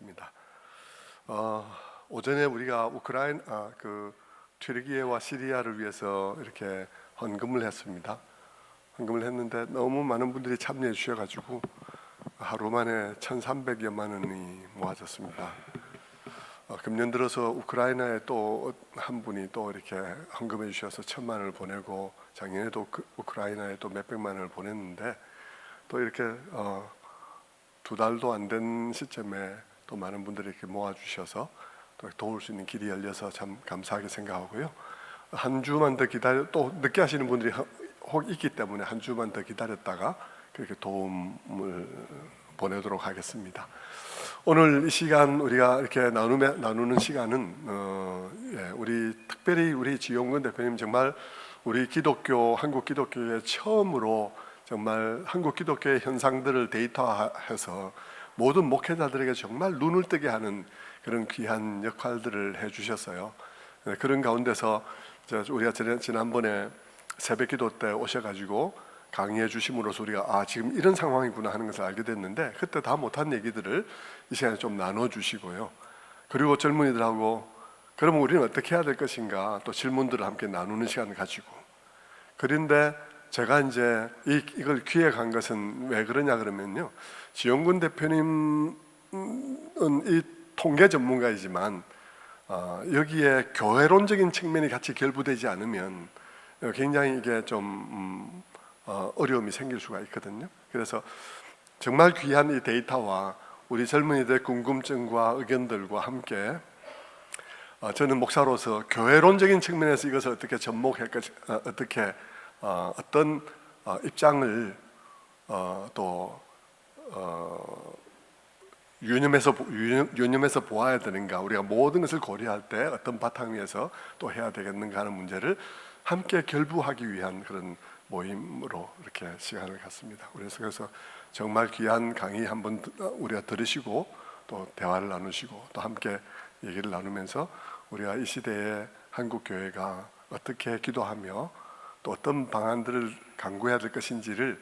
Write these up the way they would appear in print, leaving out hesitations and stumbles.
하겠습니다. 오전에 우리가 튀르키예와 시리아를 위해서 이렇게 헌금을 했습니다. 헌금을 했는데 너무 많은 분들이 참여해 주셔가지고 하루 만에 1,300여만 원이 모아졌습니다. 금년 들어서 우크라이나에 또 한 분이 또 이렇게 헌금해 주셔서 1,000만 원을 보내고, 작년에도 우크라이나에 또 몇백만 원을 보냈는데, 또 이렇게 2달도 안 된 시점에 또 많은 분들이 이렇게 모아주셔서 또 도울 수 있는 길이 열려서 참 감사하게 생각하고요. 한 주만 더 또 늦게 하시는 분들이 혹 있기 때문에 한 주만 더 기다렸다가 그렇게 도움을 보내도록 하겠습니다. 오늘 이 시간 우리가 이렇게 나누는 시간은 우리 특별히 우리 지용근 대표님 정말 우리 한국 기독교의 처음으로 정말 한국 기독교의 현상들을 데이터화해서 모든 목회자들에게 정말 눈을 뜨게 하는 그런 귀한 역할들을 해주셨어요. 그런 가운데서 우리가 지난번에 새벽기도 때 오셔가지고 강의해 주심으로써 우리가 지금 이런 상황이구나 하는 것을 알게 됐는데, 그때 다 못한 얘기들을 이 시간에 좀 나눠주시고요. 그리고 젊은이들하고 그러면 우리는 어떻게 해야 될 것인가 또 질문들을 함께 나누는 시간을 가지고, 그런데 제가 이제 이걸 기획한 것은 왜 그러냐 그러면요, 지용근 대표님은 이 통계 전문가이지만 여기에 교회론적인 측면이 같이 결부되지 않으면 굉장히 이게 좀 어려움이 생길 수가 있거든요. 그래서 정말 귀한 이 데이터와 우리 젊은이들의 궁금증과 의견들과 함께 저는 목사로서 교회론적인 측면에서 이것을 어떻게 접목할 것, 어떻게 어떤 입장을 유념해서 보아야 되는가, 우리가 모든 것을 고려할 때 어떤 바탕 위에서 또 해야 되겠는가 하는 문제를 함께 결부하기 위한 그런 모임으로 이렇게 시간을 갖습니다. 그래서 정말 귀한 강의 한번 우리가 들으시고 또 대화를 나누시고 또 함께 얘기를 나누면서 우리가 이 시대에 한국 교회가 어떻게 기도하며 또 어떤 방안들을 강구해야 될 것인지를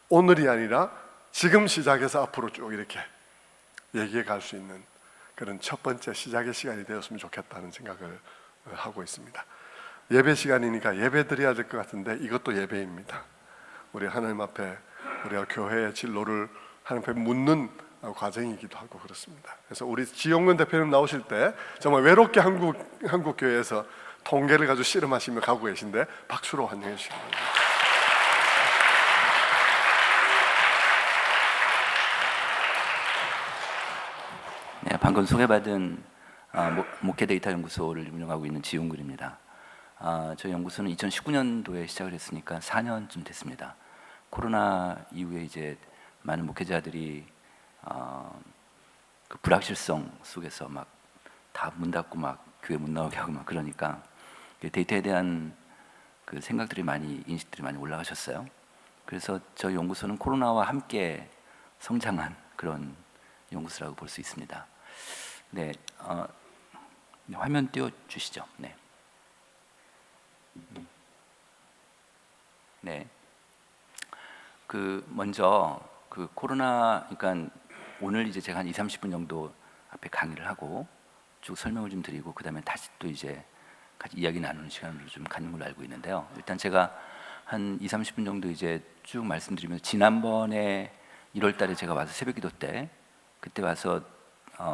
오늘이 아니라 지금 시작해서 앞으로 쭉 이렇게 얘기해 갈 수 있는 그런 첫 번째 시작의 시간이 되었으면 좋겠다는 생각을 하고 있습니다. 예배 시간이니까 예배 드려야 될 것 같은데 이것도 예배입니다. 우리 하나님 앞에 우리가 교회의 진로를 하나님 앞에 묻는 과정이기도 하고 그렇습니다. 그래서 우리 지용근 대표님 나오실 때 정말 외롭게 한국 교회에서 통계를 가지고 씨름하시며 가고 계신데 박수로 환영해 주시기 바랍니다. 네, 방금 소개받은 목회 데이터 연구소를 운영하고 있는 지용근입니다. 저희 연구소는 2019년도에 시작을 했으니까 4년쯤 됐습니다. 코로나 이후에 이제 많은 목회자들이 그 불확실성 속에서 막 다 문 닫고 막 교회 못 나오게 하고 막 그러니까 데이터에 대한 그 생각들이 인식들이 많이 올라가셨어요. 그래서 저희 연구소는 코로나와 함께 성장한 그런 연구소라고 볼 수 있습니다. 네, 화면 띄워 주시죠. 네. 네. 먼저 코로나, 그러니까 오늘 이제 제가 한 20-30분 정도 앞에 강의를 하고 쭉 설명을 좀 드리고 그다음에 다시 또 이제 같이 이야기 나누는 시간을 좀 갖는 걸로 알고 있는데요. 일단 제가 한 20-30분 정도 이제 쭉 말씀드리면서, 지난번에 1월 달에 제가 와서 새벽기도 때 그때 와서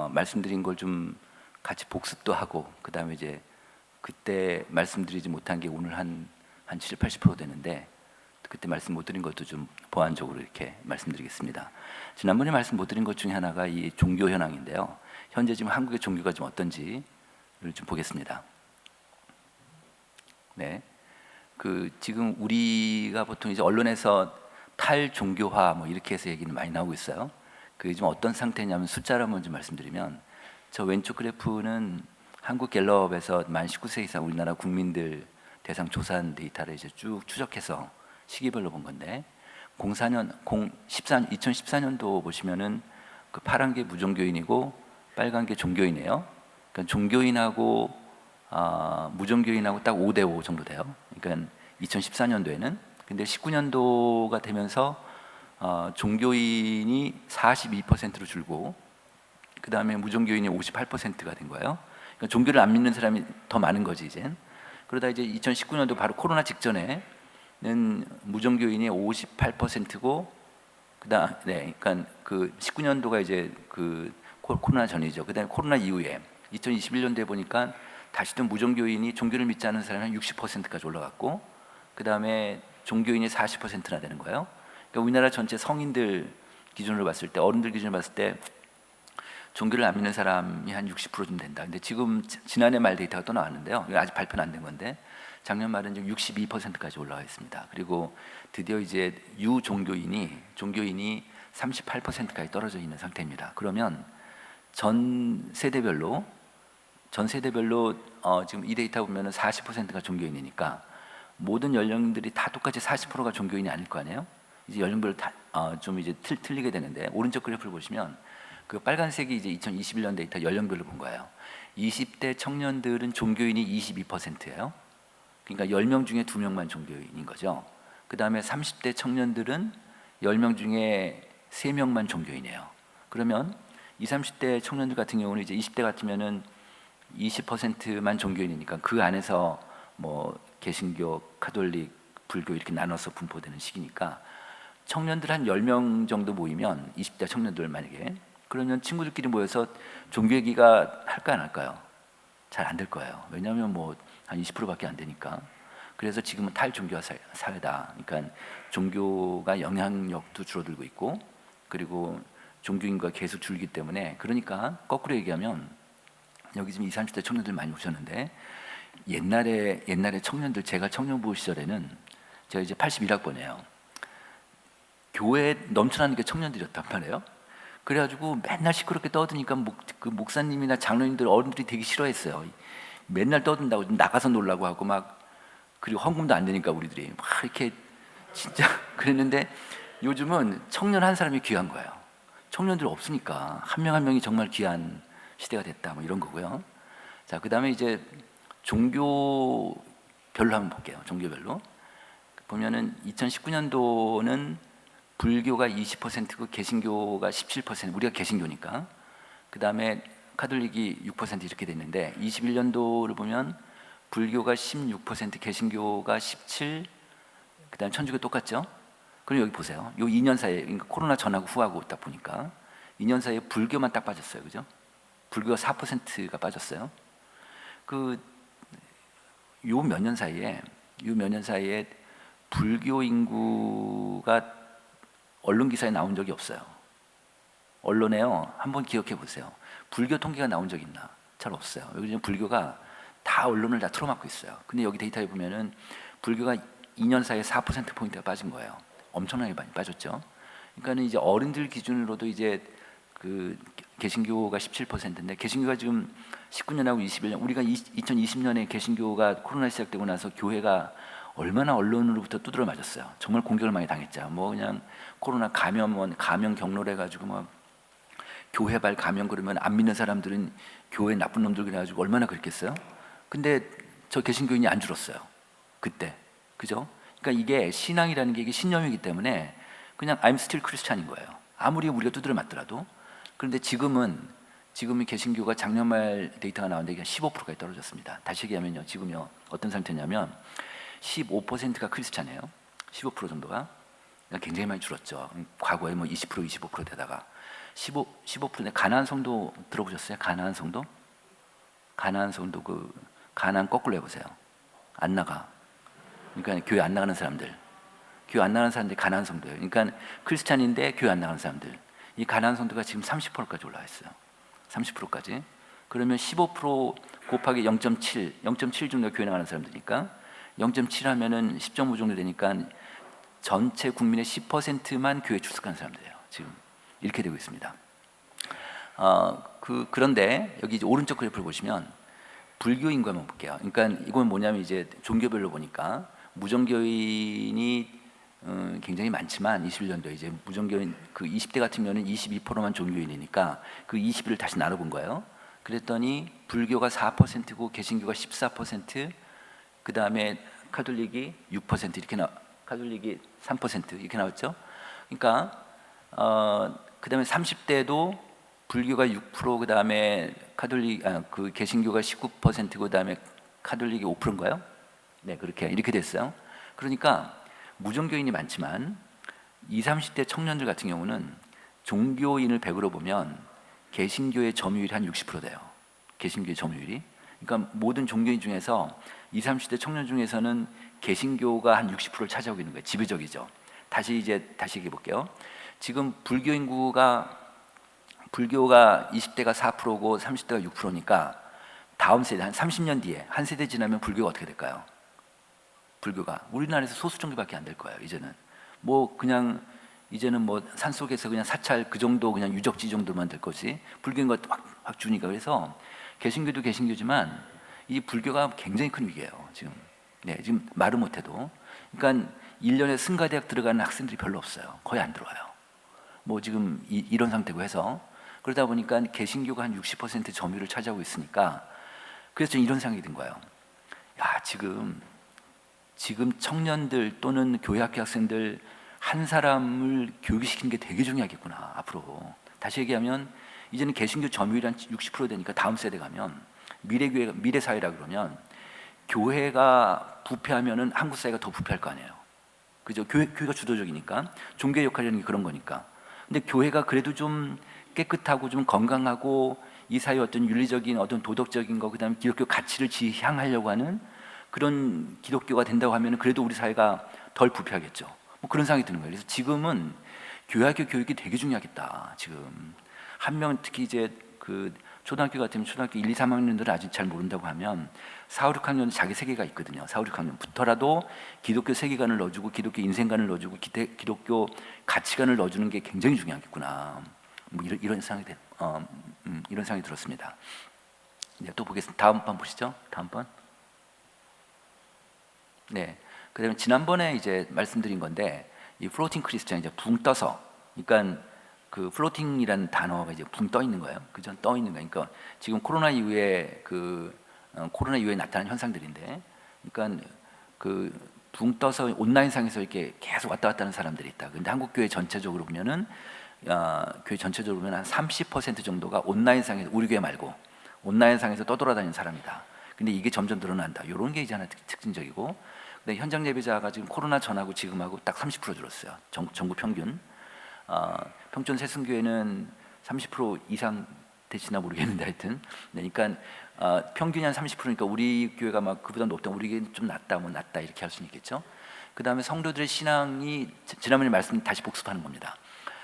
말씀드린 걸 좀 같이 복습도 하고, 그다음에 이제 그때 말씀드리지 못한 게 오늘 한 70-80% 되는데 그때 말씀 못 드린 것도 좀 보완적으로 이렇게 말씀드리겠습니다. 지난번에 말씀 못 드린 것 중에 하나가 이 종교 현황인데요. 현재 지금 한국의 종교가 좀 어떤지를 좀 보겠습니다. 네, 지금 우리가 보통 이제 언론에서 탈종교화 뭐 이렇게 해서 얘기는 많이 나오고 있어요. 그게 좀 어떤 상태냐면 숫자를 한번 좀 말씀드리면, 저 왼쪽 그래프는 한국갤럽에서 만 19세 이상 우리나라 국민들 대상 조사한 데이터를 이제 쭉 추적해서 시기별로 본 건데, 2014년도 보시면은 그 파란 게 무종교인이고 빨간 게 종교인이에요. 그러니까 종교인하고 무종교인하고 딱 5대5 정도 돼요. 그러니까 2014년도에는. 근데 19년도가 되면서 종교인이 42%로 줄고 그다음에 무종교인이 58%가 된 거예요. 그러니까 종교를 안 믿는 사람이 더 많은 거지 이제. 그러다 이제 2019년도 바로 코로나 직전에는 무종교인이 58%고 그러니까 그 19년도가 이제 그 코로나 전이죠. 그다음에 코로나 이후에 2021년도에 보니까 다시 또 무종교인이 종교를 믿지 않는 사람이 한 60%까지 올라갔고, 그다음에 종교인이 40%나 되는 거예요. 그러니까 우리나라 전체 성인들 기준으로 봤을 때, 어른들 기준으로 봤을 때 종교를 안 믿는 사람이 한 60%좀 된다. 근데 지금 지난해 말 데이터가 또 나왔는데요. 이거 아직 발표는 안 된 건데 작년 말은 지금 62%까지 올라와 있습니다. 그리고 드디어 이제 종교인이 38%까지 떨어져 있는 상태입니다. 그러면 전 세대별로 지금 이 데이터 보면은 40%가 종교인이니까 모든 연령들이 다 똑같이 40%가 종교인이 아닐 거 아니에요? 이제 연령별로 좀 이제 틀리게 되는데, 오른쪽 그래프를 보시면 그 빨간색이 이제 2021년 데이터 연령별로 본 거예요. 20대 청년들은 종교인이 22%예요. 그러니까 10명 중에 2명만 종교인인 거죠. 그 다음에 30대 청년들은 10명 중에 3명만 종교인이에요. 그러면 20, 30대 청년들 같은 경우는 이제 20대 같으면은 20%만 종교인이니까 그 안에서 뭐 개신교, 가톨릭, 불교 이렇게 나눠서 분포되는 시기니까 청년들 한 10명 정도 모이면 20대 청년들 만약에, 그러면 친구들끼리 모여서 종교 얘기가 할까 안 할까요? 잘 안 될 거예요. 왜냐하면 뭐 한 20%밖에 안 되니까. 그래서 지금은 탈종교 사회다. 그러니까 종교가 영향력도 줄어들고 있고, 그리고 종교인구가 계속 줄기 때문에, 그러니까 거꾸로 얘기하면 여기 지금 20, 30대 청년들 많이 오셨는데, 옛날에 청년들, 제가 청년부 시절에는 제가 이제 81학번이에요. 교회에 넘쳐나는 게 청년들이었단 말이에요. 그래가지고 맨날 시끄럽게 떠드니까 그 목사님이나 장로님들, 어른들이 되게 싫어했어요. 맨날 떠든다고 나가서 놀라고 하고 막, 그리고 헌금도 안 되니까 우리들이 막 이렇게 진짜 그랬는데, 요즘은 청년 한 사람이 귀한 거예요. 청년들 없으니까 한 명 한 명이 정말 귀한 시대가 됐다, 뭐 이런 거고요. 자, 그 다음에 이제 종교별로 한번 볼게요. 종교별로 보면은 2019년도는 불교가 20%고 개신교가 17%, 우리가 개신교니까. 그 다음에 카톨릭이 6% 이렇게 됐는데, 21년도를 보면 불교가 16%, 개신교가 17%, 그 다음에 천주교 똑같죠? 그럼 여기 보세요. 요 2년 사이에, 그러니까 코로나 전하고 후하고 딱 보니까 2년 사이에 불교만 딱 빠졌어요. 그죠? 불교가 4%가 빠졌어요. 요 몇 년 사이에 불교 인구가 언론 기사에 나온 적이 없어요. 언론에요. 한번 기억해 보세요. 불교 통계가 나온 적 있나? 잘 없어요. 여기 지금 불교가 다 언론을 다 틀어막고 있어요. 근데 여기 데이터에 보면은 불교가 2년 사이에 4%포인트가 빠진 거예요. 엄청나게 많이 빠졌죠. 그러니까는 이제 어른들 기준으로도 이제 그 개신교가 17%인데, 개신교가 지금 19년하고 21년, 우리가 2020년에 개신교가 코로나 시작되고 나서 교회가 얼마나 언론으로부터 두드려 맞았어요. 정말 공격을 많이 당했죠. 뭐 그냥 코로나 감염 경로를 해가지고 막 교회발 감염 그러면 안 믿는 사람들은 교회 나쁜 놈들 그래가지고 얼마나 그랬겠어요. 근데 저 개신교인이 안 줄었어요. 그때. 그죠? 그러니까 이게 신앙이라는 게 이게 신념이기 때문에 그냥 I'm still Christian인 거예요. 아무리 우리가 두드려 맞더라도. 그런데 지금은 개신교가 작년 말 데이터가 나왔는데 이게 15%까지 떨어졌습니다. 다시 얘기하면요, 지금요 어떤 상태냐면 15%가 크리스찬이에요. 15% 정도가. 그러니까 굉장히 많이 줄었죠. 과거에 뭐 20%, 25% 되다가 15%. 가나안 성도 들어보셨어요? 가나안 성도 그 가나안 거꾸로 해보세요. 안 나가. 그러니까 교회 안 나가는 사람들이 가나안 성도예요. 그러니까 크리스찬인데 교회 안 나가는 사람들. 이 가나안 성도가 지금 30%까지 올라와 있어요. 30%까지. 그러면 15% 곱하기 0.7 정도 교회 나가는 사람들이니까 0.7 하면은 10.5 정도 되니까 전체 국민의 10%만 교회 출석하는 사람들이에요. 지금 이렇게 되고 있습니다. 그런데 여기 이제 오른쪽 그래프를 보시면 불교 인구 한번 볼게요. 그러니까 이건 뭐냐면 이제 종교별로 보니까 무종교인이 굉장히 많지만 21년도에 이제 무종교인 그 20대 같으면은 22%만 종교인이니까 그 20을 다시 나눠본 거예요. 그랬더니 불교가 4%고 개신교가 14%, 그 다음에 카톨릭이 6% 이렇게 카톨릭이 3% 이렇게 나왔죠. 그러니까 그 다음에 30대도 불교가 6% 그다음에 그 개신교가 19% 그다음에 카톨릭이 5%인가요? 네, 이렇게 됐어요. 그러니까 무종교인이 많지만 20, 30대 청년들 같은 경우는 종교인을 100으로 보면 개신교의 점유율이 한 60% 돼요. 개신교의 점유율이. 그러니까 모든 종교인 중에서 20, 30대 청년 중에서는 개신교가 한 60%를 차지하고 있는 거예요. 지배적이죠. 다시 얘기해 볼게요. 지금 불교가 20대가 4%고 30대가 6%니까 다음 세대 한 30년 뒤에 한 세대 지나면 불교가 어떻게 될까요? 불교가 우리나라에서 소수 종교밖에 안 될 거예요. 이제는 뭐 산속에서 그냥 사찰 그 정도 그냥 유적지 정도만 될 거지. 불교인 것도 확 주니까. 그래서 개신교도 개신교지만 이 불교가 굉장히 큰 위기예요. 지금 말을 못해도. 그러니까 1년에 승가대학 들어가는 학생들이 별로 없어요. 거의 안 들어와요. 뭐 지금 이런 상태고 해서 그러다 보니까 개신교가 한 60% 점유율을 차지하고 있으니까 그래서 저는 이런 생각이 든 거예요. 야, 지금 청년들 또는 교회 학교 학생들 한 사람을 교육시키는 게 되게 중요하겠구나 앞으로. 다시 얘기하면 이제는 개신교 점유율이 한 60% 되니까 다음 세대 가면 미래 사회라 그러면 교회가 부패하면은 한국 사회가 더 부패할 거 아니에요. 그죠? 교회가 주도적이니까 종교의 역할이라는 게 그런 거니까. 근데 교회가 그래도 좀 깨끗하고 좀 건강하고 이 사회의 어떤 윤리적인 어떤 도덕적인 거 그다음에 기독교 가치를 지향하려고 하는 그런 기독교가 된다고 하면은 그래도 우리 사회가 덜 부패하겠죠. 뭐 그런 생각이 드는 거예요. 그래서 지금은 교회학교 교육이 되게 중요하겠다. 지금 한 명 특히 이제 그 초등학교 같으면 초등학교 1, 2, 3학년들은 아직 잘 모른다고 하면 4, 5, 6학년은 자기 세계가 있거든요. 4, 5, 6학년부터라도 기독교 세계관을 넣어주고 기독교 인생관을 넣어주고 기독교 가치관을 넣어주는 게 굉장히 중요하겠구나. 뭐 이런 생각이 이런 생각이 들었습니다. 네, 또 보겠습니다. 다음 번 보시죠. 다음 번. 네. 그다음에 지난번에 이제 말씀드린 건데 이 플로팅 크리스천 이제 붕 떠서, 그러니까 그 플로팅이라는 단어가 이제 붕 떠 있는 거예요. 그죠? 떠 있는 거예요. 그러니까 지금 코로나 이후에 코로나 이후에 나타난 현상들인데, 그러니까 그 붕 떠서 온라인상에서 이렇게 계속 왔다 갔다 하는 사람들이 있다. 근데 한국 교회 전체적으로 보면은 교회 전체적으로 보면 한 30% 정도가 온라인상에서, 우리 교회 말고 온라인상에서 떠돌아다니는 사람이다. 근데 이게 점점 늘어난다. 이런 게 이제 하나 특징적이고, 근데 현장 예배자가 지금 코로나 전하고 지금하고 딱 30% 줄었어요. 전국 평균. 평촌 새순교회는 30% 이상 되시나 모르겠는데 하여튼. 네, 그러니까 평균이 한 30%니까 우리 교회가 막 그보다 높다, 우리 교회는 좀 낮다, 뭐 낮다 이렇게 할 수는 있겠죠. 그 다음에 성도들의 신앙이, 지난번에 말씀 다시 복습하는 겁니다.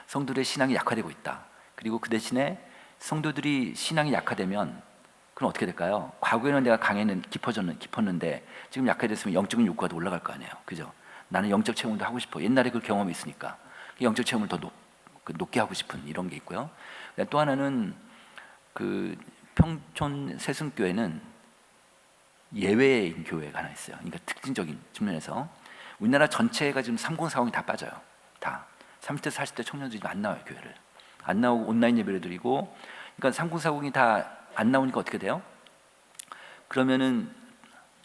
성도들의 신앙이 약화되고 있다. 그리고 그 대신에 성도들이 신앙이 약화되면 그럼 어떻게 될까요? 과거에는 내가 깊었는데 지금 약해졌으면 영적인 욕구가 더 올라갈 거 아니에요. 그죠? 나는 영적 체험도 하고 싶어. 옛날에 그 경험이 있으니까 영적 체험을 더 높게 하고 싶은 이런 게 있고요. 또 하나는 그 평촌 새순교회는 예외인 교회가 하나 있어요. 그러니까 특징적인 측면에서 우리나라 전체가 지금 3040이 다 빠져요. 다 30대 40대 청년들이 안 나와요. 교회를 안 나오고 온라인 예배를 드리고, 그러니까 3040이 다 안 나오니까 어떻게 돼요? 그러면은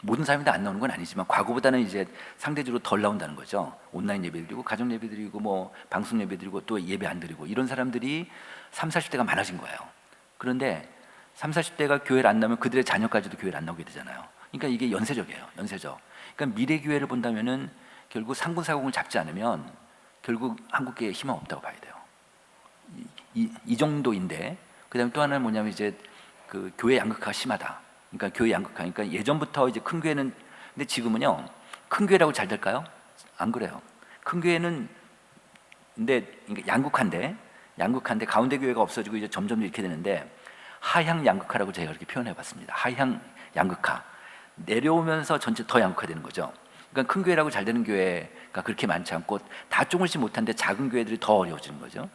모든 사람이 다 안 나오는 건 아니지만 과거보다는 이제 상대적으로 덜 나온다는 거죠. 온라인 예배 드리고 가정 예배 드리고 뭐 방송 예배 드리고 또 예배 안 드리고 이런 사람들이 30, 40대가 많아진 거예요. 그런데 30, 40대가 교회를 안 나오면 그들의 자녀까지도 교회를 안 나오게 되잖아요. 그러니까 이게 연쇄적이에요. 연쇄적. 그러니까 미래 교회를 본다면은 결국 3040을 잡지 않으면 결국 한국교회에 희망 없다고 봐야 돼요. 이 정도인데, 그다음에 또 하나는 뭐냐면 이제 그 교회 양극화가 심하다. 그러니까 교회 양극화. 그러니까 예전부터 이제 큰 교회는, 근데 지금은요, 큰 교회라고 잘 될까요? 안 그래요. 큰 교회는 근데 양극화인데 가운데 교회가 없어지고 이제 점점 이렇게 되는데 하향 양극화라고 제가 이렇게 표현해봤습니다. 하향 양극화. 내려오면서 전체 더 양극화되는 거죠. 그러니까 큰 교회라고 잘 되는 교회가 그렇게 많지 않고 다 조금씩 못한데 작은 교회들이 더 어려워지는 거죠.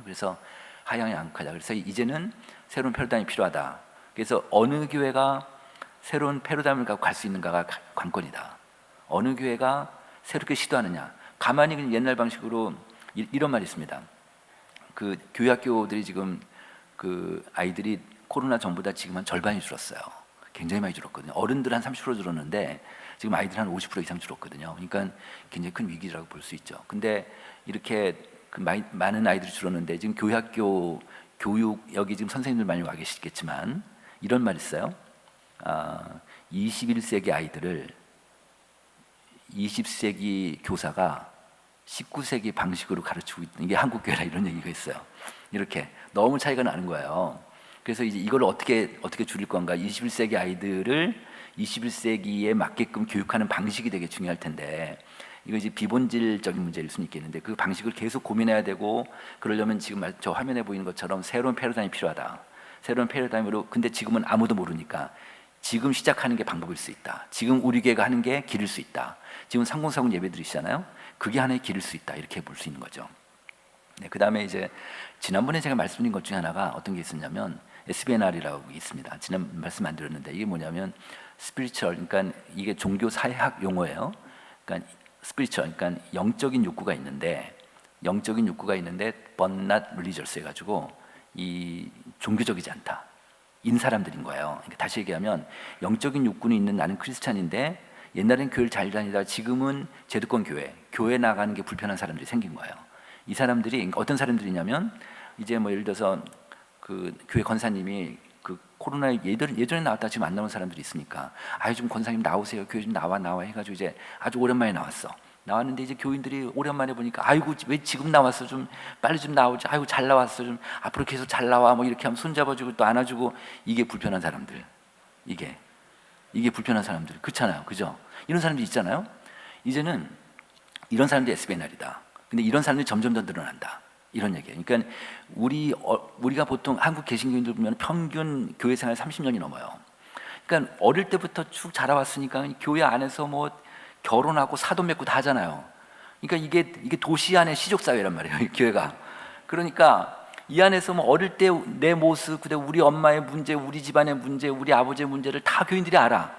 그래서 하향 양극화다. 그래서 이제는 새로운 패러다임이 필요하다. 그래서 어느 교회가 새로운 패러다임을 갖고 갈 수 있는가가 관건이다. 어느 교회가 새롭게 시도하느냐. 가만히 그냥 옛날 방식으로 이런 말이 있습니다. 그 교회학교들이 지금 그 아이들이 코로나 전보다 지금 한 절반이 줄었어요. 굉장히 많이 줄었거든요. 어른들 한 30% 줄었는데 지금 아이들 한 50% 이상 줄었거든요. 그러니까 굉장히 큰 위기라고 볼 수 있죠. 근데 이렇게 많은 아이들이 줄었는데 지금 교회학교 교육 여기 지금 선생님들 많이 와 계시겠지만 이런 말 있어요. 21세기 아이들을 20세기 교사가 19세기 방식으로 가르치고 있는 게 한국 교회라 이런 얘기가 있어요. 이렇게 너무 차이가 나는 거예요. 그래서 이제 이걸 어떻게 줄일 건가? 21세기 아이들을 21세기에 맞게끔 교육하는 방식이 되게 중요할 텐데 이거 이제 비본질적인 문제일 수는 있겠는데 그 방식을 계속 고민해야 되고 그러려면 지금 저 화면에 보이는 것처럼 새로운 패러다임이 필요하다. 새로운 패러다임으로 근데 지금은 아무도 모르니까 지금 시작하는 게 방법일 수 있다. 지금 우리 교회가 하는 게 길일 수 있다. 지금 상공사공 예배 드리시잖아요. 그게 하나의 길일 수 있다. 이렇게 볼 수 있는 거죠. 네, 그 다음에 이제 지난번에 제가 말씀드린 것 중에 하나가 어떤 게 있었냐면 SBNR이라고 있습니다. 지난 말씀 안 드렸는데 이게 뭐냐면 스피리추얼, 그러니까 이게 종교 사회학 용어예요. 그러니까 스피리추얼, 그러니까 영적인 욕구가 있는데 but not religious 해가지고 이 종교적이지 않다. 인 사람들인 거예요. 그러니까 다시 얘기하면 영적인 욕구는 있는 나는 크리스찬인데 옛날엔 교회를 잘 다니다가 지금은 제도권 교회 나가는 게 불편한 사람들이 생긴 거예요. 이 사람들이 그러니까 어떤 사람들이냐면 이제 뭐 예를 들어서 그 교회 권사님이 그 코로나 예전에 나왔다 지금 안 나온 사람들이 있으니까 아유 좀 권사님 나오세요. 교회 좀 나와 해가지고 이제 아주 오랜만에 나왔는데 이제 교인들이 오랜만에 보니까 아이고 왜 지금 나왔어 좀 빨리 좀 나오지 아이고 잘 나왔어 좀 앞으로 계속 잘 나와 뭐 이렇게 하면 손잡아주고 또 안아주고 이게 불편한 사람들 이게 불편한 사람들 그렇잖아요 그죠 이런 사람들이 있잖아요 이제는 이런 사람들이 SBNR이다 근데 이런 사람들이 점점 더 늘어난다 이런 얘기예요 그러니까 우리가 보통 한국 개신교인들 보면 평균 교회 생활 30년이 넘어요 그러니까 어릴 때부터 쭉 자라왔으니까 교회 안에서 뭐 결혼하고 사돈 맺고 다 하잖아요. 그러니까 이게 도시 안의 시족 사회란 말이에요. 교회가. 그러니까 이 안에서 뭐 어릴 때 내 모습, 그다음 우리 엄마의 문제, 우리 집안의 문제, 우리 아버지의 문제를 다 교인들이 알아.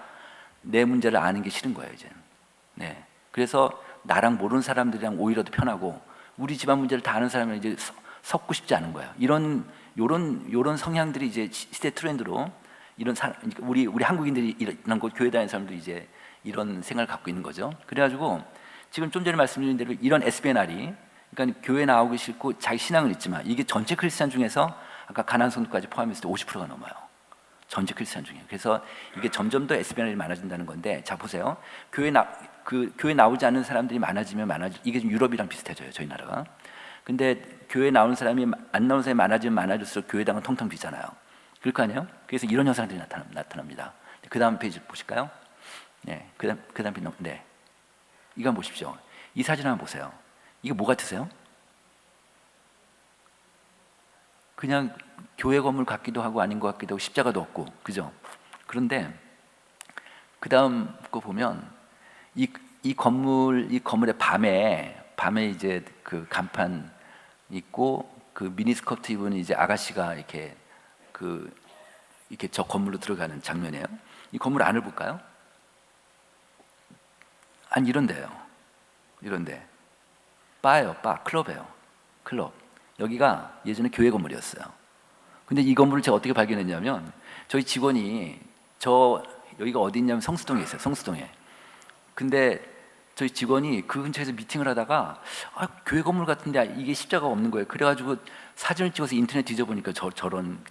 내 문제를 아는 게 싫은 거예요, 이제. 네. 그래서 나랑 모르는 사람들이랑 오히려 더 편하고 우리 집안 문제를 다 아는 사람이랑 이제 섞고 싶지 않은 거예요. 요런 성향들이 이제 시대 트렌드로 이런 우리 한국인들이 이런 곳 교회 다니는 사람도 이제 이런 생각을 갖고 있는 거죠. 그래가지고 지금 좀 전에 말씀드린 대로 이런 SBNR이 그러니까 교회 나오기 싫고 자기 신앙을 있지만 이게 전체 크리스찬 중에서 아까 가난안 성도까지 포함했을 때 50%가 넘어요. 전체 크리스찬 중에. 그래서 이게 점점 더 SBNR이 많아진다는 건데 자 보세요. 교회 나오지 않는 사람들이 많아지면 이게 좀 유럽이랑 비슷해져요. 저희 나라가. 근데 교회 나오는 사람이 안 나오는 사람이 많아지면 많아질수록 교회당은 텅텅 비잖아요. 그럴 거 아니에요? 그래서 이런 현상들이 나타납니다. 그 다음 페이지 보실까요? 네, 그다음 네, 이거 한번 보십시오. 이 사진 한번 보세요. 이게 뭐 같으세요? 그냥 교회 건물 같기도 하고 아닌 것 같기도 하고 십자가도 없고, 그죠? 그런데 그 다음 거 보면 이 건물의 밤에 이제 그 간판 있고 그 미니스커트 입은 이제 아가씨가 이렇게 저 건물로 들어가는 장면이에요. 이 건물 안을 볼까요? 아니 이런데 바예요. 클럽이에요. 클럽. 여기가 예전에 교회 건물이었어요. 근데 이 건물을 제가 어떻게 발견했냐면 저희 직원이 여기가 어디 있냐면 성수동에 있어요. 성수동에. 근데 저희 직원이 그 근처에서 미팅을 하다가 교회 건물 같은데 이게 십자가가 없는 거예요. 그래가지고 사진을 찍어서 인터넷 뒤져보니까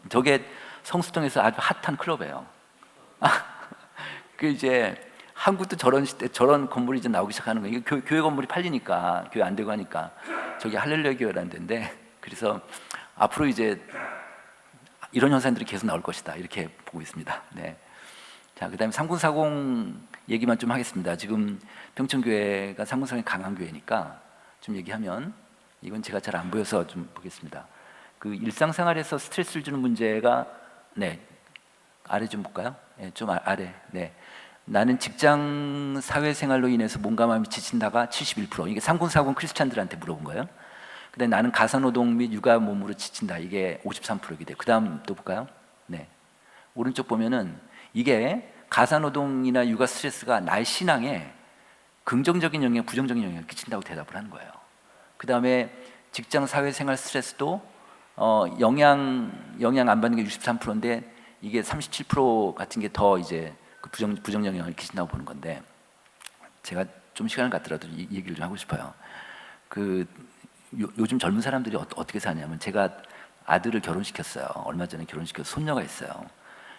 저게 성수동에서 아주 핫한 클럽이에요. 그 이제 한국도 저런 시대 저런 건물이 이제 나오기 시작하는 거예요. 이게 교회 건물이 팔리니까 교회 안 되고 하니까 저기 할렐루야 교회라는 데인데 그래서 앞으로 이제 이런 현상들이 계속 나올 것이다 이렇게 보고 있습니다. 네. 자 그다음에 상군사공 얘기만 좀 하겠습니다. 지금 평촌교회가 상군사공이 강한 교회니까 좀 얘기하면 이건 제가 잘 안 보여서 좀 보겠습니다. 그 일상생활에서 스트레스를 주는 문제가 네 아래 좀 볼까요? 네, 좀 아래 네. 나는 직장 사회생활로 인해서 몸과 마음이 지친다가 71% 이게 상군사공 크리스찬들한테 물어본 거예요. 근데 나는 가사노동 및 육아 몸으로 지친다 이게 53%이게 돼요. 그 다음 또 볼까요? 네. 오른쪽 보면은 이게 가사노동이나 육아 스트레스가 나의 신앙에 긍정적인 영향, 부정적인 영향을 끼친다고 대답을 하는 거예요. 그 다음에 직장 사회생활 스트레스도 영향 안 받는 게 63%인데 이게 37% 같은 게 더 이제 그 부정 영향을 끼친다고 보는 건데 제가 좀 시간을 갖더라도 이 얘기를 좀 하고 싶어요. 요즘 젊은 사람들이 어떻게 사냐면 제가 아들을 결혼시켰어요. 얼마 전에 결혼시켜서 손녀가 있어요.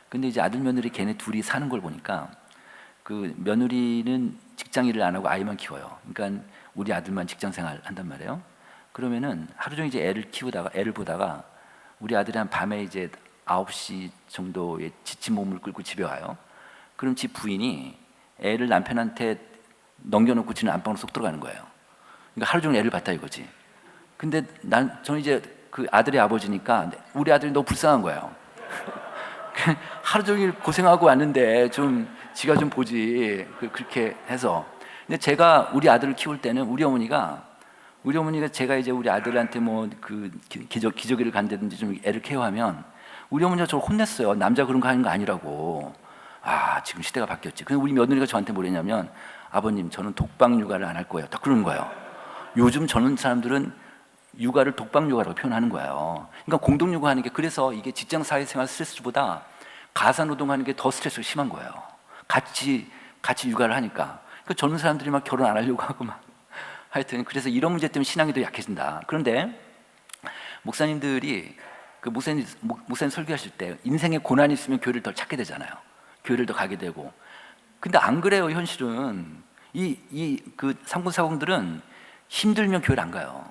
근데 이제 아들 며느리 걔네 둘이 사는 걸 보니까 그 며느리는 직장 일을 안 하고 아이만 키워요. 그러니까 우리 아들만 직장 생활 한단 말이에요. 그러면은 하루 종일 이제 애를 보다가 우리 아들이 한 밤에 이제 9시 정도에 지친 몸을 끌고 집에 와요. 그럼 집 부인이 애를 남편한테 넘겨놓고 지는 안방으로 쏙 들어가는 거예요. 그러니까 하루 종일 애를 봤다 이거지. 근데 저는 이제 그 아들의 아버지니까 우리 아들이 너무 불쌍한 거예요. 하루 종일 고생하고 왔는데 좀 지가 좀 보지. 그렇게 해서. 근데 제가 우리 아들을 키울 때는 우리 어머니가 제가 이제 우리 아들한테 뭐 그 기저귀를 간다든지 좀 애를 케어하면 우리 어머니가 저를 혼냈어요. 남자 그런 거 하는 거 아니라고. 아, 지금 시대가 바뀌었지. 근데 우리 며느리가 저한테 뭐랬냐면, 아버님, 저는 독방 육아를 안 할 거예요. 딱 그러는 거예요. 요즘 저는 사람들은 육아를 독방 육아라고 표현하는 거예요. 그러니까 공동 육아하는 게, 그래서 이게 직장 사회생활 스트레스보다 가사 노동하는 게 더 스트레스가 심한 거예요. 같이 육아를 하니까. 그러니까 젊은 사람들이 막 결혼 안 하려고 하고 막 하여튼 그래서 이런 문제 때문에 신앙이 더 약해진다. 그런데 목사님들이 목사님 설교하실 때 인생에 고난이 있으면 교회를 더 찾게 되잖아요. 교회를 더 가게 되고. 근데 안 그래요. 현실은 그 상군사공들은 힘들면 교회를 안 가요.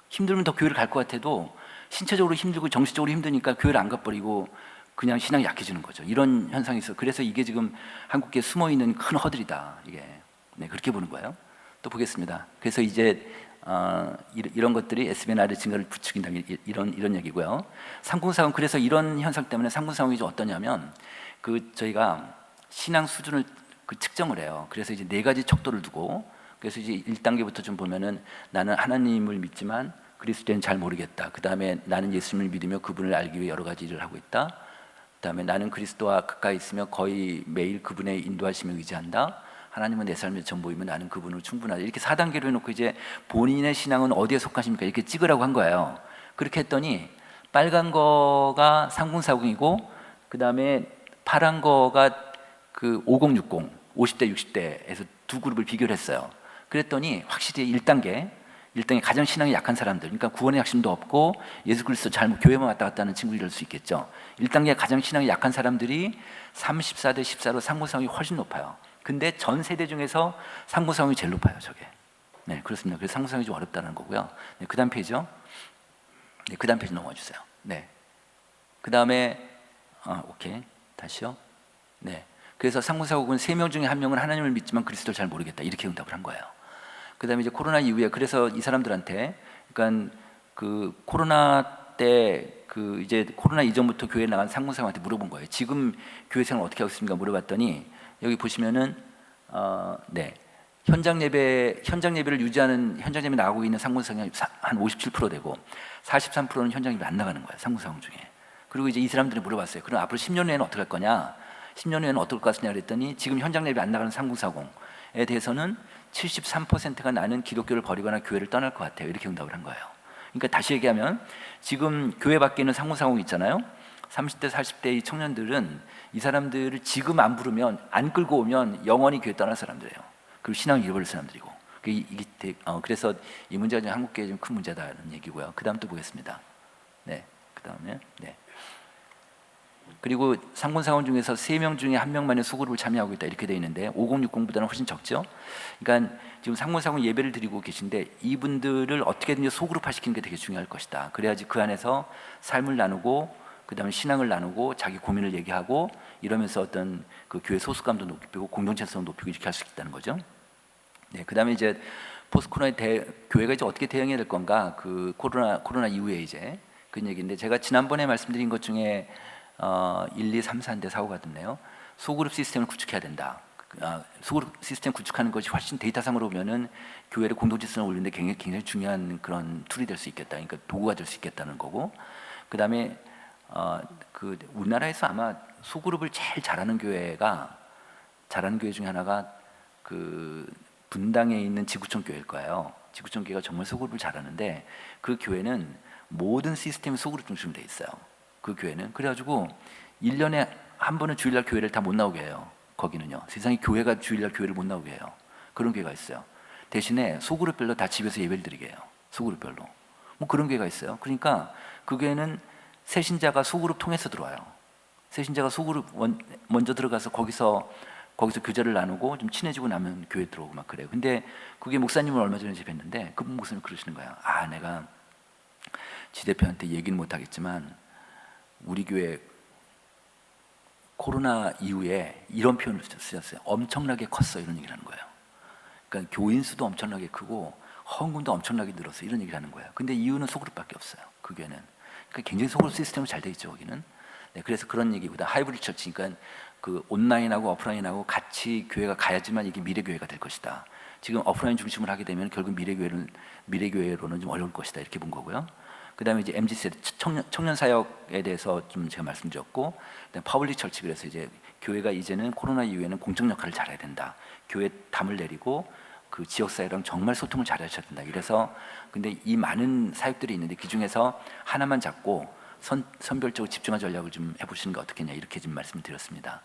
힘들면 더 교회를 갈 것 같아도 신체적으로 힘들고 정신적으로 힘드니까 교회를 안 가버리고 그냥 신앙이 약해지는 거죠. 이런 현상이 있어요. 그래서 이게 지금 한국에 숨어 있는 큰 허들이다. 이게 그렇게 보는 거예요. 또 보겠습니다. 그래서 이제 이런 것들이 SBNR의 증가를 부추긴다, 이런 얘기고요. 상군사공, 그래서 이런 현상 때문에 상군사공이 좀 어떠냐면 저희가 신앙 수준을 측정을 해요. 그래서 이제 4가지 척도를 두고, 그래서 이제 1단계부터 좀 보면은 나는 하나님을 믿지만 그리스도는 잘 모르겠다. 그 다음에 나는 예수님을 믿으며 그분을 알기 위해 여러 가지 일을 하고 있다. 그 다음에 나는 그리스도와 가까이 있으며 거의 매일 그분의 인도하심을 의지한다. 하나님은 내 삶의 전부이면 나는 그분으로 충분하다. 이렇게 4단계로 해놓고 이제 본인의 신앙은 어디에 속하십니까? 이렇게 찍으라고 한 거예요. 그렇게 했더니 빨간 거가 상궁사궁이고, 그 다음에 파란 거가 그 5060, 50대 60대에서 두 그룹을 비교를 했어요. 그랬더니 확실히 1단계 가장 신앙이 약한 사람들, 그러니까 구원의 확신도 없고 예수 그리스도 잘못 교회만 왔다 갔다 하는 친구들 이럴 수 있겠죠. 1단계 가장 신앙이 약한 사람들이 34대 14로 상궁사궁이 훨씬 높아요. 근데 전 세대 중에서 상궁사궁이 제일 높아요, 저게. 네, 그렇습니다. 그래서 상궁사궁이 좀 어렵다는 거고요. 네, 그 다음 페이지요. 네, 그 다음 페이지 넘어가 주세요. 네. 그 다음에 오케이. 다시요. 네. 그래서 상궁사국은 3명 중에 1명은 하나님을 믿지만 그리스도를 잘 모르겠다. 이렇게 응답을 한 거예요. 그 다음에 이제 코로나 이후에, 그래서 이 사람들한테, 그러니까 그 코로나 때 이제 코로나 이전부터 교회에 나간 상궁사국한테 물어본 거예요. 지금 교회 생활 어떻게 하고 있습니까? 물어봤더니 여기 보시면은 네. 현장 예배를 유지하는, 현장 예배 나가고 있는 상궁사국이 한 57% 되고 43%는 현장 예배 안 나가는 거예요. 상궁사국 중에. 그리고 이제 이 사람들이 물어봤어요. 그럼 앞으로 10년 후에는 어떻게 할 거냐? 10년 후에는 어떨 것 같으냐 그랬더니 지금 현장 예배 안 나가는 상궁사공에 대해서는 73%가 나는 기독교를 버리거나 교회를 떠날 것 같아요. 이렇게 응답을 한 거예요. 그러니까 다시 얘기하면 지금 교회 밖에 있는 상궁사공 있잖아요. 30대 40대 이 청년들은 이 사람들을 지금 안 부르면, 안 끌고 오면 영원히 교회 떠날 사람들이에요. 그리고 신앙을 잃어버릴 사람들이고. 그래서 이 문제가 좀 한국계에 좀 큰 문제다는 얘기고요. 그 다음 또 보겠습니다. 네, 그 다음에 네. 그리고 상군사원 중에서 3명 중에 1명만이 소그룹을 참여하고 있다, 이렇게 되어 있는데 5060보다는 훨씬 적죠. 그러니까 지금 상군사원 예배를 드리고 계신데 이분들을 어떻게든지 소그룹화 시키는 게 되게 중요할 것이다. 그래야지 그 안에서 삶을 나누고 그 다음에 신앙을 나누고 자기 고민을 얘기하고 이러면서 어떤 그 교회 소속감도 높이고 공동체성 높이고 이렇게 할 수 있다는 거죠. 네, 그 다음에 이제 포스코로나 교회가 이제 어떻게 대응해야 될 건가, 그 코로나 이후에 이제 그 얘기인데, 제가 지난번에 말씀드린 것 중에 1, 2, 3, 4인데 4호가 됐네요. 소그룹 시스템을 구축해야 된다. 소그룹 시스템 구축하는 것이 훨씬 데이터상으로 보면은 교회를 공동체성을 올리는데 굉장히 중요한 그런 툴이 될 수 있겠다. 그러니까 도구가 될 수 있겠다는 거고. 그 다음에 우리나라에서 아마 소그룹을 제일 잘하는 교회 중에 하나가 그 분당에 있는 지구촌 교회일 거예요. 지구촌 교회가 정말 소그룹을 잘하는데 그 교회는 모든 시스템이 소그룹 중심으로 돼 있어요. 그 교회는. 그래가지고 1년에 한 번은 주일날 교회를 다 못 나오게 해요. 거기는요. 세상에 교회가 주일날 교회를 못 나오게 해요. 그런 교회가 있어요. 대신에 소그룹별로 다 집에서 예배를 드리게 해요. 소그룹별로. 뭐 그런 교회가 있어요. 그러니까 그 교회는 새신자가 소그룹 통해서 들어와요. 새신자가 소그룹 먼저 들어가서 거기서 교제를 나누고 좀 친해지고 나면 교회 들어오고 막 그래요. 근데 그게 목사님을 얼마 전에 뵀는데 그 목사님 그러시는 거예요. 아, 내가 지 대표한테 얘기는 못 하겠지만 우리 교회 코로나 이후에 이런 표현을 쓰셨어요. 엄청나게 컸어, 이런 얘기를 하는 거예요. 그러니까 교인 수도 엄청나게 크고 헌금도 엄청나게 늘었어, 이런 얘기를 하는 거예요. 근데 이유는 소그룹밖에 없어요, 그 교회는. 그러니까 굉장히 소그룹 시스템이 잘 돼 있죠, 거기는. 네, 그래서 그런 얘기보다 하이브리드 처치, 그러니까 그 온라인하고 오프라인하고 같이 교회가 가야지만 이게 미래 교회가 될 것이다. 지금 오프라인 중심을 하게 되면 결국 미래 교회로는 좀 어려울 것이다, 이렇게 본 거고요. 그다음에 이제 MZ 세대 청년 사역에 대해서 좀 제가 말씀드렸고, 그다음에 퍼블릭 처치, 그래서 이제 교회가 이제는 코로나 이후에는 공적 역할을 잘해야 된다. 교회 담을 내리고 그 지역 사회랑 정말 소통을 잘하셔야 된다. 이래서 근데 이 많은 사역들이 있는데 그 중에서 하나만 잡고 선별적으로 집중한 전략을 좀 해보시는 게 어떻겠냐, 이렇게 좀 말씀을 드렸습니다.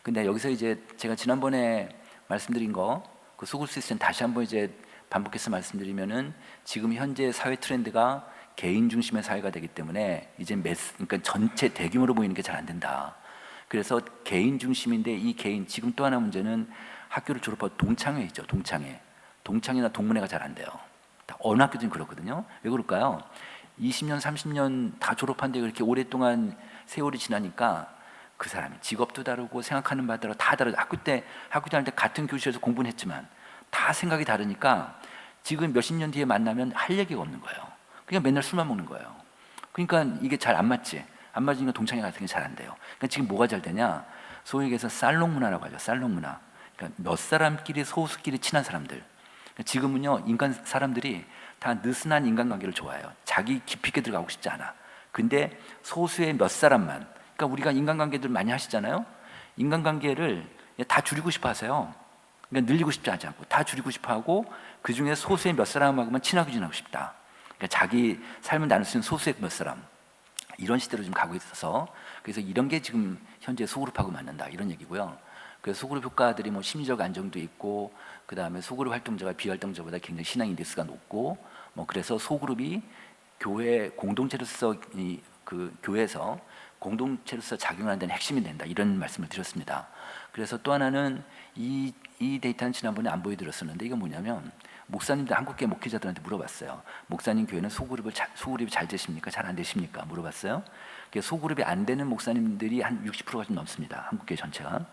근데 여기서 이제 제가 지난번에 말씀드린 거, 그 소그룹 시스템 다시 한번 이제 반복해서 말씀드리면은 지금 현재 사회 트렌드가 개인 중심의 사회가 되기 때문에 이제 그러니까 전체 대규모로 모이는 게 잘 안 된다. 그래서 개인 중심인데 이 개인, 지금 또 하나 문제는 학교를 졸업하고 동창회 있죠, 동창회나 동문회가 잘 안 돼요. 다 어느 학교든 그렇거든요. 왜 그럴까요? 20년, 30년 다 졸업한데 그렇게 오랫동안 세월이 지나니까 그 사람이 직업도 다르고 생각하는 바 다르고 다 다르고 학교 다닐 때 같은 교실에서 공부는 했지만 다 생각이 다르니까 지금 몇십 년 뒤에 만나면 할 얘기가 없는 거예요. 그냥 맨날 술만 먹는 거예요. 그러니까 이게 잘 안 맞지. 안 맞으니까 동창회 같은 게 잘 안 돼요. 그러니까 지금 뭐가 잘 되냐? 소위 얘기해서 살롱 문화라고 하죠. 살롱 문화. 그러니까 몇 사람끼리 소수끼리 친한 사람들. 그러니까 지금은요, 사람들이 다 느슨한 인간관계를 좋아해요. 자기 깊이 있게 들어가고 싶지 않아. 근데 소수의 몇 사람만, 그러니까 우리가 인간관계들 많이 하시잖아요. 인간관계를 다 줄이고 싶어 하세요. 그러니까 늘리고 싶지 않고 다 줄이고 싶어 하고 그 중에 소수의 몇 사람하고만 친하게 지내고 싶다. 그러니까 자기 삶을 나눌 수 있는 소수의 몇 사람, 이런 시대로 좀 가고 있어서, 그래서 이런 게 지금 현재 소그룹하고 맞는다, 이런 얘기고요. 그래서 소그룹 효과들이 뭐 심리적 안정도 있고, 그 다음에 소그룹 활동자가 비활동자보다 굉장히 신앙 인덱스가 높고, 뭐 그래서 소그룹이 교회 공동체로서 그 교회에서 공동체로서 작용하는 데는 핵심이 된다, 이런 말씀을 드렸습니다. 그래서 또 하나는 이 데이터는 지난번에 안 보여드렸었는데, 이건 뭐냐면 목사님들, 한국계 목회자들한테 물어봤어요. 목사님 교회는 소그룹이 잘 되십니까? 잘 안 되십니까? 물어봤어요. 소그룹이 안 되는 목사님들이 한 60%가 좀 넘습니다, 한국교회 전체가.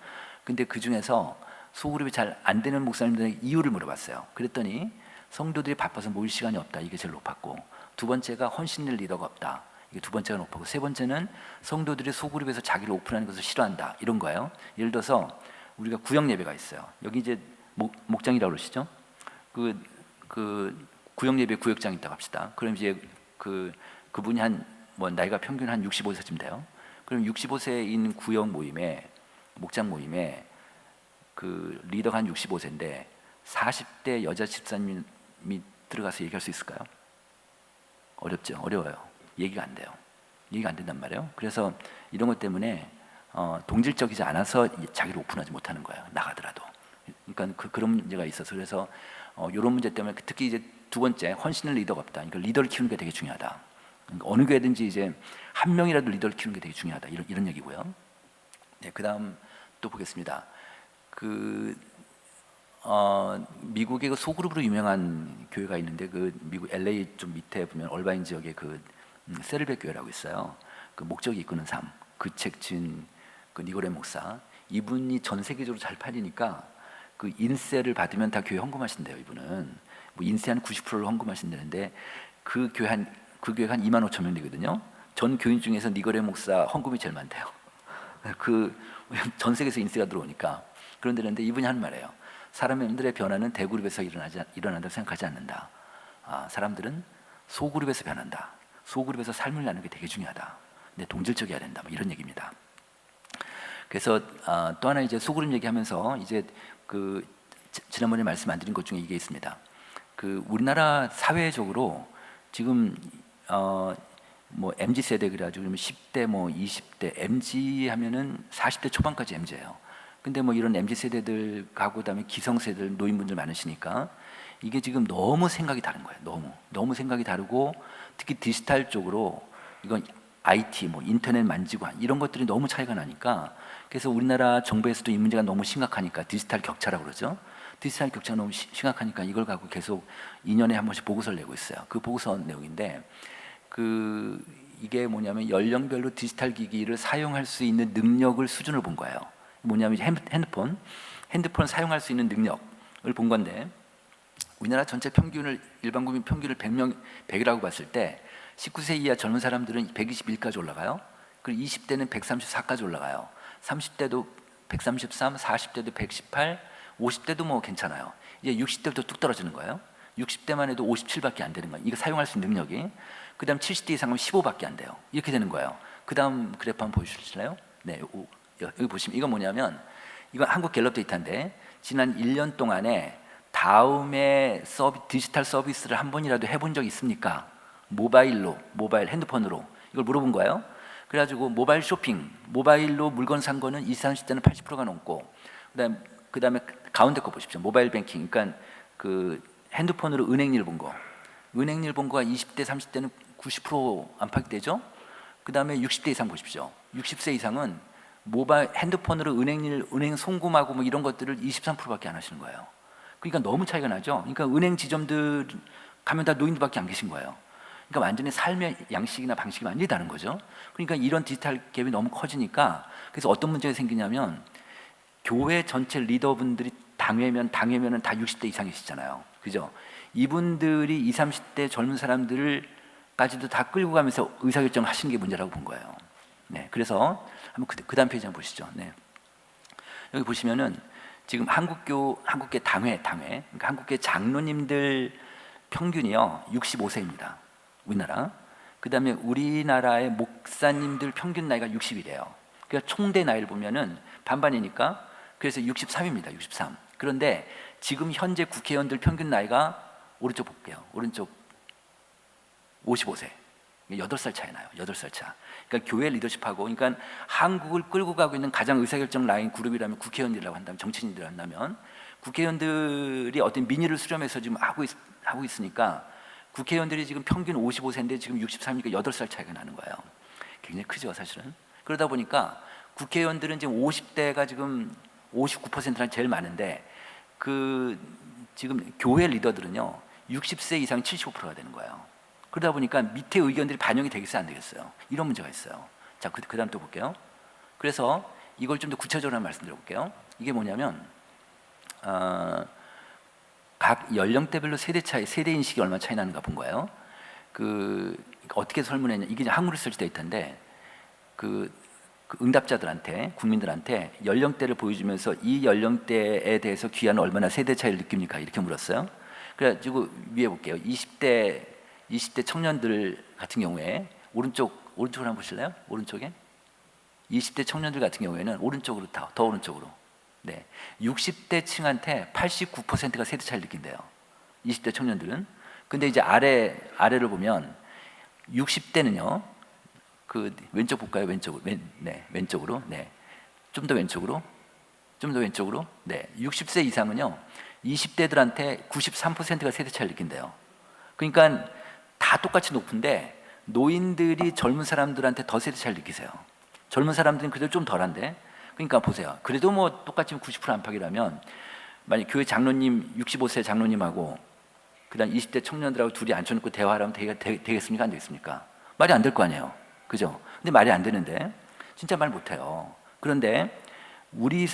근데 그 중에서 소그룹이 잘 안 되는 목사님들의 이유를 물어봤어요. 그랬더니 성도들이 바빠서 모일 시간이 없다, 이게 제일 높았고, 두 번째가 헌신될 리더가 없다, 이게 두 번째가 높았고, 세 번째는 성도들이 소그룹에서 자기를 오픈하는 것을 싫어한다, 이런 거예요. 예를 들어서 우리가 구역 예배가 있어요. 여기 이제 목장이라고 그러시죠? 그 구역 예배 구역장이 있다고 합시다. 그럼 이제 그분이 나이가 평균 한 65세쯤 돼요. 그럼 65세에 있는 구역 모임에, 목장 모임에 그 리더가 한 65세인데 40대 여자 집사님이 들어가서 얘기할 수 있을까요? 어렵죠. 어려워요. 얘기가 안 돼요. 얘기가 안 된단 말이에요. 그래서 이런 것 때문에 동질적이지 않아서 자기를 오픈하지 못하는 거예요, 나가더라도. 그러니까 그런 문제가 있어서, 그래서 이런 문제 때문에 특히 이제 두 번째, 헌신을 리더가 없다. 그러니까 리더를 키우는 게 되게 중요하다. 그러니까 어느 교회든지 이제 한 명이라도 리더를 키우는 게 되게 중요하다, 이런 얘기고요. 네, 그다음 또 보겠습니다. 미국의 그 소그룹으로 유명한 교회가 있는데, 그 미국 LA 좀 밑에 보면 얼바인 지역에 그 세르베 교회라고 있어요. 그 목적이 이끄는 삶, 그 책 진 그 니고레 목사, 이분이 전 세계적으로 잘 팔리니까 그 인세를 받으면 다 교회 헌금하신대요. 이분은 뭐 인세 한 90%를 헌금하신다는데 그 교회 한 2만 5천 명 되거든요. 전 교인 중에서 니고레 목사 헌금이 제일 많대요. 전 세계에서 인세가 들어오니까. 그런데 이분이 하는 말이에요. 사람들의 변화는 대그룹에서 일어난다고 생각하지 않는다. 사람들은 소그룹에서 변한다. 소그룹에서 삶을 나누는 게 되게 중요하다. 근데 동질적이어야 된다, 뭐 이런 얘기입니다. 그래서 또 하나 이제 소그룹 얘기하면서 이제 지난번에 말씀 안 드린 것 중에 이게 있습니다. 우리나라 사회적으로 지금 뭐 MZ 세대 그래가지고 10대 뭐 20대 MZ 하면은 40대 초반까지 MZ예요. 근데 뭐 이런 MZ 세대들하고 그다음에 기성세대들, 노인분들 많으시니까 이게 지금 너무 생각이 다른 거예요. 너무 생각이 다르고, 특히 디지털 쪽으로 이건 IT, 뭐 인터넷 만지고 이런 것들이 너무 차이가 나니까 그래서 우리나라 정부에서도 이 문제가 너무 심각하니까 디지털 격차라고 그러죠. 디지털 격차가 너무 심각하니까 이걸 갖고 계속 2년에 한 번씩 보고서를 내고 있어요. 그 보고서 내용인데 이게 뭐냐면 연령별로 디지털 기기를 사용할 수 있는 능력을 수준을 본 거예요. 뭐냐면 핸드폰 사용할 수 있는 능력을 본 건데 우리나라 전체 평균을 일반 국민 평균을 100이라고 봤을 때 19세 이하 젊은 사람들은 121까지 올라가요. 그리고 20대는 134까지 올라가요. 30대도 133, 40대도 118, 50대도 뭐 괜찮아요. 이제 60대부터 뚝 떨어지는 거예요. 60대만 해도 57밖에 안 되는 거예요. 이거 사용할 수 있는 능력이. 그다음 70대 이상은 15밖에 안 돼요. 이렇게 되는 거예요. 그다음 그래프 한번 보여주실래요? 네, 여기 보시면 이건 뭐냐면 이건 한국 갤럽 데이터인데 지난 1년 동안에 다음에 디지털 서비스를 한 번이라도 해본 적 있습니까? 모바일 핸드폰으로 이걸 물어본 거예요. 그래가지고 모바일 쇼핑, 모바일로 물건 산 거는 20, 30대는 80%가 넘고 그다음에 가운데 거 보십시오. 모바일 뱅킹, 그러니까 그 핸드폰으로 은행일 본 거, 은행일 본 거가 20대, 30대는 90% 안팎이 되죠. 그다음에 60대 이상 보십시오. 60세 이상은 모바일 핸드폰으로 은행 송금하고 뭐 이런 것들을 23%밖에 안 하시는 거예요. 그러니까 너무 차이가 나죠. 그러니까 은행 지점들 가면 다 노인들밖에 안 계신 거예요. 그러니까 완전히 삶의 양식이나 방식이 완전히 다른 거죠. 그러니까 이런 디지털 갭이 너무 커지니까 그래서 어떤 문제가 생기냐면 교회 전체 리더분들이 당회면은 다 60대 이상이시잖아요. 그죠? 이분들이 20, 30대 젊은 사람들까지도 다 끌고 가면서 의사결정을 하시는 게 문제라고 본 거예요. 네, 그래서 한번 그 다음 페이지 한번 보시죠. 네. 여기 보시면은 지금 한국계 당회, 그러니까 한국계 장로님들 평균이요 65세입니다. 우리나라. 그 다음에 우리나라의 목사님들 평균 나이가 60이래요. 그러니까 총대 나이를 보면은 반반이니까 그래서 63입니다. 63. 그런데 지금 현재 국회의원들 평균 나이가 오른쪽 볼게요. 오른쪽 55세. 8살 차이 나요. 8살 차. 그러니까 교회 리더십하고, 그러니까 한국을 끌고 가고 있는 가장 의사결정 라인 그룹이라면 국회의원들이라고 한다면, 정치인들이라고 한다면, 국회의원들이 어떤 민의를 수렴해서 지금 하고 있으니까 국회의원들이 지금 평균 55세인데 지금 63이니까 8살 차이가 나는 거예요. 굉장히 크죠, 사실은. 그러다 보니까 국회의원들은 지금 50대가 지금 59%나 제일 많은데 지금 교회 리더들은요 60세 이상 75%가 되는 거예요. 그러다 보니까 밑에 의견들이 반영이 되겠어요, 안 되겠어요? 이런 문제가 있어요. 자, 그 다음 또 볼게요. 그래서 이걸 좀 더 구체적으로 말씀드려 볼게요. 이게 뭐냐면 각 연령대별로 세대 인식이 얼마나 차이 나는가 본 거예요. 어떻게 설문했냐? 이게 한국 리서치 데이터인데 그 응답자들한테, 국민들한테 연령대를 보여주면서 이 연령대에 대해서 귀하는 얼마나 세대 차이를 느낍니까? 이렇게 물었어요. 그래가지고 위에 볼게요. 20대 청년들 같은 경우에 오른쪽으로 한번 보실래요? 오른쪽에 20대 청년들 같은 경우에는 오른쪽으로 더 오른쪽으로. 네, 60대 층한테 89%가 세대 차이를 느낀대요. 20대 청년들은. 근데 이제 아래를 보면 60대는요. 왼쪽 볼까요? 왼쪽으로. 네. 좀 더 왼쪽으로. 네. 60세 이상은요. 20대들한테 93%가 세대 차이를 느낀대요. 그러니까 다 똑같이 높은데 노인들이 젊은 사람들한테 더 세대 차이를 느끼세요. 젊은 사람들은 그래도 좀 덜한데. 그러니까 보세요. 그래도 뭐 똑같이 90% 안팎이라면 만약 교회 장로님 65세 장로님하고 그다음 20대 청년들하고 둘이 앉혀놓고 대화를 하면 되겠습니까? 안 되겠습니까? 말이 안 될 거 아니에요. 그죠? 근데 말이 안 되는데 진짜 말 못해요. 그런데 우리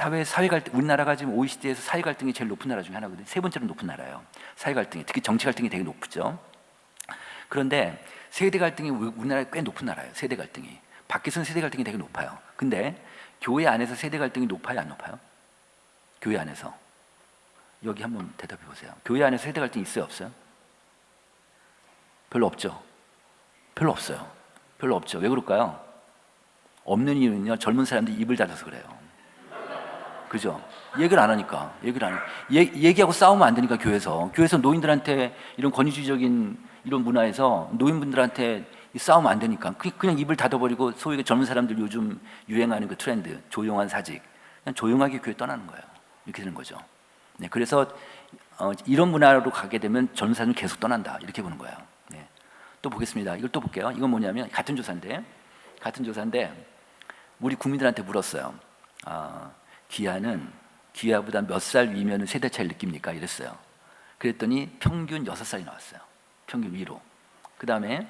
우리나라가 지금 OECD에서 사회 갈등이 제일 높은 나라 중에 하나거든요. 세 번째로 높은 나라예요. 사회 갈등이, 특히 정치 갈등이 되게 높죠. 그런데 세대 갈등이 우리나라에 꽤 높은 나라예요. 세대 갈등이. 밖에서는 세대 갈등이 되게 높아요. 근데 교회 안에서 세대 갈등이 높아요, 안 높아요? 교회 안에서. 여기 한번 대답해 보세요. 교회 안에서 세대 갈등이 있어요, 없어요? 별로 없죠. 별로 없죠. 왜 그럴까요? 없는 이유는요, 젊은 사람들이 입을 닫아서 그래요. 그죠? 얘기를 안 하니까. 얘기하고 싸우면 안 되니까, 교회에서 노인들한테 이런 권위주의적인 이런 문화에서 노인분들한테 싸우면 안 되니까 그냥 입을 닫아버리고 소위 젊은 사람들 요즘 유행하는 그 트렌드, 조용한 사직, 그냥 조용하게 교회 떠나는 거예요. 이렇게 되는 거죠. 네, 그래서 이런 문화로 가게 되면 젊은 사람은 계속 떠난다, 이렇게 보는 거예요. 네. 또 보겠습니다. 이걸 또 볼게요. 이건 뭐냐면 같은 조사인데 같은 조사인데 우리 국민들한테 물었어요. 귀하보다 몇 살 위면 세대 차이를 느낍니까? 이랬어요. 그랬더니 평균 6살이 나왔어요. 평균 위로. 그 다음에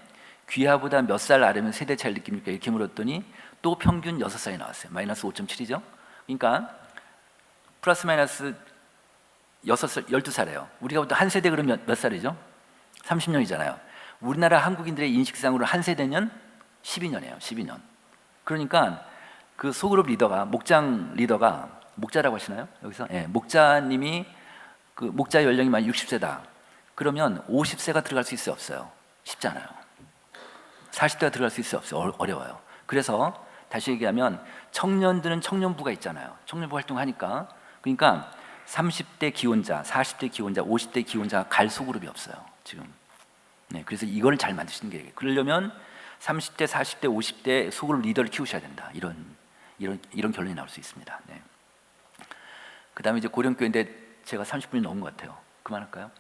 귀하보다 몇 살 아래면 세대 차이를 느낍니까? 이렇게 물었더니 또 평균 6살이 나왔어요. 마이너스 5.7이죠. 그러니까 플러스 마이너스 6살, 12살이에요. 우리가 보통 한 세대 그러면 몇 살이죠? 30년이잖아요. 우리나라 한국인들의 인식상으로 한 세대는 12년이에요. 12년. 그러니까 그 소그룹 리더가 목자라고 하시나요? 여기서 목자님이 그 목자 연령이 만 60세다. 그러면 50세가 들어갈 수 있어요, 없어요? 쉽지 않아요. 40대가 들어갈 수 있어요, 없어요? 어려워요. 그래서 다시 얘기하면 청년들은 청년부가 있잖아요. 청년부 활동하니까. 그러니까 30대 기혼자, 40대 기혼자, 50대 기혼자 갈 소그룹이 없어요, 지금. 네, 그래서 이걸 잘 만드시는 게, 그러려면 30대, 40대, 50대 소그룹 리더를 키우셔야 된다. 이런 결론이 나올 수 있습니다. 네. 그 다음에 이제 고령교회인데 제가 30분이 넘은 것 같아요. 그만할까요?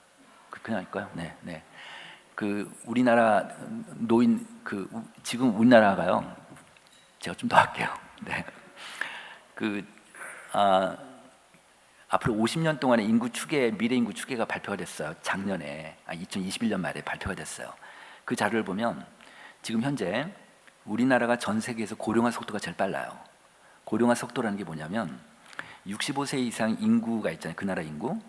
그냥 할까요? 네, 네. 그 우리나라 노인 지금 우리나라가요. 제가 좀 더 할게요. 네. 앞으로 50년 동안의 미래 인구 추계가 발표가 됐어요. 작년에 2021년 말에 발표가 됐어요. 그 자료를 보면 지금 현재 우리나라가 전 세계에서 고령화 속도가 제일 빨라요. 고령화 속도라는 게 뭐냐면 65세 이상 인구가 있잖아요. 그 나라 인구.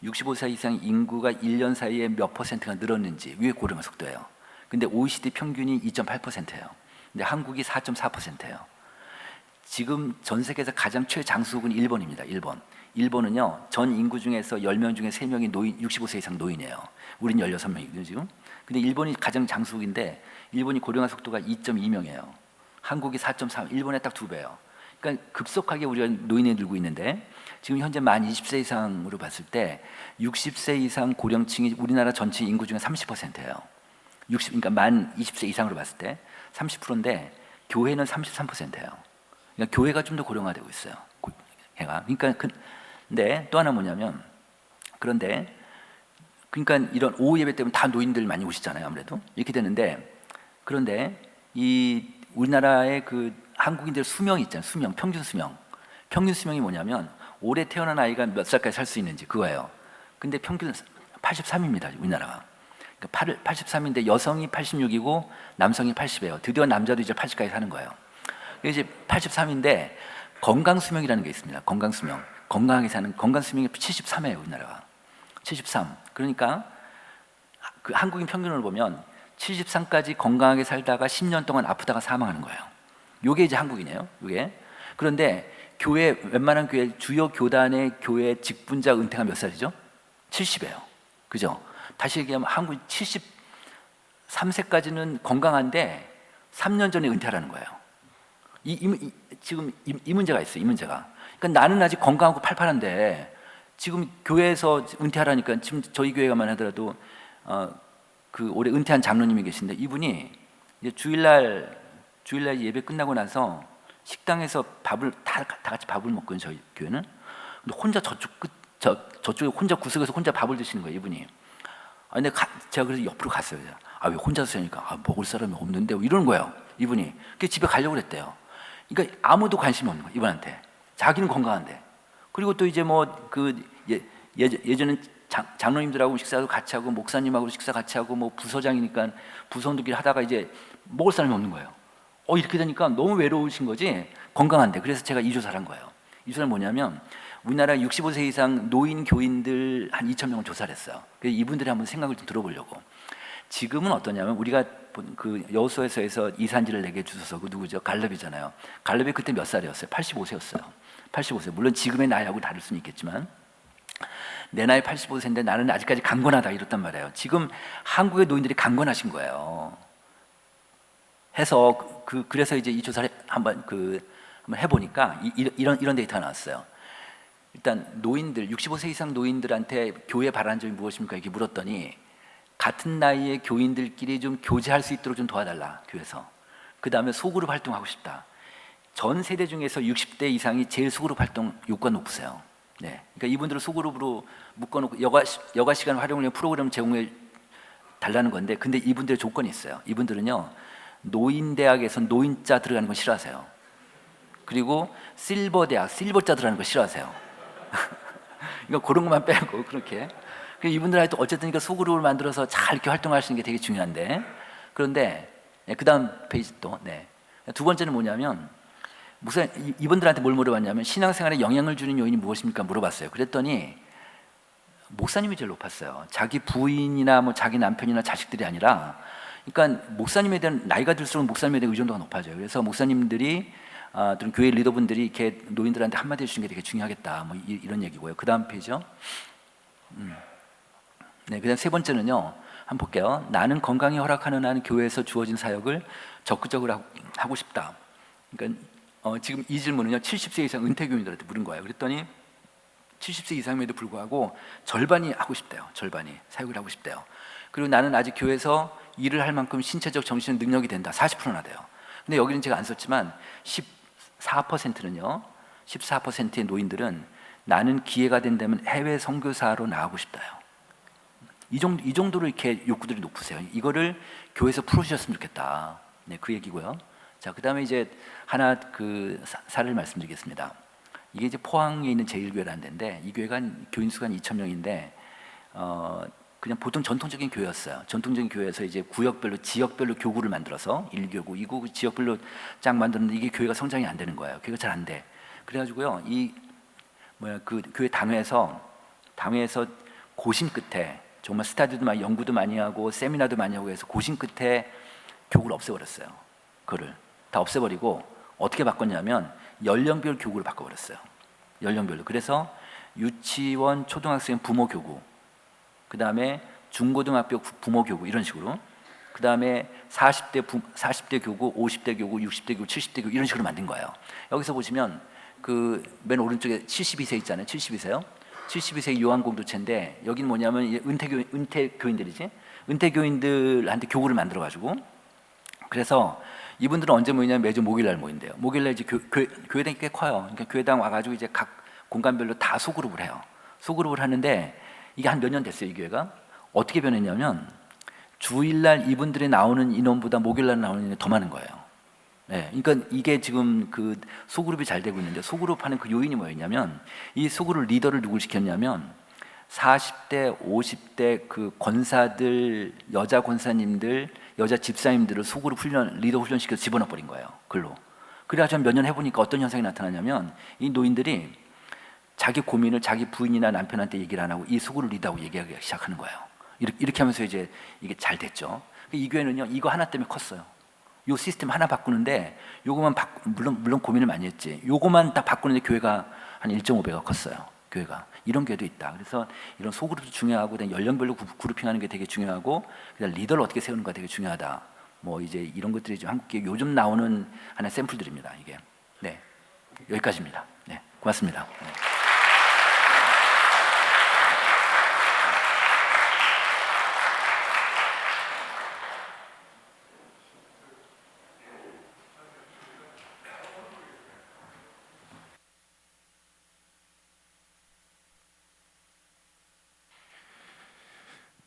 65세 이상 인구가 1년 사이에 몇 퍼센트가 늘었는지 이게 고령화 속도예요. 근데 OECD 평균이 2.8%예요. 근데 한국이 4.4%예요. 지금 전 세계에서 가장 최장수국은 일본입니다. 일본은요, 전 인구 중에서 10명 중에 3명이 65세 이상 노인이에요. 우린 16명이거든요, 지금. 근데 일본이 가장 장수국인데 일본이 고령화 속도가 2.2명이에요. 한국이 4.3, 일본의 딱 2배예요. 그러니까 급속하게 우리가 노인이 늘고 있는데 지금 현재 만 20세 이상으로 봤을 때 60세 이상 고령층이 우리나라 전체 인구 중에 30%예요. 그러니까 만 20세 이상으로 봤을 때 30%인데 교회는 33%예요. 그러니까 교회가 좀 더 고령화되고 있어요. 그러니까 근데 또 하나 뭐냐면 그러니까 이런 오후 예배 때문에 다 노인들 많이 오시잖아요. 아무래도 이렇게 되는데 그런데 이 우리나라의 그 한국인들 수명이 있잖아요. 평균 수명이 뭐냐면 올해 태어난 아이가 몇 살까지 살 수 있는지 그거예요. 근데 평균 83입니다. 우리나라가. 그러니까 83인데 여성이 86이고 남성이 80이에요. 드디어 남자도 이제 80까지 사는 거예요. 이제 83인데 건강 수명이라는 게 있습니다. 건강 수명. 건강하게 사는 건강 수명이 73이에요, 우리나라가. 73. 그러니까 그 한국인 평균을 보면 73까지 건강하게 살다가 10년 동안 아프다가 사망하는 거예요. 요게 이제 한국이네요. 요게. 그런데 웬만한 교회 주요 교단의 교회 직분자 은퇴가 몇 살이죠? 70이에요. 그죠? 다시 얘기하면 한국 73세까지는 건강한데 3년 전에 은퇴하라는 거예요. 지금 이 문제가 있어요. 이 문제가. 그러니까 나는 아직 건강하고 팔팔한데 지금 교회에서 은퇴하라니까 지금 저희 교회가만 하더라도 그 올해 은퇴한 장로님이 계신데 이분이 이제 주일날 예배 끝나고 나서 식당에서 밥을 다 같이 밥을 먹거든요. 저희 교회는. 근데 혼자 저쪽에 혼자 구석에서 혼자 밥을 드시는 거예요. 이분이. 근데 제가 그래서 옆으로 갔어요. 왜 혼자 드시니까 먹을 사람이 없는데 이러는 거예요. 이분이. 그래서 집에 가려고 그랬대요. 그러니까 아무도 관심이 없는 거예요. 이분한테. 자기는 건강한데. 그리고 또 이제 예전엔 장로님들하고 식사도 같이 하고 목사님하고 식사 같이 하고 뭐 부서장이니까 부서원들끼리 하다가 이제 먹을 사람이 없는 거예요. 이렇게 되니까 너무 외로우신 거지 건강한데. 그래서 제가 이 조사를 한 거예요. 이 조사는 뭐냐면 우리나라 65세 이상 노인 교인들 한 2,000명을 조사를 했어요. 그래서 이분들이 한번 생각을 좀 들어보려고. 지금은 어떠냐면 우리가 그 여호수아서에서 이산지를 내게 주소서 그 누구죠? 갈렙이잖아요. 갈렙이 그때 몇 살이었어요? 85세였어요. 85세. 물론 지금의 나이하고 다를 수는 있겠지만 내 나이 85세인데 나는 아직까지 강건하다 이랬단 말이에요. 지금 한국의 노인들이 강건하신 거예요. 해서 그래서 이제 이 조사를 한번 해보니까 이런 데이터가 나왔어요. 일단 노인들 65세 이상 노인들한테 교회 바라는 점이 무엇입니까? 이렇게 물었더니 같은 나이의 교인들끼리 좀 교제할 수 있도록 좀 도와달라 교회에서. 그 다음에 소그룹 활동하고 싶다. 전 세대 중에서 60대 이상이 제일 소그룹 활동 요구가 높으세요. 네, 그러니까 이분들을 소그룹으로 묶어놓고 여가 시간 활용을 위한 프로그램 제공해 달라는 건데, 근데 이분들의 조건이 있어요. 이분들은요 노인대학에서 노인자 들어가는 거 싫어하세요. 그리고 실버대학 실버자 들어가는 거 싫어하세요. 이거 그런 것만 빼고 그렇게. 이분들한테 어쨌든 소그룹을 만들어서 잘 이렇게 활동하시는 게 되게 중요한데, 그런데 그 다음 페이지 또, 두 번째는 뭐냐면, 이분들한테 뭘 물어봤냐면 신앙생활에 영향을 주는 요인이 무엇입니까 물어봤어요. 그랬더니 목사님이 제일 높았어요. 자기 부인이나 뭐 자기 남편이나 자식들이 아니라, 그러니까 목사님에 대한, 나이가 들수록 목사님에 대한 의존도가 높아져요. 그래서 목사님들이 또는 교회 리더분들이 이렇게 노인들한테 한마디 해주시는 게 되게 중요하겠다, 뭐 이런 얘기고요. 그 다음 페이지요. 그다음 세 번째는요, 한번 볼게요. 나는 건강이 허락하는 한 교회에서 주어진 사역을 적극적으로 하고 싶다. 그러니까 지금 이 질문은요, 70세 이상 은퇴교인들한테 물은 거예요. 그랬더니 70세 이상임에도 불구하고 절반이 하고 싶대요. 절반이 사역을 하고 싶대요. 그리고 나는 아직 교회에서 일을 할 만큼 신체적 정신적 능력이 된다. 40%나 돼요. 근데 여기는 제가 안 썼지만 14%는요, 14%의 노인들은 나는 기회가 된다면 해외 선교사로 나가고 싶다요. 이 정도로 이렇게 욕구들이 높으세요. 이거를 교회에서 풀어주셨으면 좋겠다. 그 얘기고요. 자, 그 다음에 이제 하나 그 사례를 말씀드리겠습니다. 이게 이제 포항에 있는 제1교회라는 데인데, 이 교회가 교인 수가 한 2,000명인데, 그냥 보통 전통적인 교회였어요. 전통적인 교회에서 이제 구역별로, 지역별로 교구를 만들어서 1교구, 2교구 지역별로 쫙 만드는데 이게 교회가 성장이 안 되는 거예요. 교회가 잘 안 돼. 그래가지고요, 그 교회 당회에서 고심 끝에 정말 스타디도 많이, 연구도 많이 하고 세미나도 많이 하고 해서 고심 끝에 교구를 없애버렸어요. 그거를 다 없애버리고 어떻게 바꿨냐면 연령별 교구를 바꿔버렸어요. 연령별로. 그래서 유치원, 초등학생 부모 교구, 그 다음에 중고등학교 부모 교구, 이런 식으로. 그 다음에 40대 교구, 50대 교구, 60대 교구, 70대 교구, 이런 식으로 만든 거예요. 여기서 보시면 그 맨 오른쪽에 72세 있잖아요. 72세요. 72세 요한 공동체인데, 여기는 뭐냐면 은퇴교인들이지. 은퇴교인들한테 교구를 만들어 가지고, 그래서 이분들은 언제 모이냐면 매주 목요일날 모인대요. 목요일날 이제 교회당이 꽤 커요. 그러니까 교회당 와가지고 이제 각 공간별로 다 소그룹을 해요. 소그룹을 하는데 이게 한 몇 년 됐어요. 이 교회가 어떻게 변했냐면 주일날 이분들이 나오는 인원보다 목요일날 나오는 인원이 더 많은 거예요. 그러니까 이게 지금 그 소그룹이 잘 되고 있는데, 소그룹 하는 그 요인이 뭐였냐면, 이 소그룹 리더를 누굴 시켰냐면 40대, 50대 그 권사들, 여자 권사님들, 여자 집사님들을 소그룹 리더 훈련시켜서 집어넣어 버린 거예요. 글로. 그래가지고 몇 년 해보니까 어떤 현상이 나타나냐면, 이 노인들이 자기 고민을 자기 부인이나 남편한테 얘기를 안 하고 이 소그룹 리더하고 얘기하기 시작하는 거예요. 이렇게 하면서 이제 이게 잘 됐죠. 이 교회는요, 이거 하나 때문에 컸어요. 요 시스템 하나 바꾸는데, 요거만 물론 고민을 많이 했지. 요거만 딱 바꾸는데 교회가 한 1.5배가 컸어요. 교회가. 이런 교회도 있다. 그래서 이런 소그룹도 중요하고, 연령별로 그룹핑하는 게 되게 중요하고, 그다음 리더를 어떻게 세우는가 되게 중요하다. 뭐 이제 이런 것들이 좀 한국계 요즘 나오는 하나의 샘플들입니다. 이게. 여기까지입니다. 고맙습니다.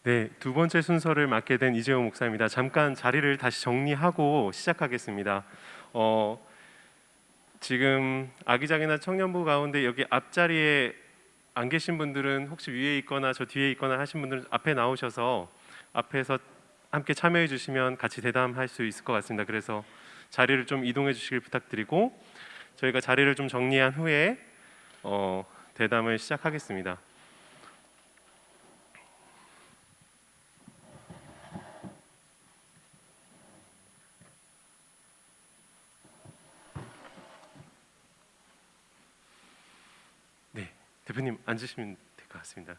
네, 두 번째 순서를 맡게 된 이재호 목사입니다. 잠깐 자리를 다시 정리하고 시작하겠습니다. 지금 아기자기나 청년부 가운데 여기 앞자리에 안 계신 분들은 혹시 위에 있거나 저 뒤에 있거나 하신 분들은 앞에 나오셔서 앞에서 함께 참여해 주시면 같이 대담할 수 있을 것 같습니다. 그래서 자리를 좀 이동해 주시길 부탁드리고, 저희가 자리를 좀 정리한 후에 대담을 시작하겠습니다. 대표님 앉으시면 될 것 같습니다.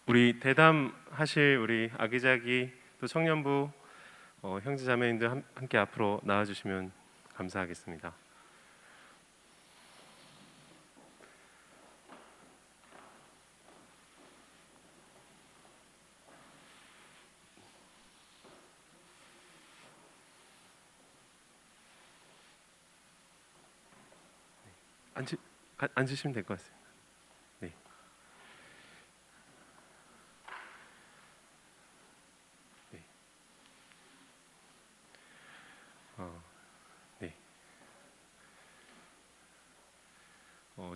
우리 대담하실 우리 아기자기 또 청년부 형제자매님들 함께 앞으로 나와주시면 감사하겠습니다. 앉으시면 될 것 같습니다. 네.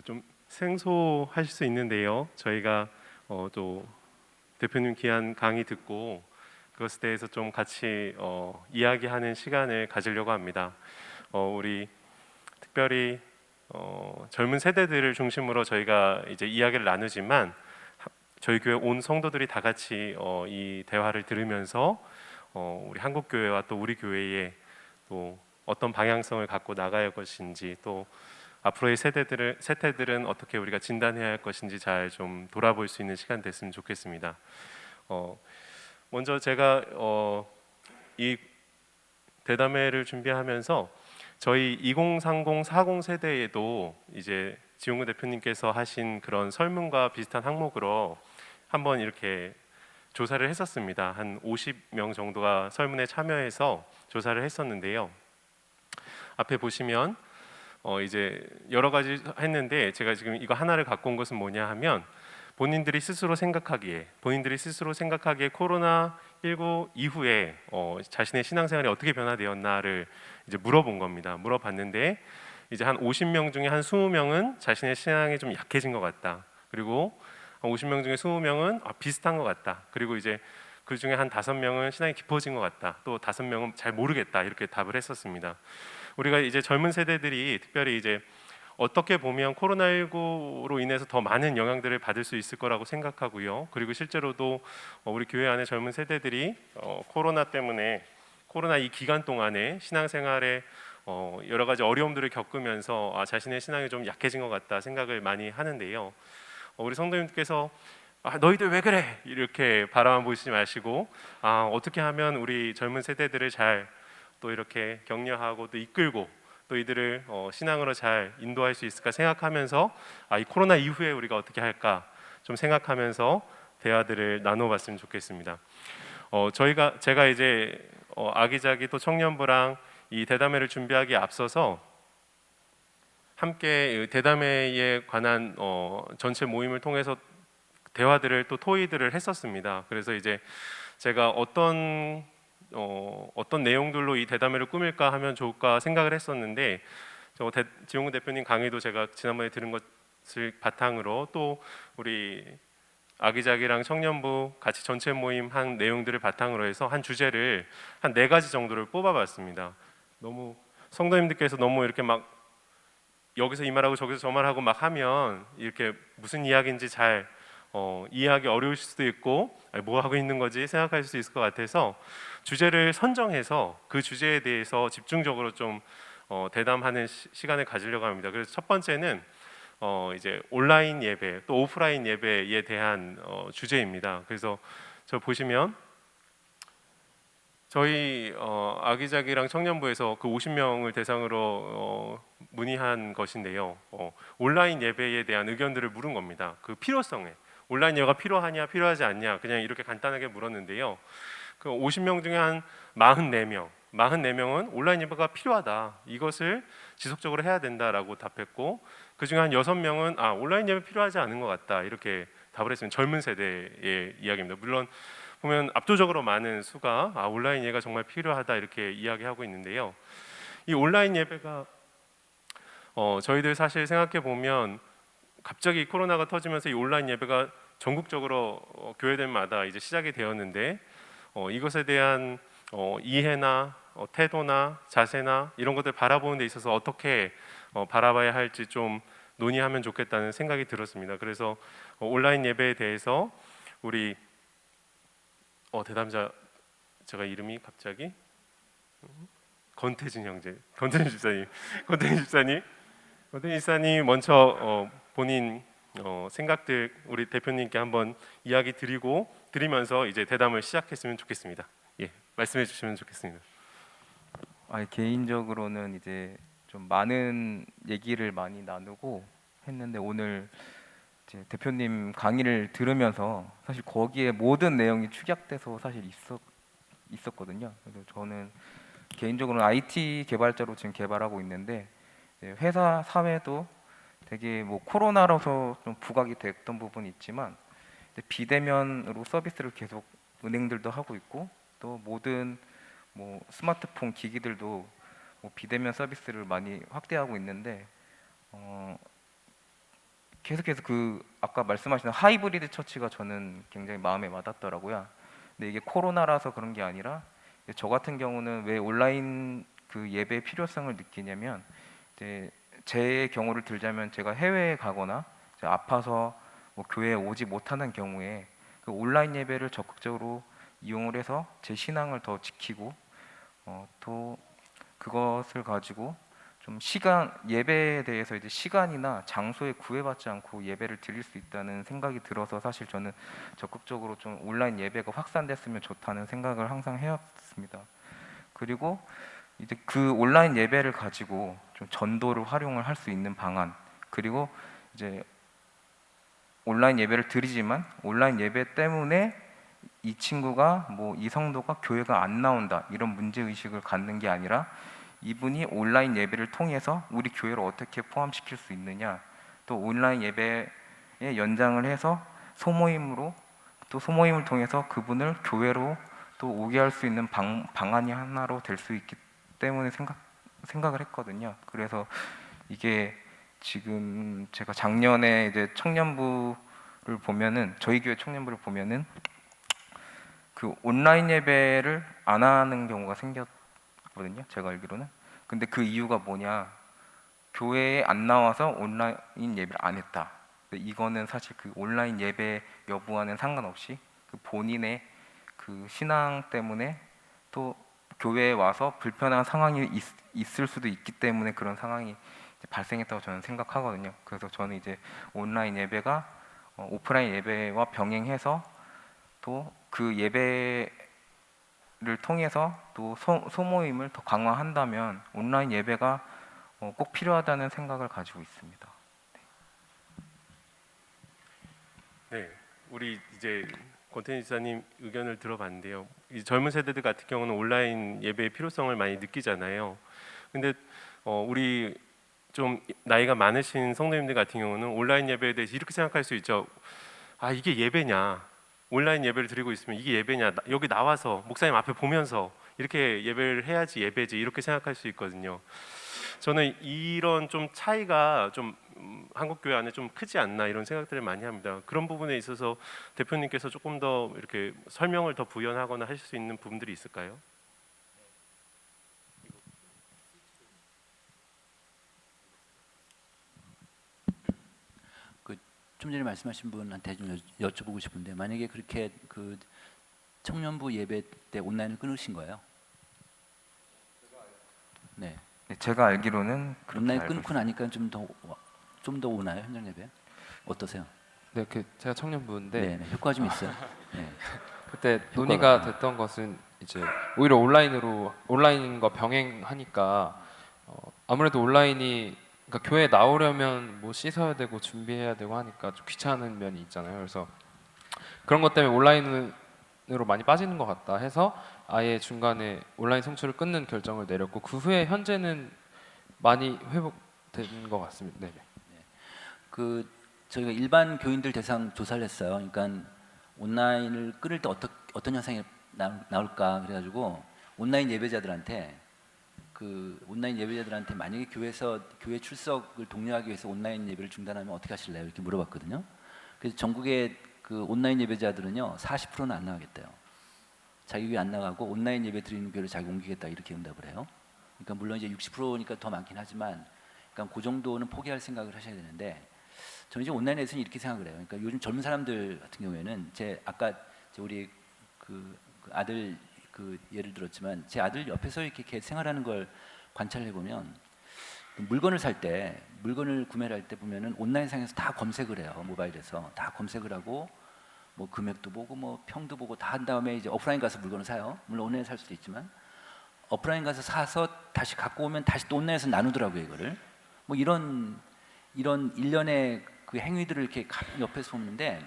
좀 생소하실 수 있는데요. 저희가 또 대표님 귀한 강의 듣고 그것에 대해서 좀 같이 이야기하는 시간을 가지려고 합니다. 우리 특별히 젊은 세대들을 중심으로 저희가 이제 이야기를 나누지만 저희 교회 온 성도들이 다 같이 이 대화를 들으면서 우리 한국 교회와 또 우리 교회에 또 어떤 방향성을 갖고 나가야 할 것인지 또 앞으로의 세대들은 어떻게 우리가 진단해야 할 것인지 잘 좀 돌아볼 수 있는 시간 됐으면 좋겠습니다. 먼저 제가 이 대담회를 준비하면서 저희 2030, 40 세대에도 이제 지용구 대표님께서 하신 그런 설문과 비슷한 항목으로 한번 이렇게 조사를 했었습니다. 한 50명 정도가 설문에 참여해서 조사를 했었는데요. 앞에 보시면 이제 여러 가지 했는데 제가 지금 이거 하나를 갖고 온 것은 뭐냐 하면 본인들이 스스로 생각하기에 코로나19 이후에 자신의 신앙생활이 어떻게 변화되었나를 이제 물어본 겁니다. 물어봤는데 이제 한 50명 중에 한 20명은 자신의 신앙이 좀 약해진 것 같다. 그리고 50명 중에 20명은 비슷한 것 같다. 그리고 이제 그 중에 한 5명은 신앙이 깊어진 것 같다. 또 5명은 잘 모르겠다. 이렇게 답을 했었습니다. 우리가 이제 젊은 세대들이 특별히 이제 어떻게 보면 코로나19로 인해서 더 많은 영향들을 받을 수 있을 거라고 생각하고요. 그리고 실제로도 우리 교회 안에 젊은 세대들이 코로나 때문에 코로나 이 기간 동안에 신앙생활에 여러 가지 어려움들을 겪으면서 자신의 신앙이 좀 약해진 것 같다 생각을 많이 하는데요. 우리 성도님께서 너희들 왜 그래? 이렇게 바라만 보시지 마시고 어떻게 하면 우리 젊은 세대들을 잘 또 이렇게 격려하고 또 이끌고 또 이들을 신앙으로 잘 인도할 수 있을까 생각하면서 이 코로나 이후에 우리가 어떻게 할까 좀 생각하면서 대화들을 나눠봤으면 좋겠습니다. 제가 이제 아기자기 또 청년부랑 이 대담회를 준비하기에 앞서서 함께 대담회에 관한 전체 모임을 통해서 대화들을 또 토의들을 했었습니다. 그래서 이제 제가 어떤 내용들로 이 대담회를 꾸밀까 하면 좋을까 생각을 했었는데 지용구 대표님 강의도 제가 지난번에 들은 것을 바탕으로 또 우리 아기자기랑 청년부 같이 전체 모임 한 내용들을 바탕으로 해서 한 주제를 한 4가지 정도를 뽑아봤습니다. 너무 성도님들께서 너무 이렇게 막 여기서 이 말하고 저기서 저 말하고 막 하면 이렇게 무슨 이야기인지 잘 이해하기 어려우실 수도 있고 뭐 하고 있는 거지 생각할 수 있을 것 같아서 주제를 선정해서 그 주제에 대해서 집중적으로 좀 대담하는 시간을 가지려고 합니다. 그래서 첫 번째는 이제 온라인 예배 또 오프라인 예배에 대한 주제입니다. 그래서 저 보시면 저희 아기자기랑 청년부에서 그 50명을 대상으로 문의한 것인데요. 온라인 예배에 대한 의견들을 물은 겁니다. 그 필요성에 온라인 예배가 필요하냐 필요하지 않냐 그냥 이렇게 간단하게 물었는데요. 그 50명 중에 한 44명은 온라인 예배가 필요하다. 이것을 지속적으로 해야 된다라고 답했고 그 중에 한 6명은 온라인 예배 필요하지 않은 것 같다. 이렇게 답을 했습니다. 젊은 세대의 이야기입니다. 물론 보면 압도적으로 많은 수가 온라인 예배가 정말 필요하다 이렇게 이야기하고 있는데요. 이 온라인 예배가 저희들 사실 생각해 보면 갑자기 코로나가 터지면서 이 온라인 예배가 전국적으로 교회들마다 이제 시작이 되었는데 이것에 대한 이해나 태도나 자세나 이런 것들 바라보는 데 있어서 어떻게 바라봐야 할지 좀 논의하면 좋겠다는 생각이 들었습니다. 그래서 온라인 예배에 대해서 우리 대담자 제가 이름이 갑자기 권태진 형제, 권태진 집사님 먼저 본인 생각들 우리 대표님께 한번 이야기 드리면서 이제 대담을 시작했으면 좋겠습니다. 예, 말씀해 주시면 좋겠습니다. 개인적으로는 이제 좀 많은 얘기를 많이 나누고 했는데 오늘 이제 대표님 강의를 들으면서 사실 거기에 모든 내용이 축약돼서 사실 있었거든요. 그래서 저는 개인적으로는 IT 개발자로 지금 개발하고 있는데 회사 사회도 되게 뭐 코로나라서 좀 부각이 됐던 부분이 있지만 비대면으로 서비스를 계속 은행들도 하고 있고 또 모든 뭐 스마트폰 기기들도 뭐 비대면 서비스를 많이 확대하고 있는데 계속해서 그 아까 말씀하신 하이브리드 처치가 저는 굉장히 마음에 와닿더라고요. 근데 이게 코로나라서 그런 게 아니라 저 같은 경우는 왜 온라인 그 예배의 필요성을 느끼냐면 이제 제 경우를 들자면 제가 해외에 가거나 이제 아파서 뭐 교회에 오지 못하는 경우에 그 온라인 예배를 적극적으로 이용을 해서 제 신앙을 더 지키고 또 그것을 가지고 좀 시간 예배에 대해서 이제 시간이나 장소에 구애받지 않고 예배를 드릴 수 있다는 생각이 들어서 사실 저는 적극적으로 좀 온라인 예배가 확산됐으면 좋다는 생각을 항상 해왔습니다. 그리고 이제 그 온라인 예배를 가지고 좀 전도를 활용을 할 수 있는 방안, 그리고 이제 온라인 예배를 드리지만 온라인 예배 때문에 이 친구가 뭐 이 성도가 교회가 안 나온다 이런 문제 의식을 갖는 게 아니라 이분이 온라인 예배를 통해서 우리 교회를 어떻게 포함시킬 수 있느냐, 또 온라인 예배에 연장을 해서 소모임으로 또 소모임을 통해서 그분을 교회로 또 오게 할 수 있는 방안이 하나로 될 수 있기 때문에 생각을 했거든요. 그래서 이게 지금 제가 작년에 이제 청년부를 보면은 저희 교회 청년부를 보면은 그 온라인 예배를 안 하는 경우가 생겼거든요. 제가 알기로는. 근데 그 이유가 뭐냐? 교회에 안 나와서 온라인 예배를 안 했다. 근데 이거는 사실 그 온라인 예배 여부와는 상관없이 그 본인의 그 신앙 때문에 또 교회에 와서 불편한 상황이 있을 수도 있기 때문에 그런 상황이 이제 발생했다고 저는 생각하거든요. 그래서 저는 이제 온라인 예배가 오프라인 예배와 병행해서 또 그 예배를 통해서 또 소모임을 더 강화한다면 온라인 예배가 꼭 필요하다는 생각을 가지고 있습니다. 네, 우리 이제 권태희 지사님 의견을 들어봤는데요. 이 젊은 세대들 같은 경우는 온라인 예배의 필요성을 많이 느끼잖아요. 근데 우리 좀 나이가 많으신 성도님들 같은 경우는 온라인 예배에 대해서 이렇게 생각할 수 있죠. 아, 이게 예배냐? 온라인 예배를 드리고 있으면 이게 예배냐? 여기 나와서 목사님 앞에 보면서 이렇게 예배를 해야지 예배지 이렇게 생각할 수 있거든요. 저는 이런 좀 차이가 좀 한국 교회 안에 좀 크지 않나 이런 생각들을 많이 합니다. 그런 부분에 있어서 대표님께서 조금 더 이렇게 설명을 더 부연하거나 하실 수 있는 부분들이 있을까요? 좀 전에 말씀하신 분한테 좀 여쭤보고 싶은데, 만약에 그렇게 그 청년부 예배 때 온라인을 끊으신 거예요? 네. 네, 제가 알기로는 그렇게 온라인 알고 끊고 나니까 좀 더 오나요, 현장 예배? 어떠세요? 네, 제가 청년부인데 네, 효과 좀 있어요. 네. 그때 논의가 됐던 것은 이제 오히려 온라인과 병행하니까 아무래도 온라인이 그러니까 교회에 나오려면 뭐 씻어야 되고 준비해야 되고 하니까 좀 귀찮은 면이 있잖아요. 그래서 그런 것 때문에 온라인으로 많이 빠지는 것 같다 해서 아예 중간에 온라인 송출을 끊는 결정을 내렸고 그 후에 현재는 많이 회복된 것 같습니다. 네. 그 저희가 일반 교인들 대상 조사를 했어요. 그러니까 온라인을 끊을 때 어떤 현상이 나올까 그래가지고 온라인 예배자들한테 만약에 교회 출석을 독려하기 위해서 온라인 예배를 중단하면 어떻게 하실래요? 이렇게 물어봤거든요. 그래서 전국의 그 온라인 예배자들은요 40%는 안 나가겠대요. 자기 교회 안 나가고 온라인 예배 드리는 교회를 자기 옮기겠다 이렇게 응답을 해요. 그러니까 물론 이제 60%니까 더 많긴 하지만, 그러니까 그 정도는 포기할 생각을 하셔야 되는데, 저는 이제 온라인에서는 이렇게 생각을 해요. 그러니까 요즘 젊은 사람들 같은 경우에는 아까 우리 그 아들 그 예를 들었지만 제 아들 옆에서 이렇게 생활하는 걸 관찰해 보면 물건을 구매를 할 때 보면은 온라인상에서 다 검색을 해요. 모바일에서 다 검색을 하고 뭐 금액도 보고 뭐 평도 보고 다 한 다음에 이제 오프라인 가서 물건을 사요. 물론 온라인 살 수도 있지만 오프라인 가서 사서 다시 갖고 오면 다시 또 온라인에서 나누더라고요, 이거를. 뭐 이런 일련의 그 행위들을 이렇게 옆에서 보는데,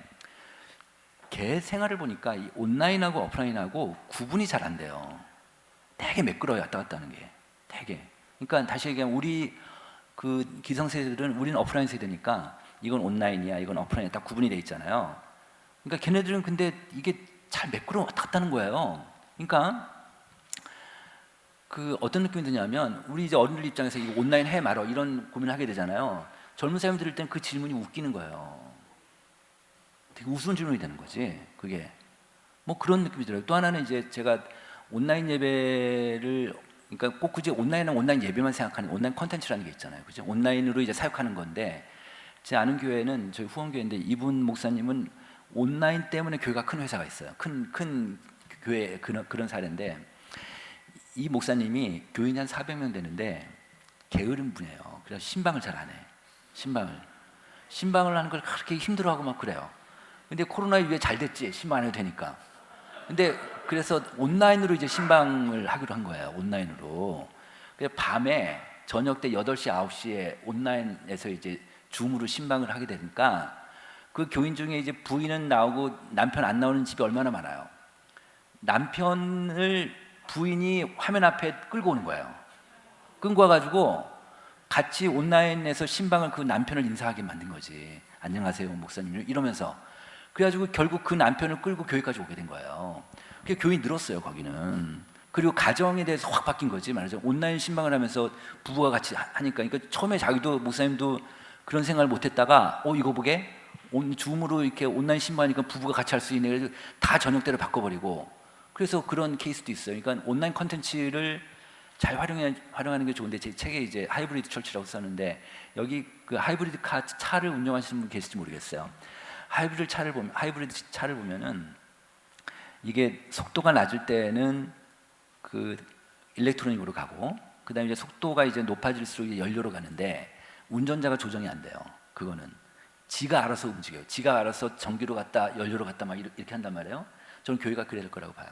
걔 생활을 보니까 이 온라인하고 오프라인하고 구분이 잘 안 돼요. 되게 매끄러워요, 왔다 갔다 하는 게. 되게. 그러니까 다시 얘기하면 우리 그 기성세대들은 우리는 오프라인 세대니까 이건 온라인이야, 이건 오프라인이야 딱 구분이 돼 있잖아요. 그러니까 걔네들은 근데 이게 잘 매끄러워 왔다 갔다 하는 거예요. 그러니까 그 어떤 느낌이 드냐면 우리 이제 어른들 입장에서 이거 온라인 해 말어 이런 고민을 하게 되잖아요. 젊은 사람이 들을 땐 그 질문이 웃기는 거예요. 되게 우스운 질문이 되는 거지. 그게 뭐 그런 느낌이 들어요. 또 하나는 이제 제가 온라인 예배를, 그러니까 꼭 굳이 온라인은 온라인 예배만 생각하는 온라인 컨텐츠라는 게 있잖아요. 그죠? 온라인으로 이제 사역하는 건데, 제 아는 교회는 저희 후원교회인데 이분 목사님은 온라인 때문에 교회가 큰 회사가 있어요. 큰 교회 그런 사례인데, 이 목사님이 교인이 한 400명 되는데 게으른 분이에요. 그래서 신방을 잘 안 해. 신방을 하는 걸 그렇게 힘들어하고 막 그래요. 근데 코로나 이후에 잘 됐지, 신방 안 해도 되니까. 근데 그래서 온라인으로 이제 신방을 하기로 한 거예요. 온라인으로. 그래서 밤에 저녁 때 8시, 9시에 온라인에서 이제 줌으로 신방을 하게 되니까 그 교인 중에 이제 부인은 나오고 남편 안 나오는 집이 얼마나 많아요. 남편을 부인이 화면 앞에 끌고 오는 거예요. 끌고 와가지고 같이 온라인에서 신방을 그 남편을 인사하게 만든 거지. 안녕하세요 목사님 이러면서. 그래가지고 결국 그 남편을 끌고 교회까지 오게 된 거예요. 그게 교인이 늘었어요 거기는. 그리고 가정에 대해서 확 바뀐 거지. 말하자면 온라인 신방을 하면서 부부가 같이 하니까. 그러니까 처음에 자기도 목사님도 그런 생각을 못했다가 이거 보게 줌으로 이렇게 온라인 신방하니까 부부가 같이 할 수 있네. 그래서 다 저녁대로 바꿔버리고. 그래서 그런 케이스도 있어요. 그러니까 온라인 컨텐츠를 잘 활용하는 게 좋은데, 제 책에 이제 하이브리드 철치라고 썼는데, 여기 그 하이브리드 차를 운영하시는 분 계실지 모르겠어요. 하이브리드 차를 보면은 이게 속도가 낮을 때는 그 일렉트로닉으로 가고, 그다음에 이제 속도가 이제 높아질수록 이제 연료로 가는데, 운전자가 조정이 안 돼요. 그거는 지가 알아서 움직여요. 지가 알아서 전기로 갔다 연료로 갔다 막 이렇게 한단 말이에요. 저는 교회가 그래야 될 거라고 봐요.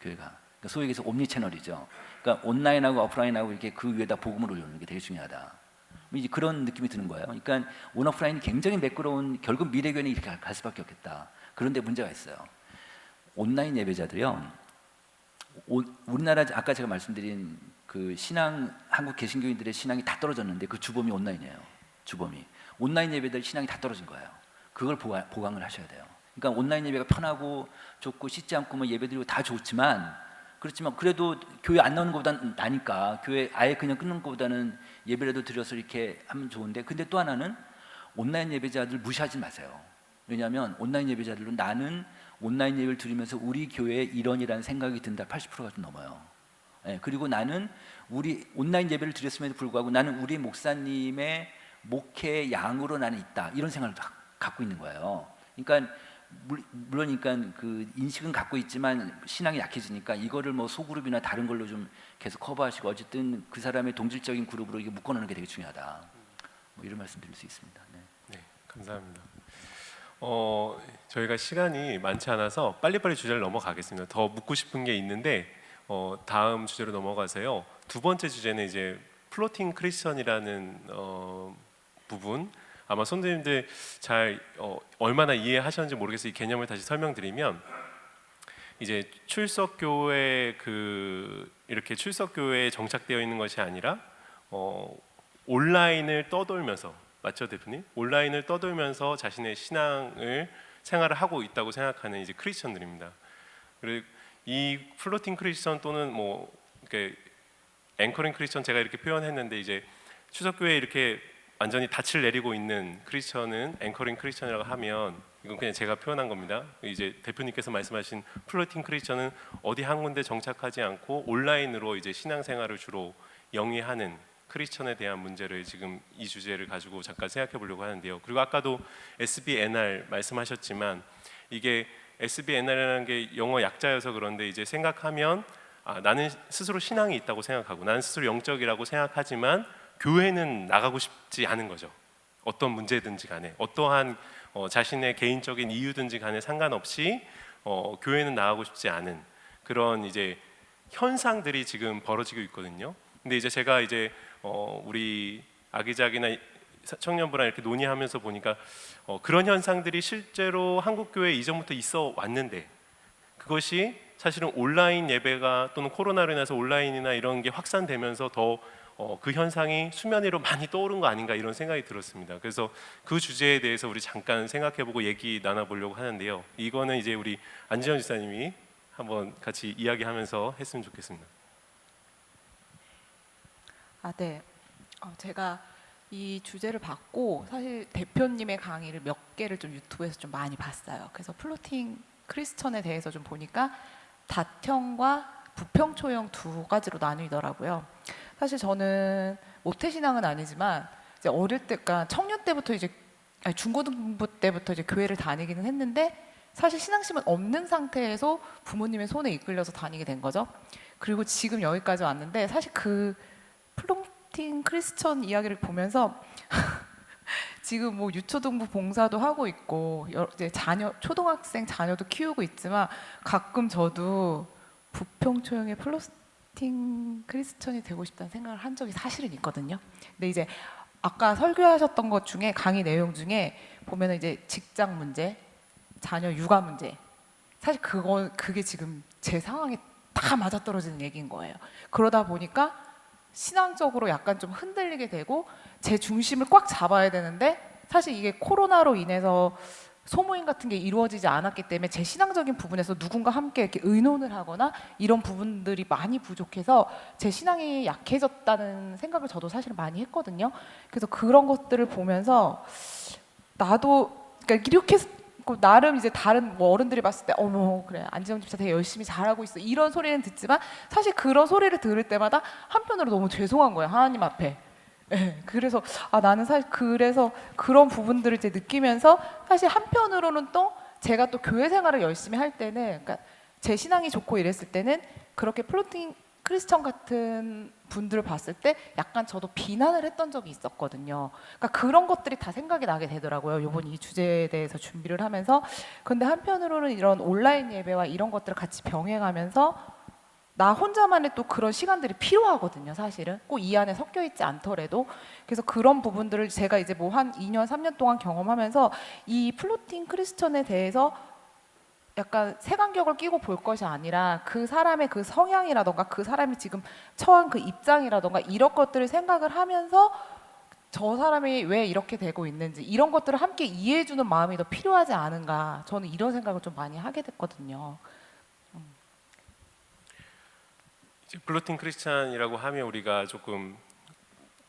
교회가. 그러니까 소위 얘기해서 옴니 채널이죠. 그러니까 온라인하고 오프라인하고 이렇게 그 위에다 복음을 올리는 게 되게 중요하다. 이제 그런 느낌이 드는 거예요. 그러니까 온오프라인이 굉장히 매끄러운, 결국 미래교회는 이렇게 갈 수밖에 없겠다. 그런데 문제가 있어요. 온라인 예배자들이요, 우리나라 아까 제가 말씀드린 그 신앙, 한국 개신교인들의 신앙이 다 떨어졌는데 그 주범이 온라인이에요. 주범이 온라인 예배들 신앙이 다 떨어진 거예요. 그걸 보강을 하셔야 돼요. 그러니까 온라인 예배가 편하고 좋고 씻지 않고 뭐 예배드리고 다 좋지만, 그렇지만 그래도 교회 안 나오는 것보다 나니까 교회 아예 그냥 끊는 것보다는 예배라도 드려서 이렇게 하면 좋은데, 근데 또 하나는 온라인 예배자들 무시하지 마세요. 왜냐하면 온라인 예배자들로 나는 온라인 예배를 드리면서 우리 교회에 이런이라는 생각이 든다 80%가 좀 넘어요. 예, 그리고 나는 우리 온라인 예배를 드렸음에도 불구하고 나는 우리 목사님의 목회 양으로 나는 있다, 이런 생각을 갖고 있는 거예요. 그러니까 물론 그러니까 그 인식은 갖고 있지만 신앙이 약해지니까 이거를 뭐 소그룹이나 다른 걸로 좀 계속 커버하시고, 어쨌든 그 사람의 동질적인 그룹으로 이게 묶어놓는 게 되게 중요하다. 뭐 이런 말씀 드릴 수 있습니다. 네. 네, 감사합니다. 저희가 시간이 많지 않아서 빨리빨리 주제를 넘어가겠습니다. 더 묻고 싶은 게 있는데 다음 주제로 넘어가세요. 두 번째 주제는 이제 플로팅 크리스천이라는 부분. 아마 손님들 잘 얼마나 이해하셨는지 모르겠어요. 이 개념을 다시 설명드리면, 이제 출석교회 이렇게 출석교회에 정착되어 있는 것이 아니라 온라인을 떠돌면서, 맞죠 대표님? 온라인을 떠돌면서 자신의 신앙을 생활을 하고 있다고 생각하는 이제 크리스천들입니다. 그리고 이 플로팅 크리스천 또는 뭐 이렇게 앵커링 크리스천, 제가 이렇게 표현했는데, 이제 추석교회에 이렇게 완전히 닻을 내리고 있는 크리스천은 앵커링 크리스천이라고 하면, 이건 그냥 제가 표현한 겁니다. 이제 대표님께서 말씀하신 플로팅 크리스천은 어디 한 군데 정착하지 않고 온라인으로 이제 신앙생활을 주로 영위하는 크리스천에 대한 문제를 지금 이 주제를 가지고 잠깐 생각해 보려고 하는데요. 그리고 아까도 SBNR 말씀하셨지만, 이게 SBNR이라는 게 영어 약자여서 그런데 이제 생각하면 나는 스스로 신앙이 있다고 생각하고 나는 스스로 영적이라고 생각하지만 교회는 나가고 싶지 않은 거죠. 어떤 문제든지 간에, 어떠한 자신의 개인적인 이유든지 간에 상관없이 교회는 나가고 싶지 않은 그런 이제 현상들이 지금 벌어지고 있거든요. 근데 이제 제가 이제 우리 아기자기나 청년부랑 이렇게 논의하면서 보니까 그런 현상들이 실제로 한국 교회에 이전부터 있어 왔는데, 그것이 사실은 온라인 예배가 또는 코로나로 인해서 온라인이나 이런 게 확산되면서 더 그 현상이 수면 위로 많이 떠오른 거 아닌가, 이런 생각이 들었습니다. 그래서 그 주제에 대해서 우리 잠깐 생각해보고 얘기 나눠보려고 하는데요. 이거는 이제 우리 안지현 지사님이 한번 같이 이야기하면서 했으면 좋겠습니다. 네. 제가 이 주제를 받고 사실 대표님의 강의를 몇 개를 좀 유튜브에서 좀 많이 봤어요. 그래서 플로팅 크리스천에 대해서 좀 보니까 다형과 부평초형 두 가지로 나뉘더라고요. 사실 저는 모태신앙은 아니지만 이제 어릴 때, 그러니까 청년 때부터 이제 아니, 중고등부 때부터 이제 교회를 다니기는 했는데 사실 신앙심은 없는 상태에서 부모님의 손에 이끌려서 다니게 된 거죠. 그리고 지금 여기까지 왔는데 사실 그 플로팅 크리스천 이야기를 보면서 지금 뭐 유초등부 봉사도 하고 있고 이제 자녀 초등학생 자녀도 키우고 있지만 가끔 저도 부평초형의 플로팅 크리스천이 되고 싶다는 생각을 한 적이 사실은 있거든요. 근데 이제 아까 설교하셨던 것 중에 강의 내용 중에 보면은 이제 직장 문제, 자녀 육아 문제, 사실 그게 지금 제 상황에 다 맞아떨어지는 얘기인 거예요. 그러다 보니까 신앙적으로 약간 좀 흔들리게 되고 제 중심을 꽉 잡아야 되는데 사실 이게 코로나로 인해서 소모임 같은 게 이루어지지 않았기 때문에 제 신앙적인 부분에서 누군가 함께 이렇게 의논을 하거나 이런 부분들이 많이 부족해서 제 신앙이 약해졌다는 생각을 저도 사실 많이 했거든요. 그래서 그런 것들을 보면서 나도 그러니까 이렇게 나름 이제 다른 뭐 어른들이 봤을 때 어머 그래 안지영 집사 되게 열심히 잘하고 있어 이런 소리는 듣지만 사실 그런 소리를 들을 때마다 한편으로 너무 죄송한 거예요 하나님 앞에. 네, 그래서 나는 사실 그래서 그런 부분들을 이제 느끼면서 사실 한편으로는 또 제가 또 교회 생활을 열심히 할 때는 그러니까 제 신앙이 좋고 이랬을 때는 그렇게 플로팅 크리스천 같은 분들을 봤을 때 약간 저도 비난을 했던 적이 있었거든요. 그러니까 그런 것들이 다 생각이 나게 되더라고요. 이번 이 주제에 대해서 준비를 하면서. 근데 한편으로는 이런 온라인 예배와 이런 것들을 같이 병행하면서 나 혼자만의 또 그런 시간들이 필요하거든요. 사실은 꼭 이 안에 섞여 있지 않더라도. 그래서 그런 부분들을 제가 이제 뭐 한 2년 3년 동안 경험하면서 이 플로팅 크리스천에 대해서 약간 색안경을 끼고 볼 것이 아니라 그 사람의 그 성향이라던가 그 사람이 지금 처한 그 입장이라던가 이런 것들을 생각을 하면서 저 사람이 왜 이렇게 되고 있는지 이런 것들을 함께 이해해주는 마음이 더 필요하지 않은가, 저는 이런 생각을 좀 많이 하게 됐거든요. 이제 플로팅 크리스찬이라고 하면 우리가 조금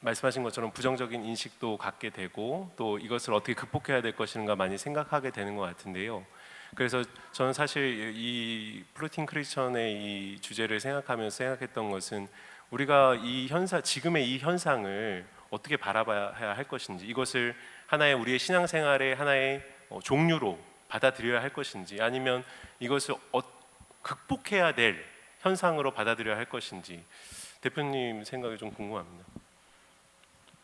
말씀하신 것처럼 부정적인 인식도 갖게 되고 또 이것을 어떻게 극복해야 될 것인가 많이 생각하게 되는 것 같은데요. 그래서 저는 사실 이 플로팅 크리스천의 이 주제를 생각하면서 생각했던 것은 우리가 이 지금의 이 현상을 어떻게 바라봐야 할 것인지, 이것을 하나의 우리의 신앙생활의 하나의 종류로 받아들여야 할 것인지, 아니면 이것을 극복해야 될 현상으로 받아들여야 할 것인지 대표님 생각이 좀 궁금합니다.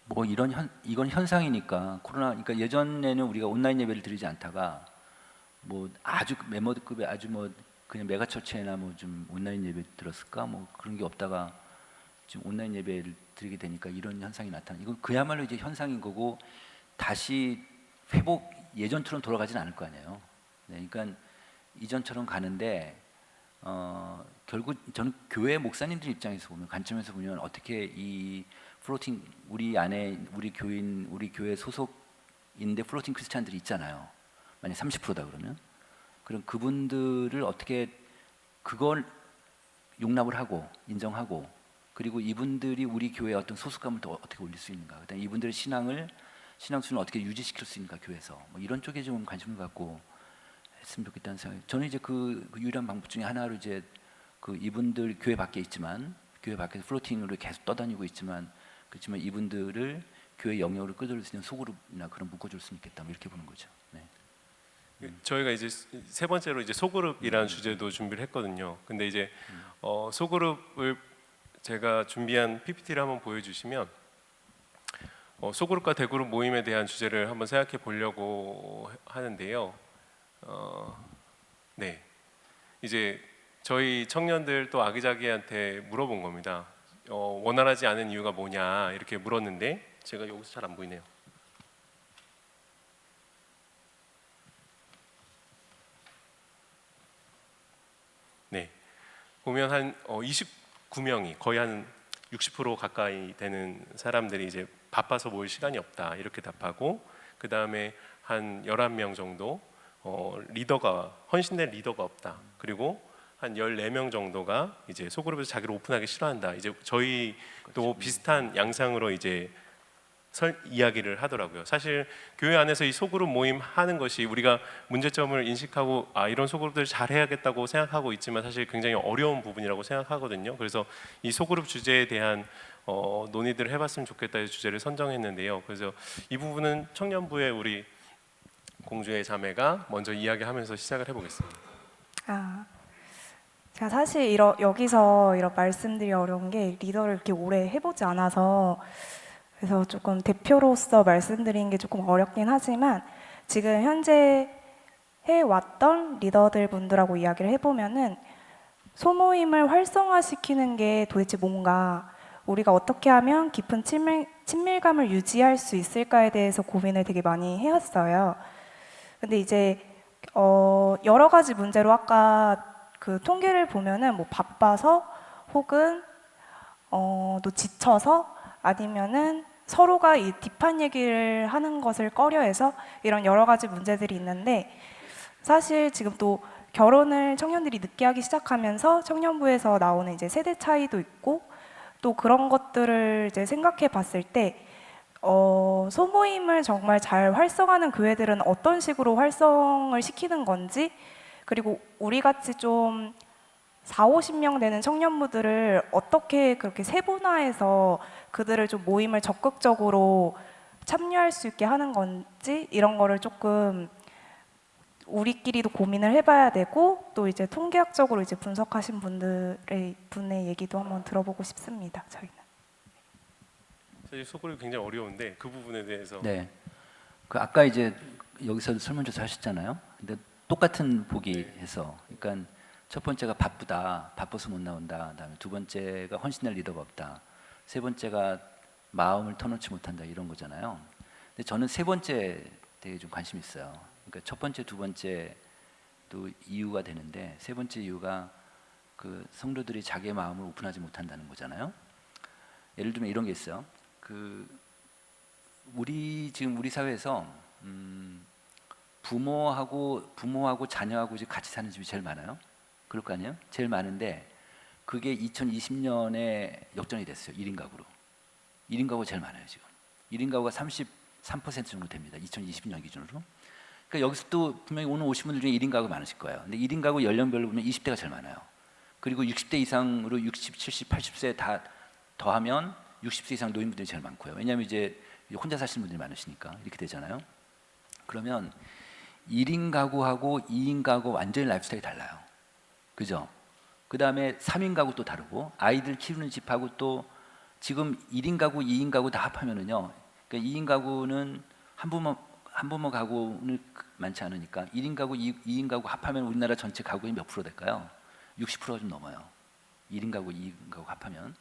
뭐 이건 현상이니까 코로나, 그러니까 예전에는 우리가 온라인 예배를 드리지 않다가 뭐 아주 메모드급의 아주 뭐 그냥 메가처치나 뭐 좀 온라인 예배 들었을까 뭐 그런 게 없다가 지금 온라인 예배를 드리게 되니까 이런 현상이 나타나. 이건 그야말로 이제 현상인 거고 다시 회복 예전처럼 돌아가진 않을 거 아니에요. 네, 그러니까 이전처럼 가는데 결국 저는 교회 목사님들 입장에서 보면, 관점에서 보면 어떻게 이 플로팅, 우리 안에 우리 교회 소속인데 플로팅 크리스찬들이 있잖아요. 만약 30%다 그러면 그럼 그분들을 어떻게 그걸 용납을 하고 인정하고, 그리고 이분들이 우리 교회의 어떤 소속감을 더 어떻게 올릴 수 있는가, 그다음에 이분들의 신앙 수준을 어떻게 유지시킬 수 있는가 교회에서, 뭐 이런 쪽에 좀 관심을 갖고 했으면 좋겠다는 생각이. 저는 이제 그 유일한 방법 중에 하나로 이제 그 이분들 교회 밖에 있지만, 교회 밖에서 플로팅으로 계속 떠다니고 있지만, 그렇지만 이분들을 교회 영역으로 끌어들일 수 있는 소그룹이나 그런 묶어줄 수 있겠다, 뭐 이렇게 보는 거죠. 네. 저희가 이제 세 번째로 이제 소그룹이라는 주제도 준비를 했거든요. 근데 이제 소그룹을 제가 준비한 PPT를 한번 보여주시면 소그룹과 대그룹 모임에 대한 주제를 한번 생각해 보려고 하는데요. 네, 이제 저희 청년들 또 아기자기한테 물어본 겁니다. 원활하지 않은 이유가 뭐냐 이렇게 물었는데 제가 여기서 잘 안 보이네요. 네, 보면 한 29명이 거의 한 60% 가까이 되는 사람들이 이제 바빠서 모일 시간이 없다 이렇게 답하고, 그 다음에 한 11명 정도 헌신된 리더가 없다. 그리고 한 14명 정도가 이제 소그룹에서 자기를 오픈하기 싫어한다. 이제 저희 또 비슷한 양상으로 이제 이야기를 하더라고요. 사실 교회 안에서 이 소그룹 모임 하는 것이 우리가 문제점을 인식하고 이런 소그룹들 잘 해야겠다고 생각하고 있지만 사실 굉장히 어려운 부분이라고 생각하거든요. 그래서 이 소그룹 주제에 대한 논의들을 해봤으면 좋겠다 이 주제를 선정했는데요. 그래서 이 부분은 청년부의 우리 공주의 자매가 먼저 이야기하면서 시작을 해보겠습니다. 제가 사실 여기서 이런 말씀드리기 어려운 게 리더를 이렇게 오래 해보지 않아서 그래서 조금 대표로서 말씀드리는 게 조금 어렵긴 하지만 지금 현재 해왔던 리더들 분들하고 이야기를 해보면은 소모임을 활성화시키는 게 도대체 뭔가 우리가 어떻게 하면 깊은 친밀감을 유지할 수 있을까에 대해서 고민을 되게 많이 해왔어요. 근데 이제 여러 가지 문제로 아까 그 통계를 보면은 뭐 바빠서 혹은 또 지쳐서 아니면은 서로가 이 딥한 얘기를 하는 것을 꺼려해서 이런 여러 가지 문제들이 있는데 사실 지금 또 결혼을 청년들이 늦게 하기 시작하면서 청년부에서 나오는 이제 세대 차이도 있고 또 그런 것들을 이제 생각해 봤을 때 소모임을 정말 잘 활성화하는 교회들은 어떤 식으로 활성을 시키는 건지 그리고 우리 같이 좀 40-50명 되는 청년부들을 어떻게 그렇게 세분화해서 그들을 좀 모임을 적극적으로 참여할 수 있게 하는 건지 이런 거를 조금 우리끼리도 고민을 해봐야 되고 또 이제 통계학적으로 이제 분석하신 분의 얘기도 한번 들어보고 싶습니다. 저희는. 사실 소그룹이 굉장히 어려운데 그 부분에 대해서 네. 그 아까 이제 여기서 설문조사 하셨잖아요. 근데 똑같은 보기해서, 그러니까 첫 번째가 바쁘다, 바빠서 못 나온다. 그다음에 두 번째가 헌신할 리더가 없다. 세 번째가 마음을 터놓지 못한다 이런 거잖아요. 근데 저는 세 번째 되게 좀 관심 있어요. 그러니까 첫 번째, 두 번째도 이유가 되는데 세 번째 이유가 그 성도들이 자기의 마음을 오픈하지 못한다는 거잖아요. 예를 들면 이런 게 있어요. 그 지금 우리 사회에서 부모하고 자녀하고 지금 같이 사는 집이 제일 많아요. 그럴 거 아니에요? 제일 많은데 그게 2020년에 역전이 됐어요. 1인 가구로. 1인 가구가 제일 많아요, 지금. 1인 가구가 33% 정도 됩니다. 2020년 기준으로. 그러니까 여기서 또 분명히 오늘 오신 분들 중에 1인 가구 많으실 거예요. 근데 1인 가구 연령별로 보면 20대가 제일 많아요. 그리고 60대 이상으로 60, 70, 80세 다 더하면 60세 이상 노인분들이 제일 많고요. 왜냐하면 이제 혼자 사시는 분들이 많으시니까 이렇게 되잖아요. 그러면 1인 가구하고 2인 가구 완전히 라이프 스타일이 달라요. 그죠? 그 다음에 3인 가구 또 다르고 아이들 키우는 집하고 또 지금 1인 가구, 2인 가구 다 합하면은요. 그러니까 2인 가구는 한 부모 가구는 많지 않으니까 1인 가구, 2인 가구 합하면 우리나라 전체 가구의 몇 프로 될까요? 60%가 좀 넘어요. 1인 가구, 2인 가구 합하면.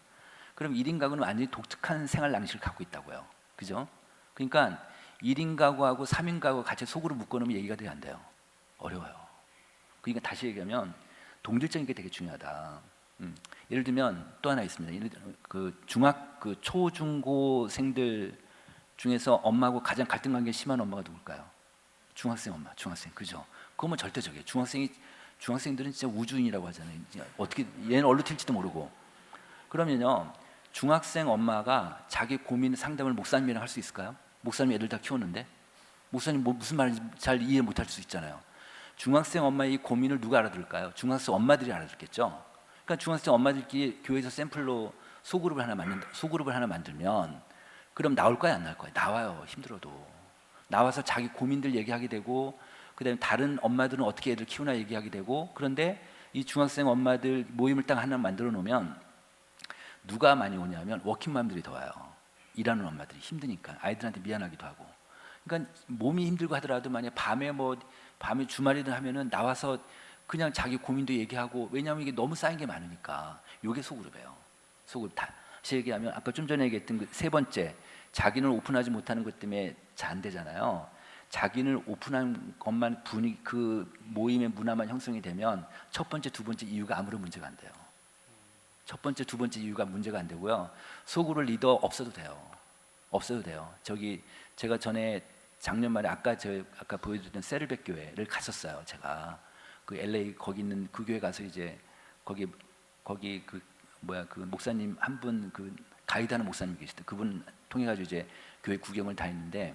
그럼 1인 가구는 완전히 독특한 생활 양식을 갖고 있다고요. 그죠? 그러니까 1인 가구하고 3인 가구 같이 속으로 묶어놓으면 얘기가 돼야 안 돼요. 어려워요. 그러니까 다시 얘기하면 동질적인 게 되게 중요하다. 예를 들면 또 하나 있습니다. 예를 들면 그 초중고생들 중에서 엄마하고 가장 갈등 관계 심한 엄마가 누굴까요? 중학생 엄마, 중학생. 그죠? 그건 뭐 절대적이에요. 중학생들은 진짜 우주인이라고 하잖아요. 어떻게 얘는 얼로 튈지도 모르고. 그러면요, 중학생 엄마가 자기 고민 상담을 목사님이랑 할 수 있을까요? 목사님 애들 다 키웠는데 목사님 뭐 무슨 말인지 잘 이해 못할 수 있잖아요. 중학생 엄마의 이 고민을 누가 알아들을까요? 중학생 엄마들이 알아듣겠죠. 그러니까 중학생 엄마들끼리 교회에서 샘플로 소그룹을 하나 만들면 그럼 나올 거야 안 나올 거야? 나와요. 힘들어도 나와서 자기 고민들 얘기하게 되고 그다음에 다른 엄마들은 어떻게 애들 키우나 얘기하게 되고 그런데 이 중학생 엄마들 모임을 딱 하나 만들어 놓으면 누가 많이 오냐면 워킹맘들이 더 와요. 일하는 엄마들이 힘드니까 아이들한테 미안하기도 하고. 그러니까 몸이 힘들고 하더라도 만약 밤에 주말이든 하면은 나와서 그냥 자기 고민도 얘기하고 왜냐하면 이게 너무 쌓인 게 많으니까 이게 소그룹이에요. 소그룹 다시 얘기하면 아까 좀 전에 얘기했던 그 세 번째 자기는 오픈하지 못하는 것 때문에 잘 안 되잖아요. 자기는 오픈한 것만 그 모임의 문화만 형성이 되면 첫 번째, 두 번째 이유가 아무런 문제가 안 돼요. 첫 번째, 두 번째 이유가 문제가 안 되고요. 소그룹 리더 없어도 돼요. 없어도 돼요. 제가 전에 작년 말에 아까 보여드렸던 세르백 교회를 갔었어요. 제가 그 LA 거기 있는 그 교회 가서 이제 거기 그 목사님 한 분 그 가이드하는 목사님 계시대. 그분 통해 가지고 이제 교회 구경을 다녔는데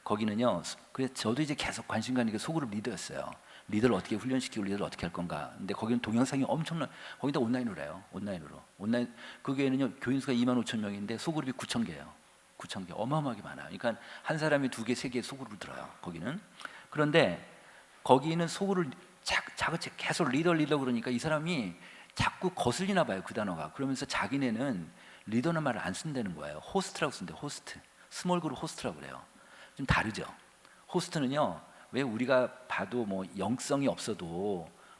거기는요. 그래서 저도 이제 계속 관심 가는 게 소그룹 리더였어요. 리더를 어떻게 훈련시키고 리더를 어떻게 할 건가. 근데 거기는 동영상이 엄청난, 거기다 온라인으로 해요. 온라인. 그 교회는요 교인 수가 25,000명인데 소그룹이 9,000개예요. 9,000개. 어마어마하게 많아요. 그러니까 한 사람이 2개, 3개 소그룹을 들어요. 거기는. 그런데 거기는 소그룹을 자그치 계속 리더 그러니까 이 사람이 자꾸 거슬리나 봐요. 그 단어가. 그러면서 자기네는 리더는 말을 안 쓴다는 거예요. 호스트라고 쓴대. 호스트. 스몰 그룹 호스트라고 그래요. 좀 다르죠. 호스트는요. 왜 우리가 봐도 뭐 영성이 없어도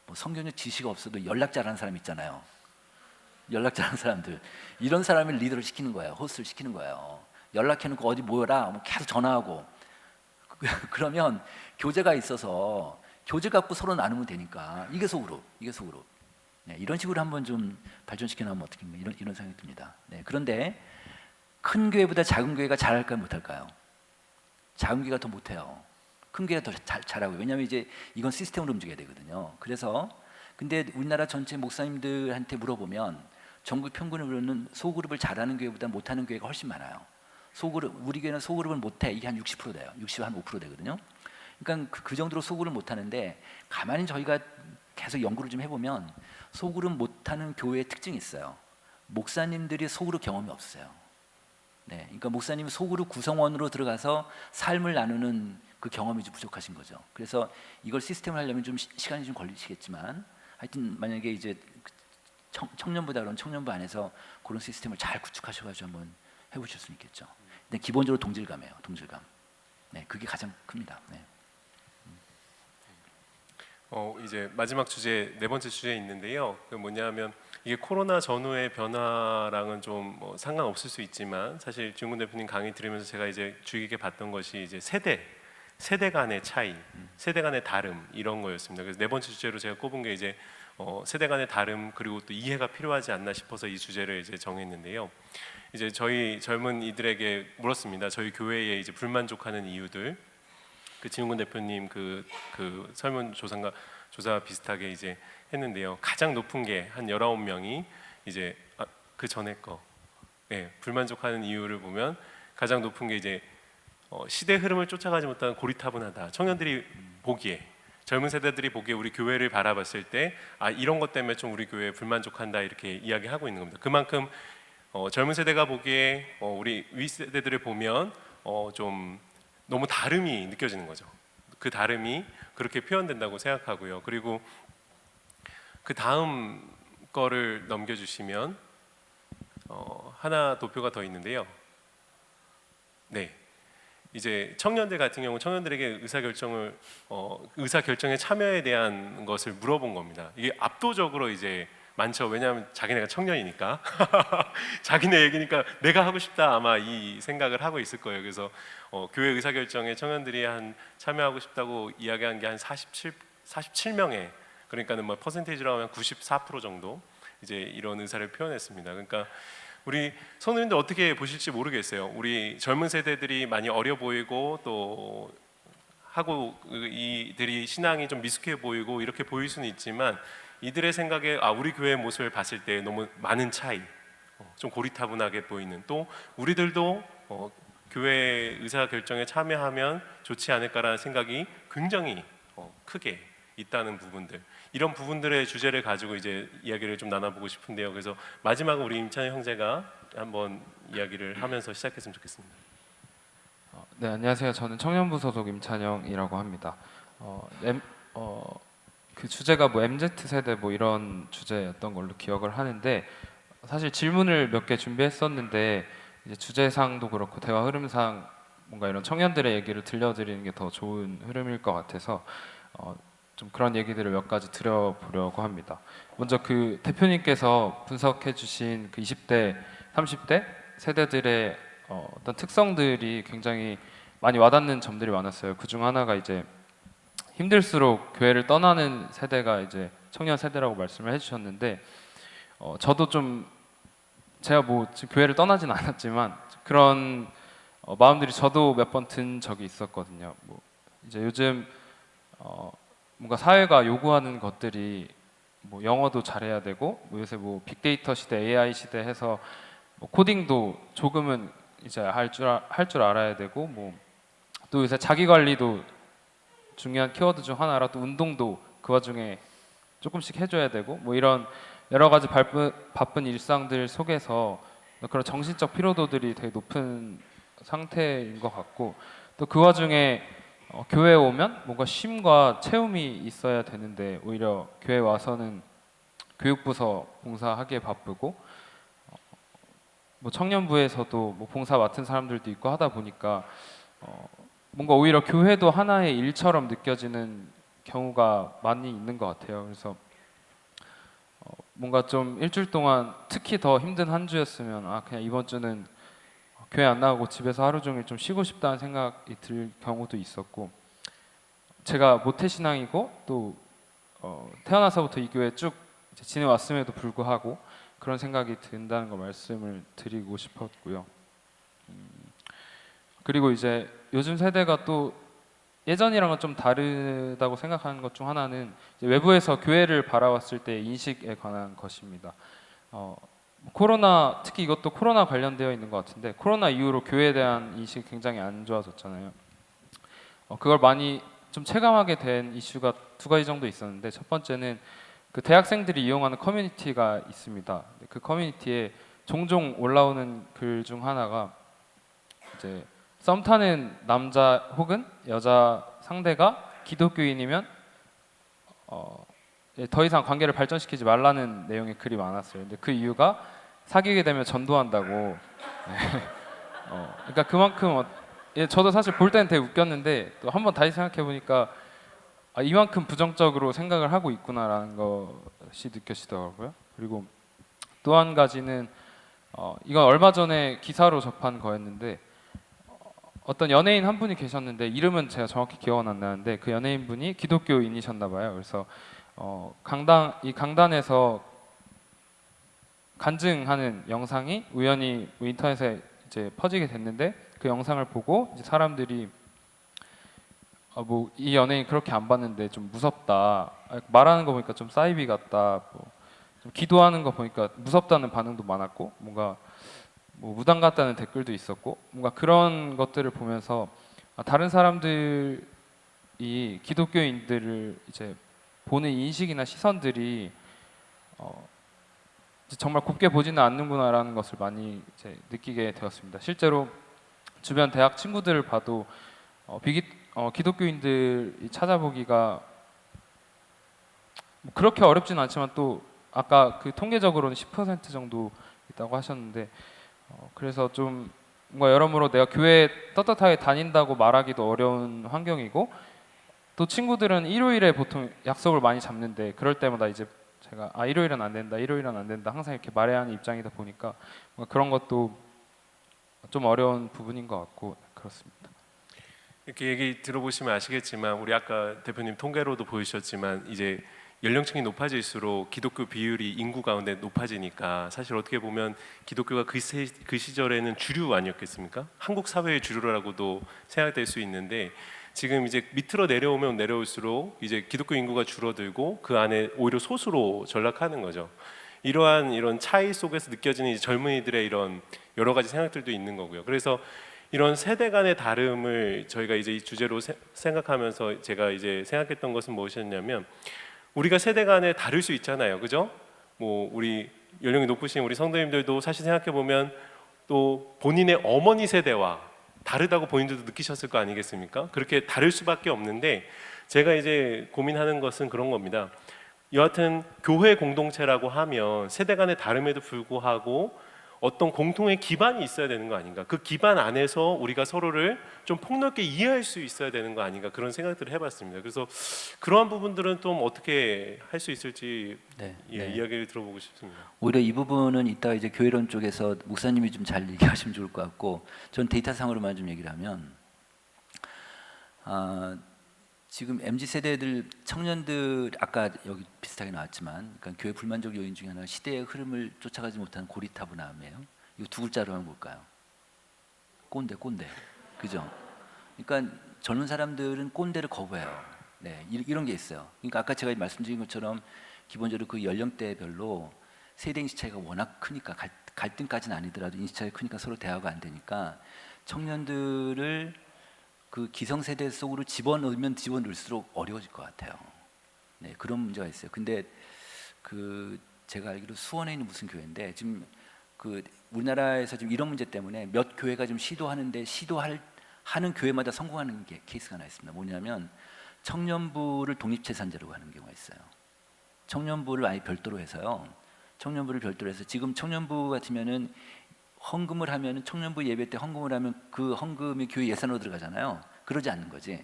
뭐 성경적 지식이 없어도 연락 잘하는 사람 있잖아요. 연락 잘하는 사람들. 이런 사람을 리더를 시키는 거예요. 호스트를 시키는 거예요. 연락해놓고 어디 모여라. 뭐 계속 전화하고. 그러면 교제가 있어서 교제 갖고 서로 나누면 되니까 이게 소그룹. 네, 이런 식으로 한번 좀 발전시켜 나가면 어떻겠나 이런 생각이 듭니다. 네, 그런데 큰 교회보다 작은 교회가 잘할까요, 못할까요? 작은 교회가 더 못해요. 큰 교회가 더 잘하고. 왜냐하면 이제 이건 시스템으로 움직여야 되거든요. 그래서 근데 우리나라 전체 목사님들한테 물어보면 전국 평균으로는 소그룹을 잘하는 교회보다 못하는 교회가 훨씬 많아요. 우리 교회는 소그룹을 못해. 이게 한 60% 돼요. 60, 한 5% 되거든요. 그러니까 그 정도로 소그룹을 못하는데 가만히 저희가 계속 연구를 좀 해보면 소그룹 못하는 교회의 특징이 있어요. 목사님들이 소그룹 경험이 없어요. 네, 그러니까 목사님이 소그룹 구성원으로 들어가서 삶을 나누는 그 경험이 좀 부족하신 거죠. 그래서 이걸 시스템을 하려면 좀 시간이 좀 걸리시겠지만 하여튼 만약에 이제 청년부다 그런 청년부 안에서 그런 시스템을 잘 구축하셔가지고 한번 해보실 수 있겠죠. 근데 기본적으로 동질감이에요. 동질감. 네, 그게 가장 큽니다. 네. 이제 마지막 주제, 네 번째 주제에 있는데요. 그 뭐냐면 이게 코로나 전후의 변화랑은 좀 뭐 상관없을 수 있지만 사실 주영근 대표님 강의 들으면서 제가 이제 주의 깊게 봤던 것이 이제 세대 간의 차이, 세대 간의 다름 이런 거였습니다. 그래서 네 번째 주제로 제가 꼽은 게 이제 세대 간의 다름 그리고 또 이해가 필요하지 않나 싶어서 이 주제를 이제 정했는데요. 이제 저희 젊은 이들에게 물었습니다. 저희 교회에 이제 불만족하는 이유들. 그 지용근 대표님 그 설문 조사 비슷하게 이제 했는데요. 가장 높은 게 한 19명이 이제 그 전에 거 불만족하는 이유를 보면 가장 높은 게 이제 시대 흐름을 쫓아가지 못하는 고리타분하다. 청년들이 보기에 젊은 세대들이 보기에 우리 교회를 바라봤을 때 이런 것 때문에 좀 우리 교회에 불만족한다 이렇게 이야기하고 있는 겁니다. 그만큼 젊은 세대가 보기에 우리 위 세대들을 보면 좀 너무 다름이 느껴지는 거죠. 그 다름이 그렇게 표현된다고 생각하고요. 그리고 그 다음 거를 넘겨주시면 하나 도표가 더 있는데요. 네, 이제 청년들 같은 경우 청년들에게 의사결정의 참여에 대한 것을 물어본 겁니다. 이게 압도적으로 이제 많죠. 왜냐하면 자기네가 청년이니까 자기네 얘기니까 내가 하고 싶다 아마 이 생각을 하고 있을 거예요. 그래서 교회 의사결정에 청년들이 한 참여하고 싶다고 이야기한 게 한 47명에 그러니까는 뭐 퍼센테이지로 하면 94% 정도 이제 이런 의사를 표현했습니다. 그러니까 우리 성도님들 어떻게 보실지 모르겠어요. 우리 젊은 세대들이 많이 어려 보이고 또 하고 이들이 신앙이 좀 미숙해 보이고 이렇게 보일 수는 있지만 이들의 생각에 우리 교회의 모습을 봤을 때 너무 많은 차이, 좀 고리타분하게 보이는 또 우리들도 교회 의사결정에 참여하면 좋지 않을까라는 생각이 굉장히 크게 있다는 부분들 이런 부분들의 주제를 가지고 이제 이야기를 좀 나눠보고 싶은데요. 그래서 마지막으로 우리 임찬영 형제가 한번 이야기를 하면서 시작했으면 좋겠습니다. 네, 안녕하세요. 저는 청년부 소속 임찬영이라고 합니다. 그 주제가 뭐 MZ 세대 뭐 이런 주제였던 걸로 기억을 하는데 사실 질문을 몇 개 준비했었는데 이제 주제상도 그렇고 대화 흐름상 뭔가 이런 청년들의 얘기를 들려드리는 게 더 좋은 흐름일 것 같아서 좀 그런 얘기들을 몇 가지 드려보려고 합니다. 먼저 그 대표님께서 분석해주신 그 20대, 30대 세대들의 어떤 특성들이 굉장히 많이 와닿는 점들이 많았어요. 그 중 하나가 이제 힘들수록 교회를 떠나는 세대가 이제 청년 세대라고 말씀을 해주셨는데 저도 좀 제가 뭐 지금 교회를 떠나진 않았지만 그런 마음들이 저도 몇 번 든 적이 있었거든요. 뭐 이제 요즘 뭔가 사회가 요구하는 것들이 뭐 영어도 잘해야 되고 뭐 요새 뭐 빅데이터 시대, AI 시대 해서 뭐 코딩도 조금은 이제 할 줄 알아야 되고 뭐 또 요새 자기 관리도 중요한 키워드 중 하나라 또 운동도 그 와중에 조금씩 해줘야 되고 뭐 이런 여러 가지 바쁜 일상들 속에서 그런 정신적 피로도들이 되게 높은 상태인 것 같고 또 그 와중에 교회에 오면 뭔가 쉼과 체움이 있어야 되는데 오히려 교회 와서는 교육부서 봉사하기에 바쁘고 뭐 청년부에서도 뭐 봉사 맡은 사람들도 있고 하다 보니까 뭔가 오히려 교회도 하나의 일처럼 느껴지는 경우가 많이 있는 것 같아요. 그래서 뭔가 좀 일주일 동안 특히 더 힘든 한 주였으면 그냥 이번 주는 교회 안 나가고 집에서 하루 종일 좀 쉬고 싶다는 생각이 들 경우도 있었고 제가 모태신앙이고 또 태어나서부터 이 교회에 쭉 이제 지내왔음에도 불구하고 그런 생각이 든다는 거 말씀을 드리고 싶었고요. 그리고 이제 요즘 세대가 또 예전이랑은 좀 다르다고 생각하는 것 중 하나는 이제 외부에서 교회를 바라봤을 때 인식에 관한 것입니다. 코로나 특히 이것도 코로나 관련되어 있는 것 같은데 코로나 이후로 교회에 대한 인식이 굉장히 안 좋아졌잖아요. 그걸 많이 좀 체감하게 된 이슈가 두 가지 정도 있었는데 첫 번째는 그 대학생들이 이용하는 커뮤니티가 있습니다. 그 커뮤니티에 종종 올라오는 글 중 하나가 이제 썸 타는 남자 혹은 여자 상대가 기독교인이면 더 이상 관계를 발전시키지 말라는 내용의 글이 많았어요. 근데 그 이유가 사귀게 되면 전도한다고. 네. 그러니까 그만큼 저도 사실 볼 때는 되게 웃겼는데 또 한번 다시 생각해 보니까 이만큼 부정적으로 생각을 하고 있구나라는 것이 느껴지더라고요. 그리고 또 한 가지는 이건 얼마 전에 기사로 접한 거였는데 어떤 연예인 한 분이 계셨는데 이름은 제가 정확히 기억은 안 나는데 그 연예인 분이 기독교인이셨나 봐요. 그래서 강단에서 간증하는 영상이 우연히 인터넷에 이제 퍼지게 됐는데 그 영상을 보고 이제 사람들이 뭐 이 연예인 그렇게 안 봤는데 좀 무섭다. 말하는 거 보니까 좀 사이비 같다. 좀 기도하는 거 보니까 무섭다는 반응도 많았고 뭔가 뭐 무당 같다는 댓글도 있었고 뭔가 그런 것들을 보면서 다른 사람들이 기독교인들을 이제 보는 인식이나 시선들이 정말 곱게 보지는 않는구나라는 것을 많이 이제 느끼게 되었습니다. 실제로 주변 대학 친구들을 봐도 기독교인들이 찾아보기가 뭐 그렇게 어렵진 않지만 또 아까 그 통계적으로는 10% 정도 있다고 하셨는데 그래서 좀 뭔가 여러모로 내가 교회에 떳떳하게 다닌다고 말하기도 어려운 환경이고 또 친구들은 일요일에 보통 약속을 많이 잡는데 그럴 때마다 이제 제가 일요일은 안 된다, 일요일은 안 된다 항상 이렇게 말해야 하는 입장이다 보니까 뭔가 그런 것도 좀 어려운 부분인 것 같고 그렇습니다. 이렇게 얘기 들어보시면 아시겠지만 우리 아까 대표님 통계로도 보이셨지만 이제 연령층이 높아질수록 기독교 비율이 인구 가운데 높아지니까 사실 어떻게 보면 기독교가 그 시절에는 주류 아니었겠습니까? 한국 사회의 주류라고도 생각될 수 있는데 지금 이제 밑으로 내려오면 내려올수록 이제 기독교 인구가 줄어들고 그 안에 오히려 소수로 전락하는 거죠. 이런 차이 속에서 느껴지는 이제 젊은이들의 이런 여러 가지 생각들도 있는 거고요. 그래서 이런 세대 간의 다름을 저희가 이제 이 주제로 생각하면서 제가 이제 생각했던 것은 무엇이었냐면 우리가 세대 간에 다를 수 있잖아요, 그죠? 뭐 우리 연령이 높으신 우리 성도님들도 사실 생각해 보면 또 본인의 어머니 세대와 다르다고 본인들도 느끼셨을 거 아니겠습니까? 그렇게 다를 수밖에 없는데 제가 이제 고민하는 것은 그런 겁니다. 여하튼 교회 공동체라고 하면 세대 간의 다름에도 불구하고 어떤 공통의 기반이 있어야 되는 거 아닌가? 그 기반 안에서 우리가 서로를 좀 폭넓게 이해할 수 있어야 되는 거 아닌가? 그런 생각들을 해봤습니다. 그래서 그러한 부분들은 좀 어떻게 할 수 있을지 이야기를 들어보고 싶습니다. 오히려 이 부분은 이따 이제 교회론 쪽에서 목사님이 좀 잘 얘기하시면 좋을 것 같고, 전 데이터상으로만 좀 얘기를 하면 지금 MZ 세대들 청년들 아까 여기 비슷하게 나왔지만, 그러니까 교회 불만족 요인 중에 하나가 시대의 흐름을 쫓아가지 못하는 고리타분함이에요. 이거 두 글자로 하면 뭘까요? 꼰대, 그죠? 그러니까 젊은 사람들은 꼰대를 거부해요. 네, 이런 게 있어요. 그러니까 아까 제가 말씀드린 것처럼 기본적으로 그 연령대별로 세대 인식 차이가 워낙 크니까 갈등까지는 아니더라도 인식차이 크니까 서로 대화가 안 되니까 청년들을 그 기성세대 속으로 집어넣으면 집어넣을수록 어려워질 것 같아요. 네, 그런 문제가 있어요. 근데 그 제가 알기로 수원에 있는 무슨 교회인데 지금 그 우리나라에서 지금 이런 문제 때문에 몇 교회가 좀 시도하는데 하는 교회마다 성공하는 게 케이스가 하나 있습니다. 뭐냐면 청년부를 독립재산제로 하는 경우가 있어요. 청년부를 아예 별도로 해서요. 청년부를 별도로 해서 지금 청년부 같으면은 헌금을 하면은 청년부 예배 때 헌금을 하면 그 헌금이 교회 예산으로 들어가잖아요. 그러지 않는 거지.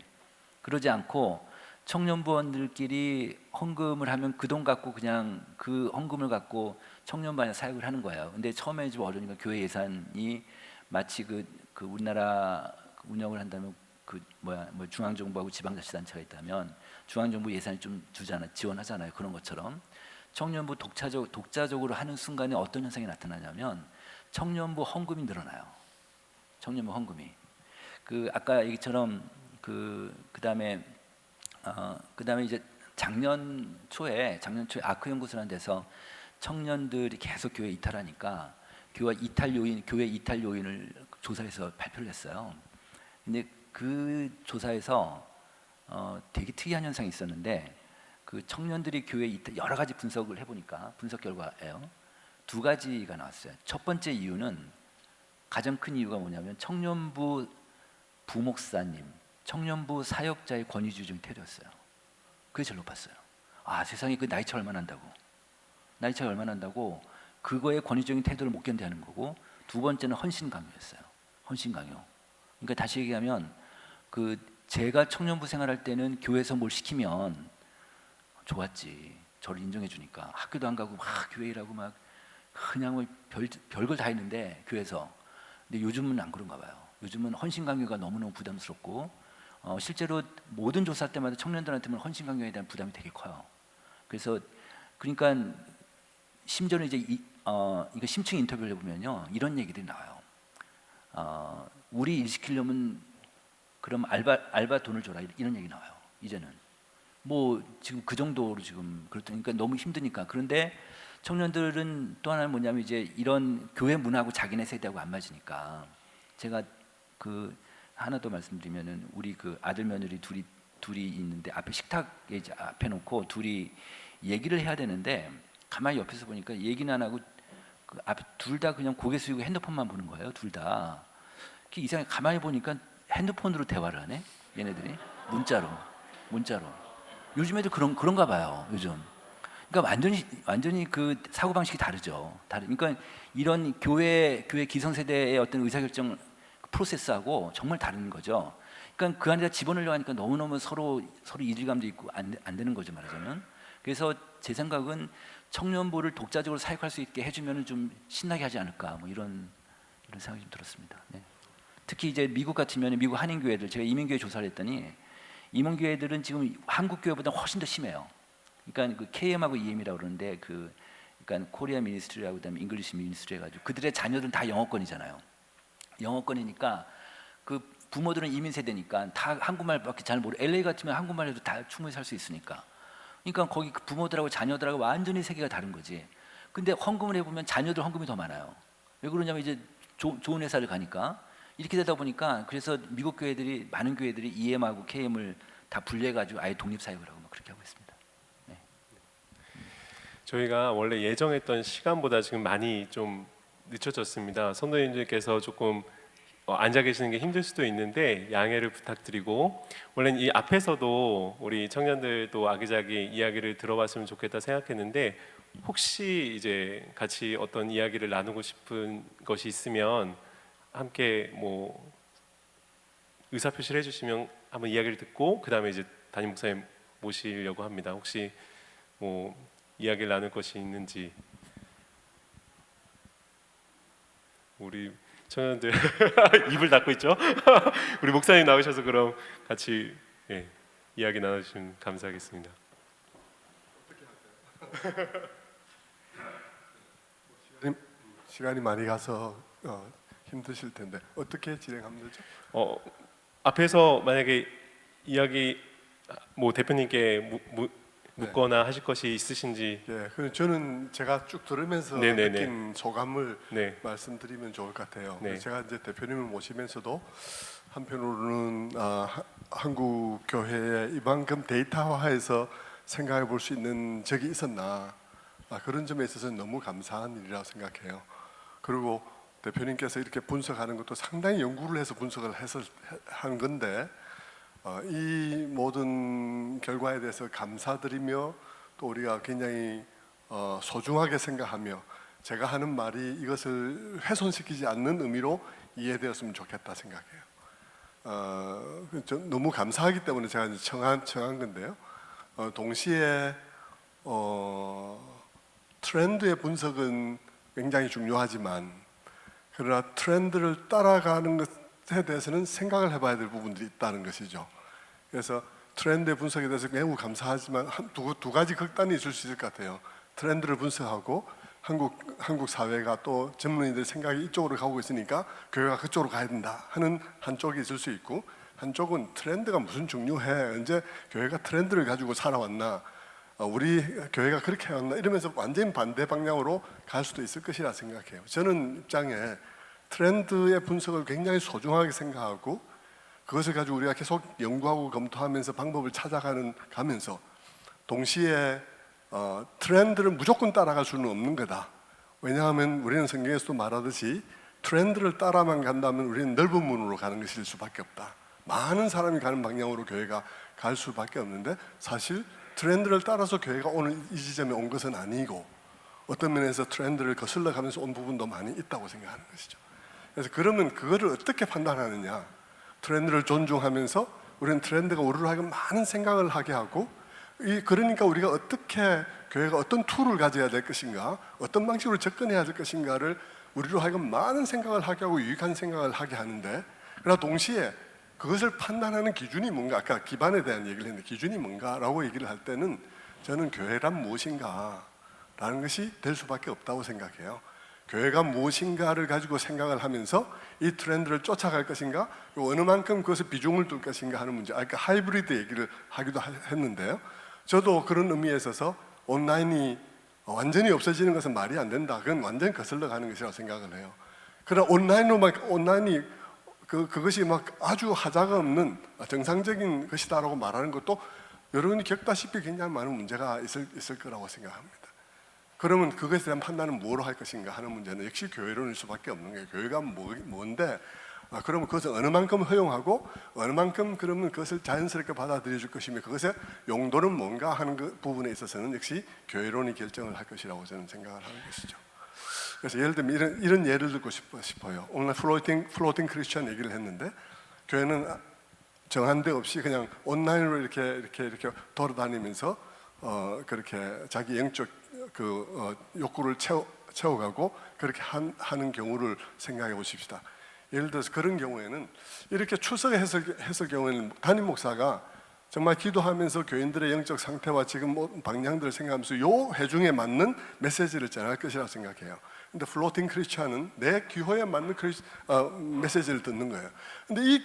그러지 않고 청년부원들끼리 헌금을 하면 그 돈 갖고 그냥 그 헌금을 갖고 청년부에 사역을 하는 거예요. 근데 처음에 좀 어려우니까 교회 예산이 마치 그 우리나라 운영을 한다면 뭐 중앙정부하고 지방자치단체가 있다면 중앙정부 예산이 좀 지원하잖아요. 그런 것처럼 청년부 독자적으로 하는 순간에 어떤 현상이 나타나냐면 청년부 헌금이 늘어나요. 청년부 헌금이 그 아까 얘기처럼 그다음에 이제 작년 초에 아크 연구소라는 데서 청년들이 계속 교회 이탈하니까 교회 이탈 요인을 조사해서 발표를 했어요. 근데 그 조사에서 되게 특이한 현상이 있었는데 그 청년들이 교회 이탈 여러 가지 분석을 해보니까 분석 결과예요. 두 가지가 나왔어요. 첫 번째 이유는 가장 큰 이유가 뭐냐면 청년부 부목사님, 청년부 사역자의 권위주의적인 태도였어요. 그게 제일 높았어요. 아 세상에 그 나이 차 얼마 난다고 그거에 권위적인 태도를 못 견뎌하는 거고 두 번째는 헌신 강요였어요. 헌신 강요. 그러니까 다시 얘기하면 그 제가 청년부 생활할 때는 교회에서 뭘 시키면 좋았지. 저를 인정해 주니까 학교도 안 가고 막 교회 일하고 막 그냥 뭐 별걸 다 했는데 교회에서. 근데 요즘은 안 그런가 봐요. 요즘은 헌신 강요가 너무너무 부담스럽고 실제로 모든 조사 때마다 청년들한테는 헌신 강요에 대한 부담이 되게 커요. 그래서 그러니까 심지어는 이제 이거 심층 인터뷰를 해보면요 이런 얘기들이 나와요. 우리 일 시키려면 그럼 알바 돈을 줘라 이런 얘기 나와요. 이제는 뭐 지금 그 정도로 지금 그러니까 너무 힘드니까. 그런데 청년들은 또 하나는 뭐냐면 이제 이런 교회 문화하고 자기네 세대하고 안 맞으니까 제가 그 하나 더 말씀드리면은 우리 그 아들 며느리 둘이 있는데 앞에 식탁에 이제 앞에 놓고 둘이 얘기를 해야 되는데 가만히 옆에서 보니까 얘기는 안 하고 그 앞에 둘 다 그냥 고개 숙이고 핸드폰만 보는 거예요. 둘 다. 이상하게 가만히 보니까 핸드폰으로 대화를 하네. 얘네들이 문자로. 요즘 애들 그런가 봐요. 요즘. 그러니까 완전히 그 사고 방식이 다르죠. 그러니까 이런 교회 기성세대의 어떤 의사결정 프로세스하고 정말 다른 거죠. 그러니까 그 안에다 집어넣으려고 하니까 너무너무 서로 이질감도 있고 안 되는 거죠, 말하자면. 그래서 제 생각은 청년부를 독자적으로 사역할 수 있게 해주면 좀 신나게 하지 않을까, 뭐 이런 생각이 좀 들었습니다. 네. 특히 이제 미국 같으면 미국 한인교회들, 제가 이민교회 조사를 했더니 이민교회들은 지금 한국 교회보다 훨씬 더 심해요. 그러니까 그 KM하고 EM이라고 그러는데 그러니까 코리아 미니스트리하고 그다음에 잉글리시 미니스트리 해가지고 그들의 자녀들은 다 영어권이잖아요. 영어권이니까 그 부모들은 이민 세대니까 다 한국말밖에 잘 모르. LA 같으면 한국말 해도 다 충분히 살 수 있으니까. 그러니까 거기 그 부모들하고 자녀들하고 완전히 세계가 다른 거지. 근데 헌금을 해보면 자녀들 헌금이 더 많아요. 왜 그러냐면 이제 좋은 회사를 가니까. 이렇게 되다 보니까 그래서 미국 교회들이 많은 교회들이 EM하고 KM을 다 분리해가지고 아예 독립사역을 하고 막 그렇게 하고 있습니다. 네. 저희가 원래 예정했던 시간보다 지금 많이 좀 늦춰졌습니다. 성도님들께서 조금 앉아 계시는 게 힘들 수도 있는데 양해를 부탁드리고, 원래는 이 앞에서도 우리 청년들도 아기자기 이야기를 들어봤으면 좋겠다 생각했는데 혹시 이제 같이 어떤 이야기를 나누고 싶은 것이 있으면 함께 뭐 의사 표시를 해주시면 한번 이야기를 듣고 그 다음에 이제 담임 목사님 모시려고 합니다. 혹시 뭐 이야기를 나눌 것이 있는지. 우리 청년들 입을 닫고 있죠. 우리 목사님 나오셔서 그럼 같이 이야기 나눠주시면 감사하겠습니다. 시간이 많이 가서 힘드실 텐데 어떻게 진행하면 되죠? 앞에서 만약에 이야기 뭐 대표님께 묻거나 하실 것이 있으신지. 예, 그 저는 제가 쭉 들으면서 네네네. 느낀 소감을 네. 말씀드리면 좋을 것 같아요. 네. 제가 이제 대표님을 모시면서도 한편으로는 한국 교회에 이만큼 데이터화해서 생각해 볼 수 있는 적이 있었나, 그런 점에 있어서는 너무 감사한 일이라고 생각해요. 그리고 대표님께서 이렇게 분석하는 것도 상당히 연구를 해서 분석을 해서 한 건데, 이 모든 결과에 대해서 감사드리며 또 우리가 굉장히 소중하게 생각하며 제가 하는 말이 이것을 훼손시키지 않는 의미로 이해되었으면 좋겠다 생각해요. 너무 감사하기 때문에 제가 이제 청한 건데요. 동시에 트렌드의 분석은 굉장히 중요하지만 그러나 트렌드를 따라가는 것에 대해서는 생각을 해봐야 될 부분들이 있다는 것이죠. 그래서 트렌드의 분석에 대해서 매우 감사하지만 두 가지 극단이 있을 수 있을 것 같아요. 트렌드를 분석하고 한국 사회가 또 젊은이들 생각이 이쪽으로 가고 있으니까 교회가 그쪽으로 가야 된다 하는 한쪽이 있을 수 있고, 한쪽은 트렌드가 무슨 중요해, 언제 교회가 트렌드를 가지고 살아왔나, 우리 교회가 그렇게 해왔나 이러면서 완전히 반대 방향으로 갈 수도 있을 것이라 생각해요. 저는 입장에 트렌드의 분석을 굉장히 소중하게 생각하고 그것을 가지고 우리가 계속 연구하고 검토하면서 방법을 찾아가면서 동시에 트렌드를 무조건 따라갈 수는 없는 거다. 왜냐하면 우리는 성경에서도 말하듯이 트렌드를 따라만 간다면 우리는 넓은 문으로 가는 것일 수밖에 없다. 많은 사람이 가는 방향으로 교회가 갈 수밖에 없는데, 사실 트렌드를 따라서 교회가 오늘 이 지점에 온 것은 아니고 어떤 면에서 트렌드를 거슬러 가면서 온 부분도 많이 있다고 생각하는 것이죠. 그래서 그러면 그거를 어떻게 판단하느냐, 트렌드를 존중하면서 우리는 트렌드가 우리로 하여금 많은 생각을 하게 하고, 그러니까 우리가 어떻게 교회가 어떤 툴을 가져야 될 것인가, 어떤 방식으로 접근해야 될 것인가를 우리로 하여금 많은 생각을 하게 하고 유익한 생각을 하게 하는데, 그러나 동시에 그것을 판단하는 기준이 뭔가, 아까 기반에 대한 얘기를 했는데 기준이 뭔가라고 얘기를 할 때는 저는 교회란 무엇인가 라는 것이 될 수밖에 없다고 생각해요. 교회가 무엇인가를 가지고 생각을 하면서 이 트렌드를 쫓아갈 것인가, 어느 만큼 그것을 비중을 둘 것인가 하는 문제, 아까 하이브리드 얘기를 하기도 했는데요. 저도 그런 의미에 있어서 온라인이 완전히 없어지는 것은 말이 안 된다, 그건 완전히 거슬러 가는 것이라고 생각을 해요. 그러나 온라인이 그것이 막 아주 하자가 없는 정상적인 것이다라고 말하는 것도 여러분이 겪다시피 굉장히 많은 문제가 있을 거라고 생각합니다. 그러면 그것에 대한 판단은 뭐로 할 것인가 하는 문제는 역시 교회론일 수밖에 없는 거예요. 교회가 뭔데, 그러면 그것을 어느 만큼 허용하고 어느 만큼 그러면 그것을 자연스럽게 받아들여 줄 것이며 그것의 용도는 뭔가 하는 그 부분에 있어서는 역시 교회론이 결정을 할 것이라고 저는 생각을 하는 것이죠. 그래서 예를 들면 이런 예를 들고 싶어요. 오늘 플로팅 크리스천 얘기를 했는데, 교회는 정한 데 없이 그냥 온라인으로 이렇게 돌아다니면서 그렇게 자기 영적 욕구를 채워가고 그렇게 하는 경우를 생각해 보십시다. 예를 들어서 그런 경우에는 이렇게 출석했을 경우에는 담임 목사가 정말 기도하면서 교인들의 영적 상태와 지금 방향들을 생각하면서 요 회중에 맞는 메시지를 전할 것이라고 생각해요. 근데 플로팅 크리스천은 내 기호에 맞는 메시지를 듣는 거예요. 근데 이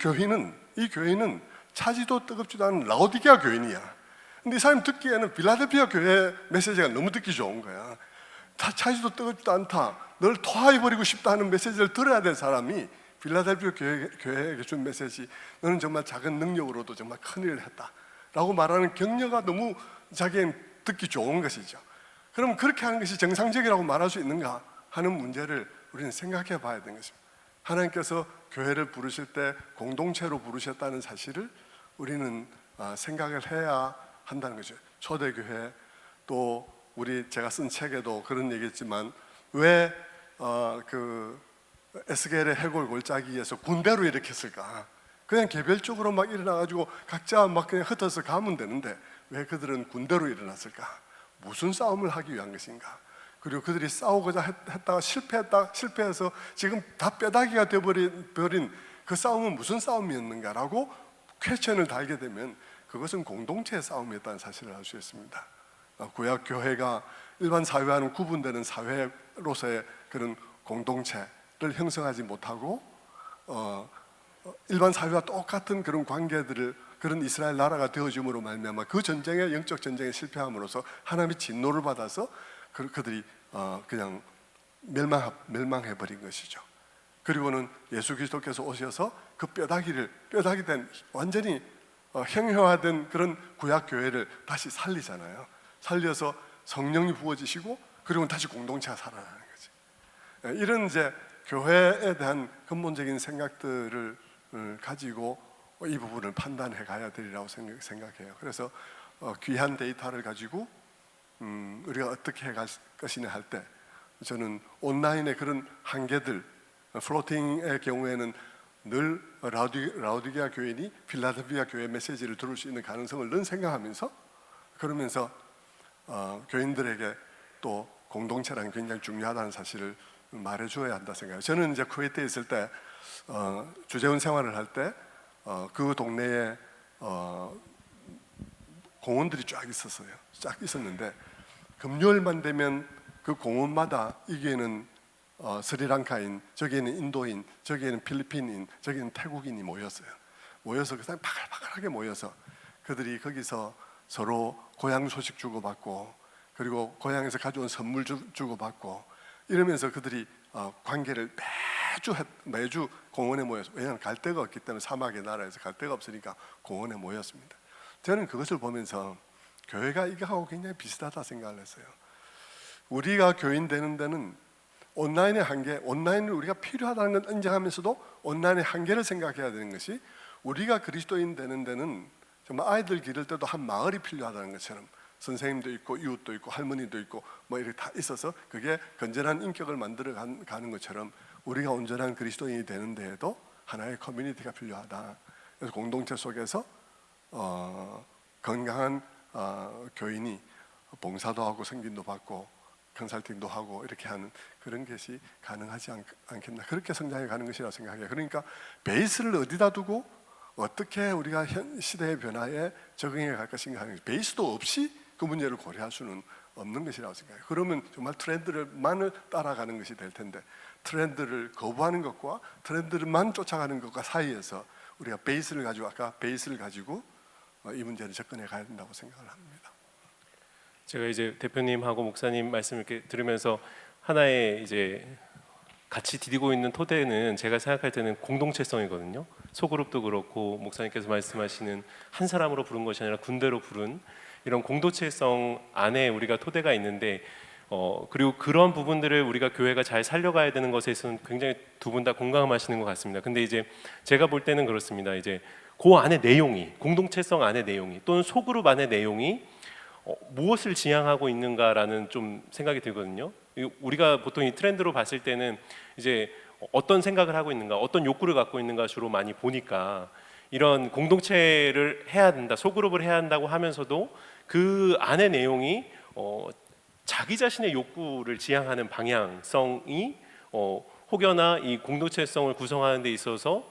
교인은 차지도 뜨겁지도 않은 라오디게아 교인이야. 근데 이 사람이 듣기에는 빌라델피아 교회 메시지가 너무 듣기 좋은 거야. 차지도 뜨겁지도 않다, 널 토하해버리고 싶다 하는 메시지를 들어야 될 사람이 빌라델피아 교회에게 준 메시지, 너는 정말 작은 능력으로도 정말 큰일을 했다 라고 말하는 격려가 너무 자기는 듣기 좋은 것이죠. 그럼 그렇게 하는 것이 정상적이라고 말할 수 있는가 하는 문제를 우리는 생각해 봐야 되는 것입니다. 하나님께서 교회를 부르실 때 공동체로 부르셨다는 사실을 우리는 생각을 해야 한다는 거죠. 초대교회, 또 제가 쓴 책에도 그런 얘기했지만 왜 에스겔의 해골 골짜기에서 군대로 일으켰을까? 그냥 개별적으로 막 일어나가지고 각자 막 그냥 흩어서 가면 되는데 왜 그들은 군대로 일어났을까? 무슨 싸움을 하기 위한 것인가? 그리고 그들이 싸우고자 했다가 실패해서 지금 다 뼈다귀가 되어버린 그 싸움은 무슨 싸움이었는가라고 퀘스천을 달게 되면 그것은 공동체의 싸움이었다는 사실을 알 수 있습니다. 구약 교회가 일반 사회와는 구분되는 사회로서의 그런 공동체를 형성하지 못하고 일반 사회와 똑같은 그런 관계들을 그런 이스라엘 나라가 되어줌으로 말미암아 그 전쟁에 영적 전쟁에 실패함으로써 하나님의 진노를 받아서 그들이 그냥 멸망해 버린 것이죠. 그리고는 예수 그리스도께서 오셔서 그 뼈다귀 된 완전히 형형화된 그런 구약 교회를 다시 살리잖아요. 살려서 성령이 부어지시고 그리고 다시 공동체가 살아나는 거지. 이런 이제 교회에 대한 근본적인 생각들을 가지고 이 부분을 판단해 가야 되리라고 생각해요. 그래서 귀한 데이터를 가지고 우리가 어떻게 해갈 것이냐 할 때 저는 온라인의 그런 한계들, 플로팅의 경우에는 늘 라우디게아 교인이 필라델피아 교회 메시지를 들을 수 있는 가능성을 늘 생각하면서 그러면서 교인들에게 또 공동체라는 게 굉장히 중요하다는 사실을 말해줘야 한다 생각해요. 저는 이제 쿠웨이트에 있을 때 주재원 생활을 할 때 그 동네에 공원들이 쫙 있었어요. 쫙 있었는데 금요일만 되면 그 공원마다 여기에는 스리랑카인, 저기에는 인도인, 저기에는 필리핀인, 저기에는 태국인이 모였어요. 모여서 그 사람 바글바글하게 모여서 그들이 거기서 서로 고향 소식 주고받고 그리고 고향에서 가져온 선물 주고받고 이러면서 그들이 관계를 매주 공원에 모여서, 왜냐하면 갈 데가 없기 때문에 사막의 나라에서 갈 데가 없으니까 공원에 모였습니다. 저는 그것을 보면서 교회가 이거하고 굉장히 비슷하다 생각을 했어요. 우리가 교인 되는 데는 온라인의 한계, 온라인을 우리가 필요하다는 걸 인정하면서도 온라인의 한계를 생각해야 되는 것이, 우리가 그리스도인 되는 데는 정말 아이들 기를 때도 한 마을이 필요하다는 것처럼 선생님도 있고 이웃도 있고 할머니도 있고 뭐 이렇게 다 있어서 그게 건전한 인격을 만들어 가는 것처럼 우리가 온전한 그리스도인이 되는 데에도 하나의 커뮤니티가 필요하다. 그래서 공동체 속에서 건강한 교인이 봉사도 하고 성김도 받고 컨설팅도 하고 이렇게 하는 그런 것이 가능하지 않겠나, 그렇게 성장해 가는 것이라고 생각해요. 그러니까 베이스를 어디다 두고 어떻게 우리가 현 시대의 변화에 적응해 갈 것인가 하는, 베이스도 없이 그 문제를 고려할 수는 없는 것이라고 생각해요. 그러면 정말 트렌드만을 따라가는 것이 될 텐데, 트렌드를 거부하는 것과 트렌드만 쫓아가는 것과 사이에서 우리가 베이스를 가지고 이 문제를 접근해 가야 된다고 생각을 합니다. 제가 이제 대표님하고 목사님 말씀을 이렇게 들으면서 하나의 이제 같이 디디고 있는 토대는 제가 생각할 때는 공동체성이거든요. 소그룹도 그렇고 목사님께서 말씀하시는 한 사람으로 부른 것이 아니라 군대로 부른 이런 공동체성 안에 우리가 토대가 있는데, 그리고 그런 부분들을 우리가 교회가 잘 살려가야 되는 것에 있어서는 굉장히 두 분 다 공감하시는 것 같습니다. 근데 이제 제가 볼 때는 그렇습니다. 이제 그 안에 내용이, 공동체성 안의 내용이 또는 소그룹 안의 내용이 무엇을 지향하고 있는가라는 좀 생각이 들거든요. 우리가 보통 이 트렌드로 봤을 때는 이제 어떤 생각을 하고 있는가, 어떤 욕구를 갖고 있는가 주로 많이 보니까 이런 공동체를 해야 된다, 소그룹을 해야 한다고 하면서도 그 안의 내용이 자기 자신의 욕구를 지향하는 방향성이 혹여나 이 공동체성을 구성하는 데 있어서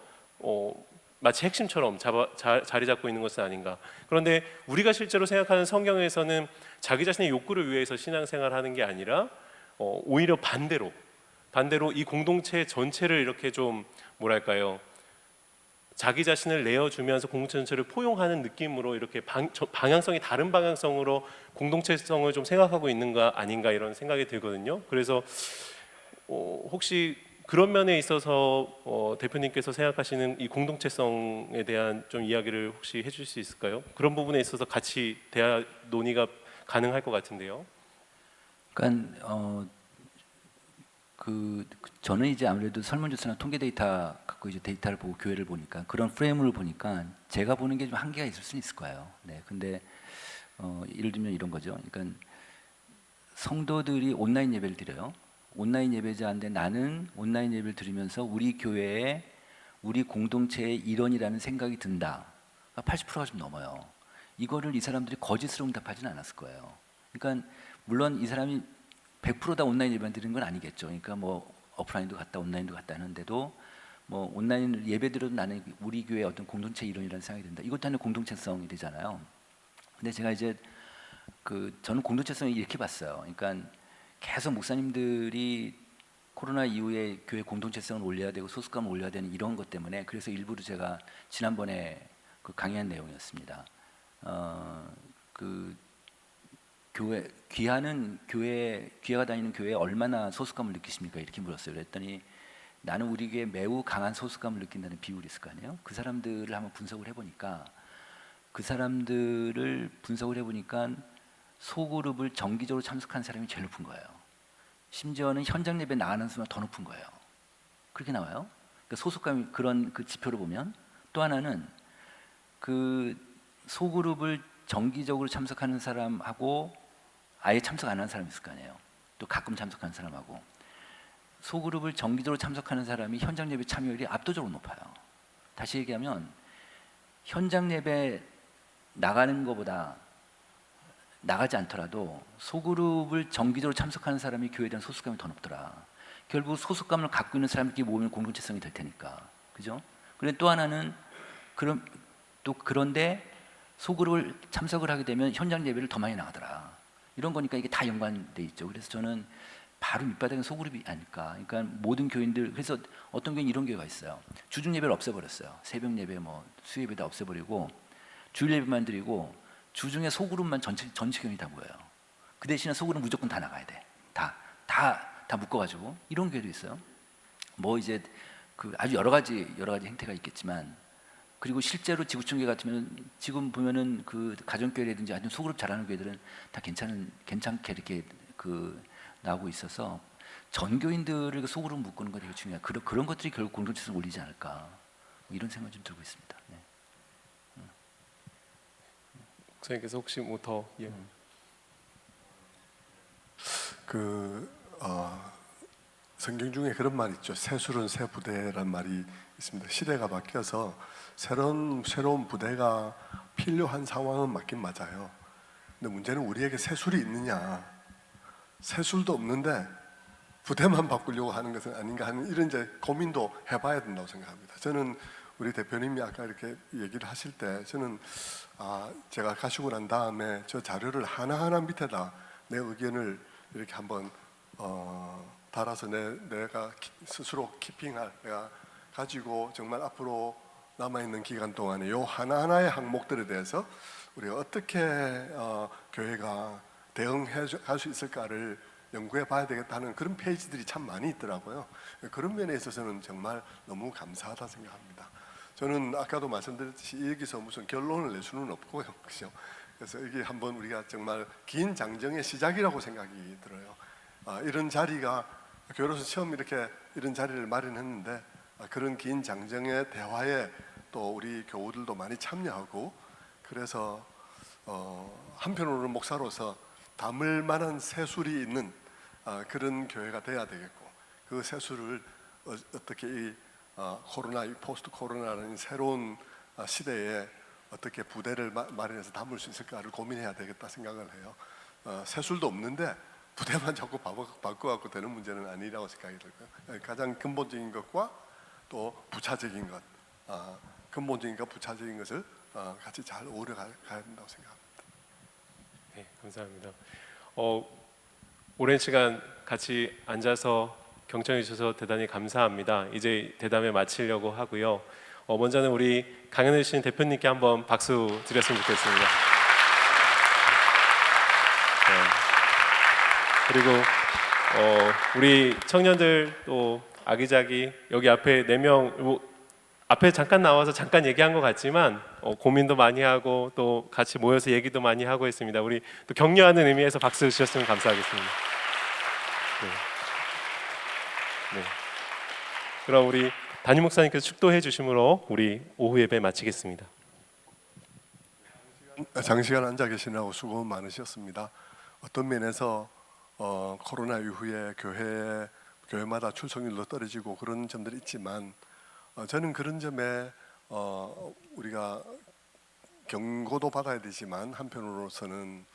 마치 핵심처럼 자리 잡고 있는 것은 아닌가. 그런데 우리가 실제로 생각하는 성경에서는 자기 자신의 욕구를 위해서 신앙생활하는 게 아니라 오히려 반대로 이 공동체 전체를 이렇게 좀 뭐랄까요, 자기 자신을 내어주면서 공동체 전체를 포용하는 느낌으로 이렇게 방향성이 다른 방향성으로 공동체성을 좀 생각하고 있는가 아닌가 이런 생각이 들거든요. 그래서 혹시 그런 면에 있어서 대표님께서 생각하시는 이 공동체성에 대한 좀 이야기를 혹시 해줄 수 있을까요? 그런 부분에 있어서 같이 대화 논의가 가능할 것 같은데요. 그러니까 저는 이제 아무래도 설문조사나 통계 데이터 갖고 이제 데이터를 보고 교회를 보니까 그런 프레임을 보니까 제가 보는 게 좀 한계가 있을 수는 있을 거예요. 네, 근데 예를 들면 이런 거죠. 그러니까 성도들이 온라인 예배를 드려요. 온라인 예배자인데 나는 온라인 예배를 드리면서 우리 교회에 우리 공동체의 일원이라는 생각이 든다. 80%가 좀 넘어요. 이거를 이 사람들이 거짓으로 응답하지는 않았을 거예요. 그러니까 물론 이 사람이 100%다 온라인 예배 드리는 건 아니겠죠. 그러니까 뭐 오프라인도 갔다 온라인도 갔다 하는데도 뭐 온라인 예배 드려도 나는 우리 교회의 어떤 공동체 일원이라는 생각이 든다. 이것도 하나의 공동체성이 되잖아요. 근데 제가 이제 저는 공동체성을 이렇게 봤어요. 그러니까 계속 목사님들이 코로나 이후에 교회 공동체성을 올려야 되고 소속감을 올려야 되는 이런 것 때문에, 그래서 일부러 제가 지난번에 그 강의한 내용이었습니다. 그 귀하가 다니는 교회에 얼마나 소속감을 느끼십니까? 이렇게 물었어요. 그랬더니 나는 우리 교회에 매우 강한 소속감을 느낀다는 비율이 있을 거 아니에요. 그 사람들을 한번 분석을 해보니까 소그룹을 정기적으로 참석하는 사람이 제일 높은 거예요. 심지어는 현장 예배 나가는 수가 더 높은 거예요. 그렇게 나와요. 그러니까 소속감이 그런 그 지표를 보면 또 하나는 그 소그룹을 정기적으로 참석하는 사람하고 아예 참석 안 하는 사람이 있을 거 아니에요. 또 가끔 참석하는 사람하고 소그룹을 정기적으로 참석하는 사람이 현장 예배 참여율이 압도적으로 높아요. 다시 얘기하면 현장 예배 나가는 것보다 나가지 않더라도 소그룹을 정기적으로 참석하는 사람이 교회에 대한 소속감이 더 높더라. 결국 소속감을 갖고 있는 사람들끼리 모이면 공동체성이 될 테니까, 그죠? 그런데 또 하나는 그런데 소그룹을 참석을 하게 되면 현장 예배를 더 많이 나가더라. 이런 거니까 이게 다 연관돼 있죠. 그래서 저는 바로 밑바닥은 소그룹이 아닐까. 그러니까 모든 교인들, 그래서 어떤 교인 이런 교회가 있어요. 주중 예배를 없애버렸어요. 새벽 예배, 수요 예배 다 없애버리고 주일 예배만 드리고 주중에 소그룹만 전체 교인이 다 모여요. 그 대신에 소그룹 무조건 다 나가야 돼. 다 묶어가지고 이런 교회도 있어요. 이제 그 아주 여러 가지 행태가 있겠지만, 그리고 실제로 지구촌교회 같으면 지금 보면은 그 가정교회라든지 아주 소그룹 잘하는 교회들은 다 괜찮게 이렇게 그 나오고 있어서 전교인들을 소그룹 묶는 거 되게 중요해요. 그런 것들이 결국 공동체성을 올리지 않을까, 이런 생각 좀 들고 있습니다. 네. 목사님께서 혹시 더 성경 중에 그런 말이 있죠. 새술은 새 부대란 말이 있습니다. 시대가 바뀌어서 새로운 부대가 필요한 상황은 맞긴 맞아요. 근데 문제는 우리에게 새술이 있느냐, 새술도 없는데 부대만 바꾸려고 하는 것은 아닌가 하는 이런 이제 고민도 해봐야 된다고 생각합니다. 저는 우리 대표님이 아까 이렇게 얘기를 하실 때 저는 제가 가시고 난 다음에 저 자료를 하나하나 밑에다 내 의견을 이렇게 한번 달아서 내가 스스로 내가 가지고 정말 앞으로 남아있는 기간 동안에 요 하나하나의 항목들에 대해서 우리가 어떻게 교회가 대응해 갈 수 있을까를 연구해 봐야 되겠다는 그런 페이지들이 참 많이 있더라고요. 그런 면에 있어서는 정말 너무 감사하다 생각합니다. 저는 아까도 말씀드렸듯이 여기서 무슨 결론을 낼 수는 없고요, 그렇죠? 그래서 이게 한번 우리가 정말 긴 장정의 시작이라고 생각이 들어요. 이런 자리가 교회로서 처음 이렇게 이런 자리를 마련했는데 그런 긴 장정의 대화에 또 우리 교우들도 많이 참여하고, 그래서 한편으로는 목사로서 담을 만한 새술이 있는 그런 교회가 돼야 되겠고, 그 새술을 어떻게 이 포스트 코로나라는 새로운 시대에 어떻게 부대를 마련해서 담을 수 있을까를 고민해야 되겠다 생각을 해요. 새술도 없는데 부대만 자꾸 바꿔갖고 되는 문제는 아니라고 생각이 들고요. 가장 근본적인 것과 또 부차적인 것, 근본적인 것, 부차적인 것을 같이 잘 어우러 가야 된다고 생각합니다. 네, 감사합니다. 오랜 시간 같이 앉아서 경청해 주셔서 대단히 감사합니다. 이제 대담회 마치려고 하고요. 먼저는 우리 강연해 주신 대표님께 한번 박수 드렸으면 좋겠습니다. 그리고 우리 청년들 또 아기자기 여기 앞에 4명 앞에 잠깐 나와서 잠깐 얘기한 것 같지만 고민도 많이 하고 또 같이 모여서 얘기도 많이 하고 했습니다. 우리 또 격려하는 의미에서 박수 주셨으면 감사하겠습니다. 네. 그럼 우리 담임 목사님께서 축도해 주심으로 우리 오후 예배 마치겠습니다. 장시간 앉아 계시느라고 수고 많으셨습니다. 어떤 면에서 코로나 이후에 교회마다 출석률도 떨어지고 그런 점들이 있지만 저는 그런 점에 우리가 경고도 받아야 되지만 한편으로서는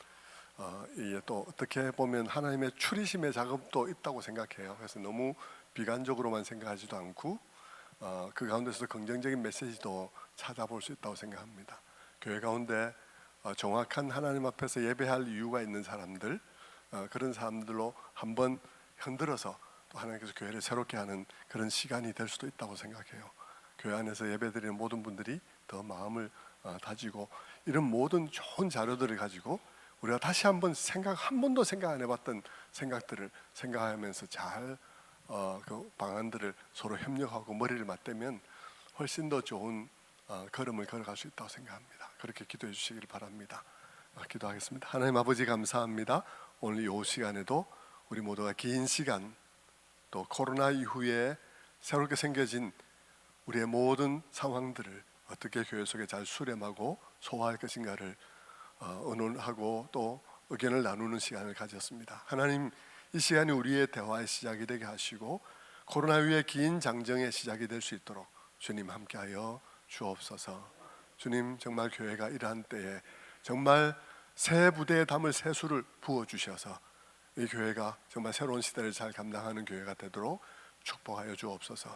이게 또 어떻게 보면 하나님의 추리심의 작업도 있다고 생각해요. 그래서 너무 비관적으로만 생각하지도 않고 그 가운데서 긍정적인 메시지도 찾아볼 수 있다고 생각합니다. 교회 가운데 정확한 하나님 앞에서 예배할 이유가 있는 사람들, 그런 사람들로 한번 흔들어서 또 하나님께서 교회를 새롭게 하는 그런 시간이 될 수도 있다고 생각해요. 교회 안에서 예배드리는 모든 분들이 더 마음을 다지고 이런 모든 좋은 자료들을 가지고 우리가 다시 한번 한 번도 생각 안 해봤던 생각들을 생각하면서 잘 그 방안들을 서로 협력하고 머리를 맞대면 훨씬 더 좋은 걸음을 걸어갈 수 있다고 생각합니다. 그렇게 기도해 주시기를 바랍니다. 기도하겠습니다. 하나님 아버지 감사합니다. 오늘 이 시간에도 우리 모두가 긴 시간 또 코로나 이후에 새롭게 생겨진 우리의 모든 상황들을 어떻게 교회 속에 잘 수렴하고 소화할 것인가를 의논하고 또 의견을 나누는 시간을 가졌습니다. 하나님, 이 시간이 우리의 대화의 시작이 되게 하시고 코로나 위의 긴 장정의 시작이 될 수 있도록 주님 함께하여 주옵소서. 주님, 정말 교회가 이러한 때에 정말 새 부대에 담을 새 수를 부어주셔서 이 교회가 정말 새로운 시대를 잘 감당하는 교회가 되도록 축복하여 주옵소서.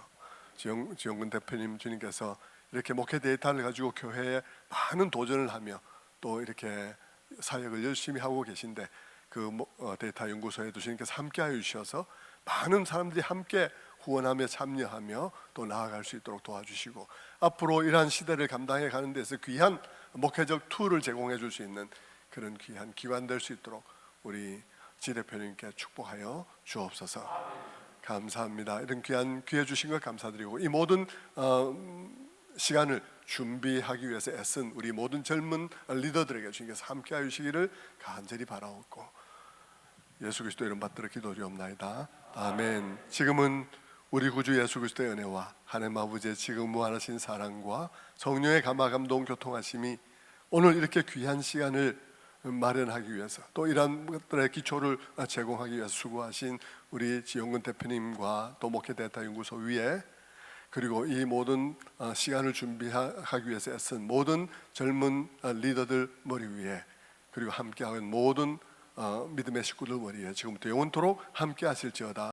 지영근 대표님, 주님께서 이렇게 목회 데이터를 가지고 교회에 많은 도전을 하며 또 이렇게 사역을 열심히 하고 계신데 그 데이터 연구소에도 주님께서 함께하여 주셔서 많은 사람들이 함께 후원하며 참여하며 또 나아갈 수 있도록 도와주시고 앞으로 이러한 시대를 감당해 가는 데서 귀한 목회적 툴을 제공해 줄 수 있는 그런 귀한 기관 될 수 있도록 우리 지 대표님께 축복하여 주옵소서. 감사합니다. 이런 귀한 기회 주신 것 감사드리고 이 모든 시간을 준비하기 위해서 애쓴 우리 모든 젊은 리더들에게 주님께서 함께하여 주시기를 간절히 바라옵고 예수 그리스도 이름 받들어 기도드리옵나이다. 아멘. 지금은 우리 구주 예수 그리스도의 은혜와 하나님 아버지의 지금 무한하신 사랑과 성령의 감화 감동 교통하심이 오늘 이렇게 귀한 시간을 마련하기 위해서 또 이러한 것들의 기초를 제공하기 위해서 수고하신 우리 지용근 대표님과 또 목회 데이터 연구소 위에 그리고 이 모든 시간을 준비하기 위해서 애쓴 모든 젊은 리더들 머리 위에 그리고 함께하는 모든 믿음의 식구들 머리 위에 지금부터 영원토록 함께 하실지어다.